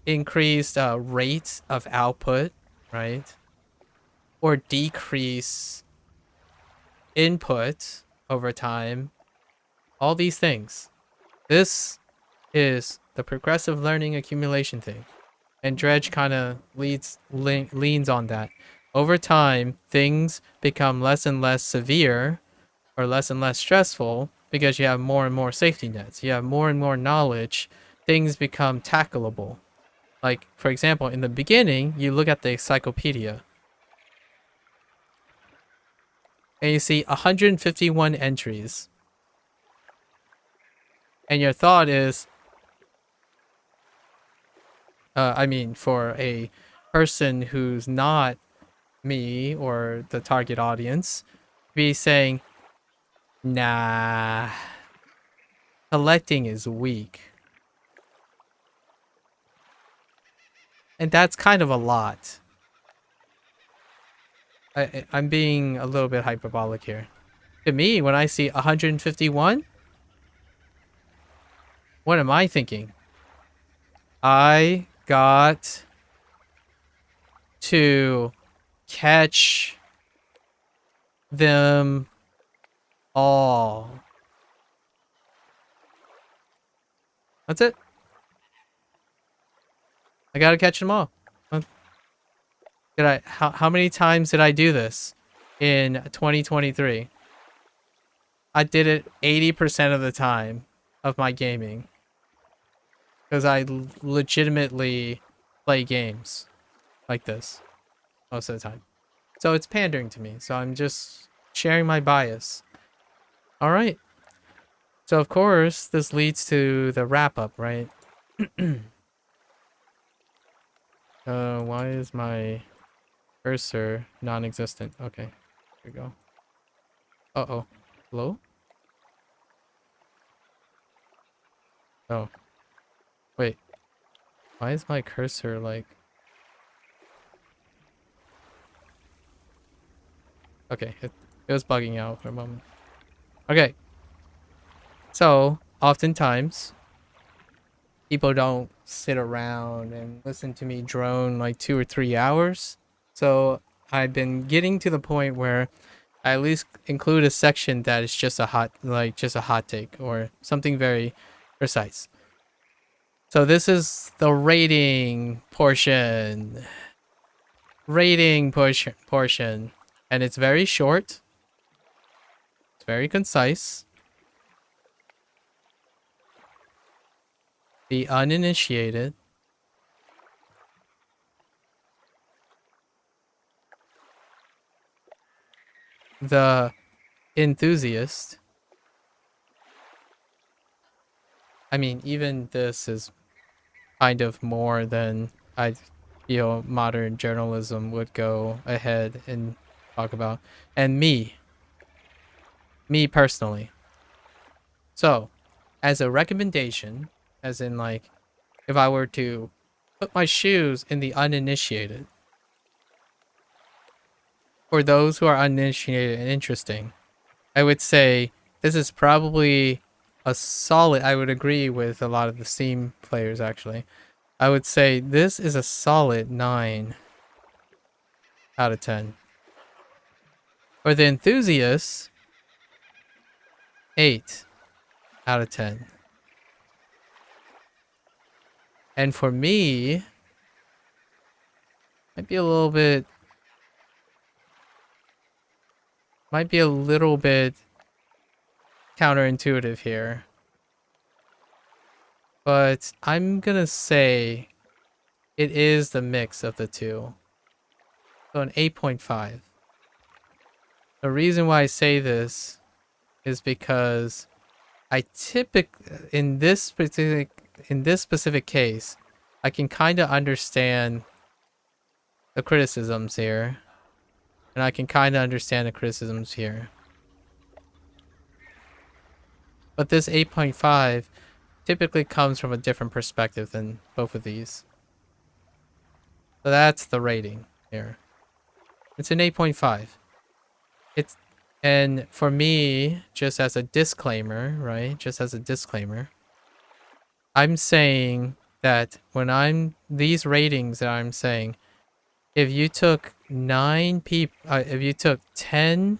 increased rate of output, right? Or decrease input over time. All these things. This is the progressive learning accumulation thing. And Dredge kind of leans on that. Over time, things become less and less severe or less and less stressful because you have more and more safety nets. You have more and more knowledge. Things become tackleable. Like, for example, in the beginning, you look at the encyclopedia and you see 151 entries. And your thought is, I mean, for a person who's not me or the target audience, be saying, nah, collecting is weak. And that's kind of a lot. I'm being a little bit hyperbolic here. To me, when I see 151, what am I thinking? I got to catch them all. That's it. I gotta catch them all. How many times did I do this in 2023? I did it 80% of the time of my gaming. Because I legitimately play games like this most of the time. So it's pandering to me. So I'm just sharing my bias. All right. So of course, this leads to the wrap up, right? Why is my cursor non-existent? Okay, here we go. Uh-oh. Hello? Oh. Wait. Why is my cursor like... Okay, it was bugging out for a moment. Okay. So, oftentimes, people don't sit around and listen to me drone like 2 or 3 hours. So, I've been getting to the point where I at least include a section that is just a hot take or something very precise. So this is the rating portion. And it's very short. It's very concise. The uninitiated. The enthusiast. I mean, even this is kind of more than I feel modern journalism would go ahead and talk about. And me personally. So, as a recommendation, as in like, if I were to put my shoes in the uninitiated, for those who are uninitiated and interesting, I would say this is probably a solid, I would agree with a lot of the Steam players actually. I would say this is a solid 9 out of 10. For the enthusiasts, 8 out of 10. And for me, might be a little bit counterintuitive here. But I'm gonna say it is the mix of the two. So an 8.5. The reason why I say this is because I typically, in this in this specific case, I can kind of understand the criticisms here, and I can kind of understand the criticisms here. But this 8.5 typically comes from a different perspective than both of these. So that's the rating here. It's an 8.5. It's, and for me, just as a disclaimer, right? Just as a disclaimer, I'm saying that when these ratings that I'm saying, if you took 9 people, if you took 10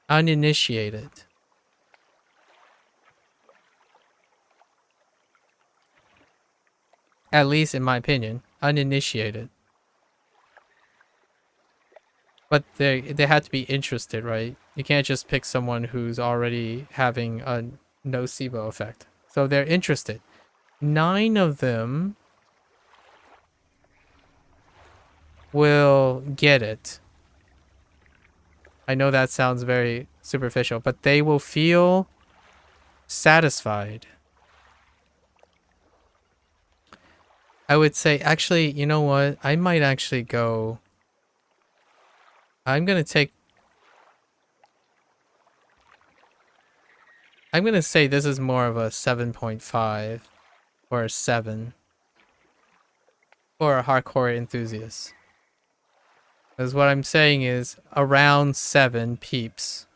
uninitiated, at least in my opinion, uninitiated, but they had to be interested, right? You can't just pick someone who's already having a nocebo effect. So they're interested. 9 of them will get it. I know that sounds very superficial, but they will feel satisfied. I would say, actually, you know what? I might actually go. I'm going to say this is more of a 7.5 or a 7 for a hardcore enthusiast. Because what I'm saying is around 7 peeps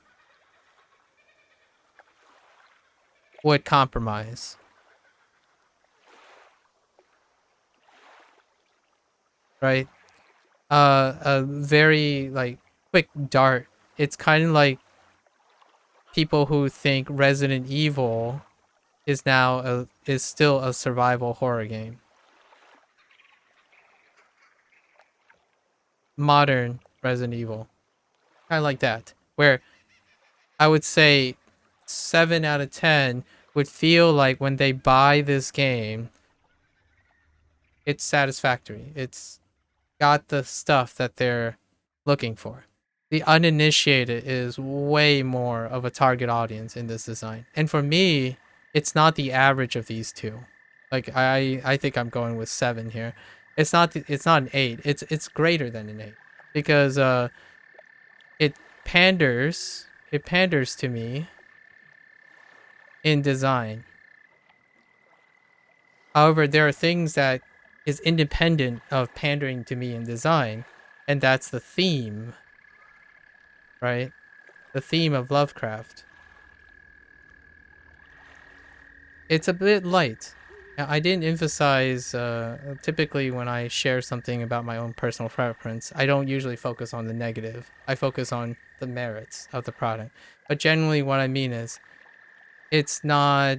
would compromise. Right? A very like quick dart. It's kind of like people who think Resident Evil is still a survival horror game. Modern Resident Evil. Kind of like that. Where I would say 7 out of 10 would feel like when they buy this game, it's satisfactory. It's got the stuff that they're looking for. The uninitiated is way more of a target audience in this design. And for me, it's not the average of these two. Like I think I'm going with 7 here. It's not an 8. It's greater than an 8 because it panders to me in design. However, there are things that is independent of pandering to me in design, and that's the theme, right? The theme of Lovecraft. It's a bit light. I didn't emphasize, typically when I share something about my own personal preference, I don't usually focus on the negative. I focus on the merits of the product. But generally what I mean is, it's not,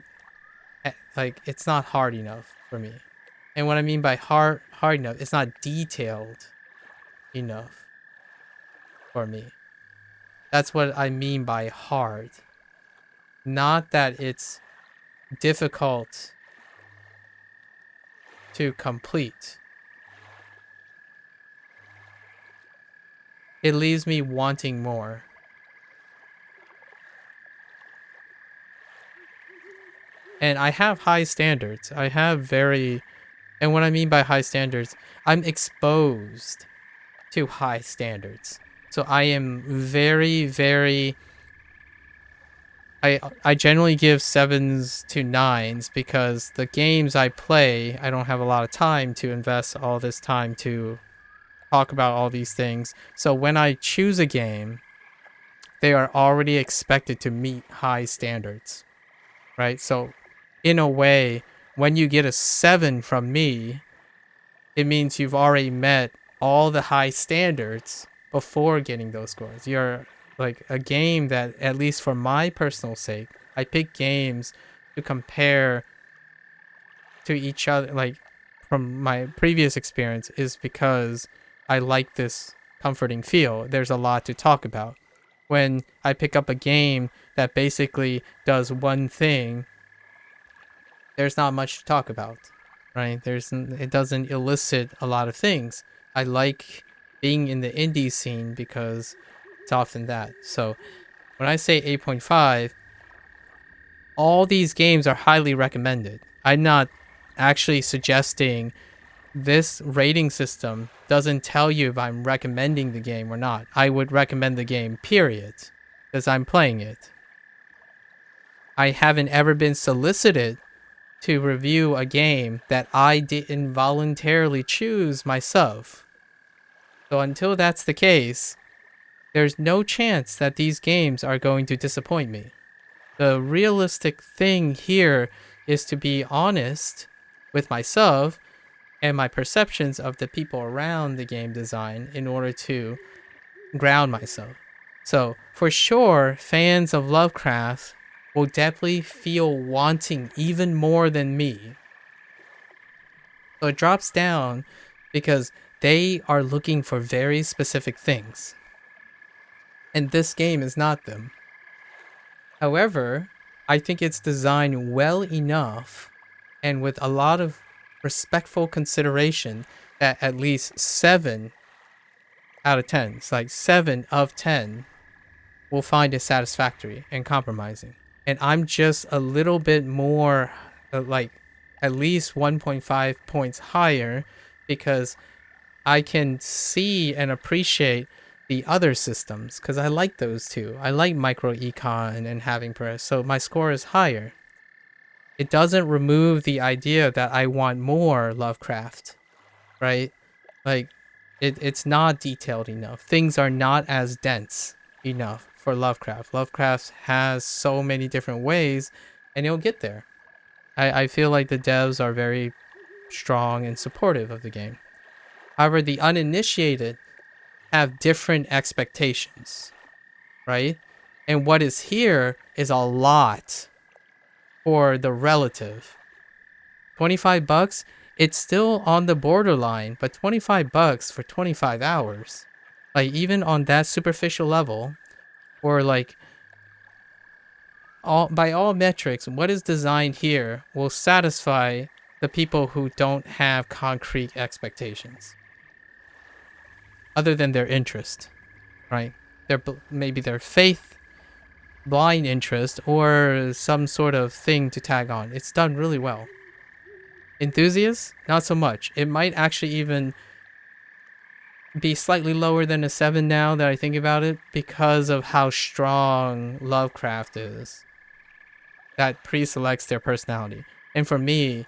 it's not hard enough for me. And what I mean by hard enough, it's not detailed enough for me. That's what I mean by hard. Not that it's difficult to complete. It leaves me wanting more. And I have high standards. And what I mean by high standards, I'm exposed to high standards. So I am very, very, I generally give 7s to 9s because the games I play, I don't have a lot of time to invest all this time to talk about all these things. So when I choose a game, they are already expected to meet high standards, right? So in a way, when you get a 7 from me, it means you've already met all the high standards before getting those scores. You're like a game that, at least for my personal sake, I pick games to compare to each other, like from my previous experience, is because I like this comforting feel. There's a lot to talk about. When I pick up a game that basically does one thing, there's not much to talk about, right? It doesn't elicit a lot of things. I like being in the indie scene because it's often that. So when I say 8.5, all these games are highly recommended. I'm not actually suggesting this rating system doesn't tell you if I'm recommending the game or not. I would recommend the game, period, because I'm playing it. I haven't ever been solicited to review a game that I didn't voluntarily choose myself. So until that's the case, there's no chance that these games are going to disappoint me. The realistic thing here is to be honest with myself and my perceptions of the people around the game design in order to ground myself. So, for sure, fans of Lovecraft will definitely feel wanting even more than me. So it drops down because they are looking for very specific things. And this game is not them. However, I think it's designed well enough and with a lot of respectful consideration that at least 7 out of 10, it's like 7 of 10, will find it satisfactory and compromising. And I'm just a little bit more, like, at least 1.5 points higher because I can see and appreciate the other systems because I like those too. I like micro econ and having press, so my score is higher. It doesn't remove the idea that I want more Lovecraft, right? Like, it's not detailed enough. Things are not as dense enough for Lovecraft. Lovecraft has so many different ways, and it'll get there. I feel like the devs are very strong and supportive of the game. However, the uninitiated have different expectations, right? And what is here is a lot for the relative. 25 bucks, it's still on the borderline, but 25 bucks for 25 hours. Like, even on that superficial level, or like, by all metrics, what is designed here will satisfy the people who don't have concrete expectations other than their interest, right? Maybe their faith, blind interest, or some sort of thing to tag on. It's done really well. Enthusiasts, not so much. It might actually even be slightly lower than a 7 now that I think about it because of how strong Lovecraft is. That pre-selects their personality. And for me,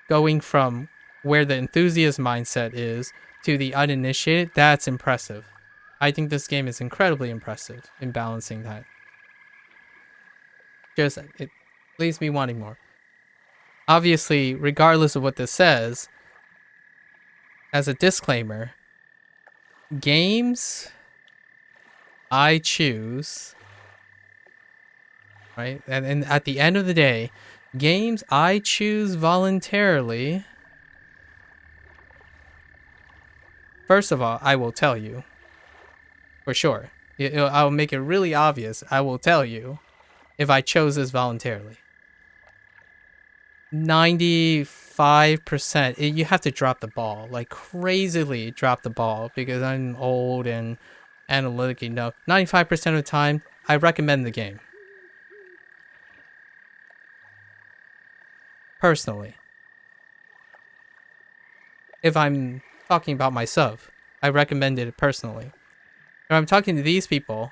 going from where the enthusiast mindset is to the uninitiated, that's impressive. I think this game is incredibly impressive in balancing that. Just, it leaves me wanting more. Obviously, regardless of what this says, as a disclaimer, games I choose, right? And at the end of the day, games I choose voluntarily, first of all, I will tell you, for sure. I'll make it really obvious. I will tell you if I chose this voluntarily. 95%, you have to drop the ball, like crazily drop the ball because I'm old and analytic enough. 95% of the time, I recommend the game. Personally. If I'm talking about myself, I recommend it personally. If I'm talking to these people,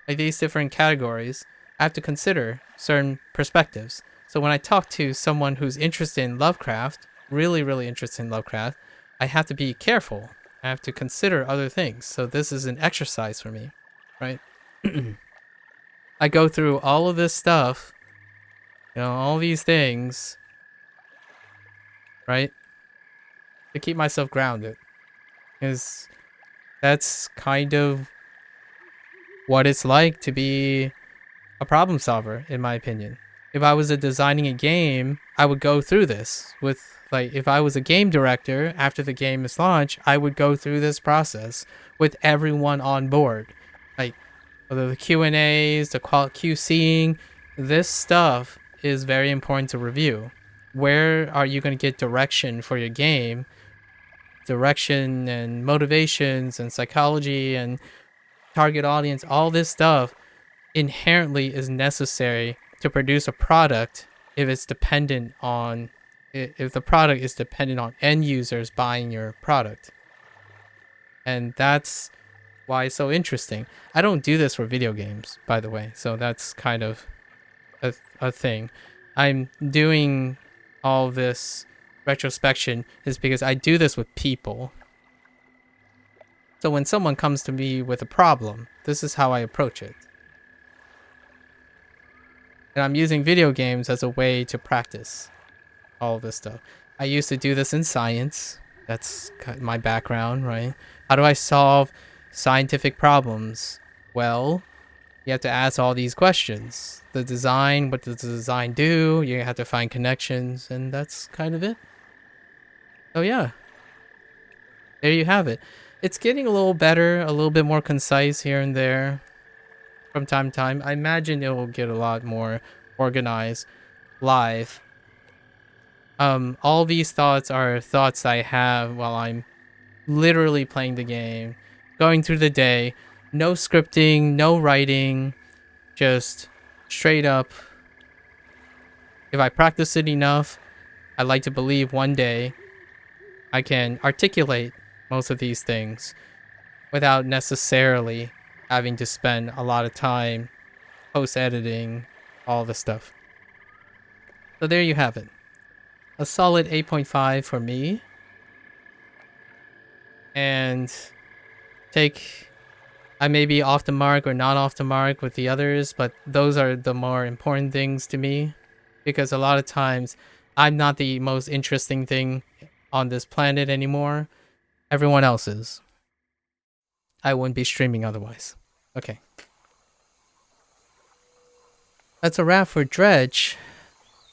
like these different categories, I have to consider certain perspectives. So when I talk to someone who's interested in Lovecraft, really, really interested in Lovecraft, I have to be careful. I have to consider other things. So this is an exercise for me, right? I go through all of this stuff, all these things, right? To keep myself grounded. Because that's kind of what it's like to be a problem solver, in my opinion. If I was designing a game, I would go through this with, like, if I was a game director after the game is launched, I would go through this process with everyone on board. Like, whether the Q&As, the QCing, this stuff is very important to review. Where are you going to get direction for your game? Direction and motivations and psychology and target audience, all this stuff inherently is necessary to produce a product if it's dependent on if the product is dependent on end users buying your product. And that's why it's so interesting. I don't do this for video games, by the way, so that's kind of a thing. I'm doing all this retrospection is because I do this with people. So when someone comes to me with a problem, this is how I approach it. And I'm using video games as a way to practice all of this stuff. I used to do this in science. That's my background, right? How do I solve scientific problems? Well, you have to ask all these questions. The design, what does the design do? You have to find connections, and that's kind of it. So yeah, there you have it. It's getting a little better, a little bit more concise here and there from time to time. I imagine it will get a lot more organized live. All these thoughts are thoughts I have while I'm literally playing the game, going through the day, no scripting, no writing, just straight up. If I practice it enough, I like to believe one day I can articulate most of these things without necessarily having to spend a lot of time post-editing all the stuff. So there you have it. A solid 8.5 for me. And I may be off the mark or not off the mark with the others, but those are the more important things to me. Because a lot of times, I'm not the most interesting thing on this planet anymore. Everyone else is. I wouldn't be streaming otherwise. Okay. That's a wrap for Dredge.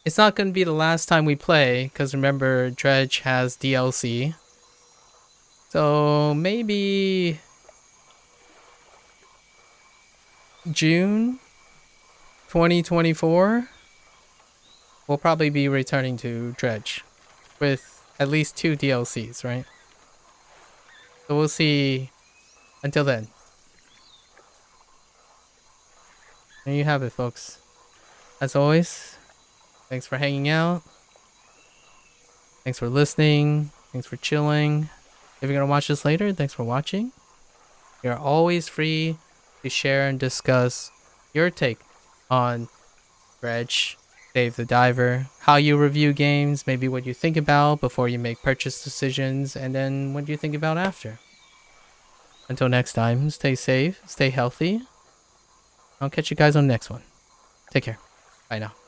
It's not going to be the last time we play, because remember, Dredge has DLC. So maybe June 2024, we'll probably be returning to Dredge with at least 2 DLCs, right? So we'll see. Until then. There you have it, folks. As always, thanks for hanging out. Thanks for listening. Thanks for chilling. If you're going to watch this later, thanks for watching. You're always free to share and discuss your take on Dredge, Dave the Diver, how you review games, maybe what you think about before you make purchase decisions, and then what you think about after. Until next time, stay safe, stay healthy. I'll catch you guys on the next one. Take care. Bye now.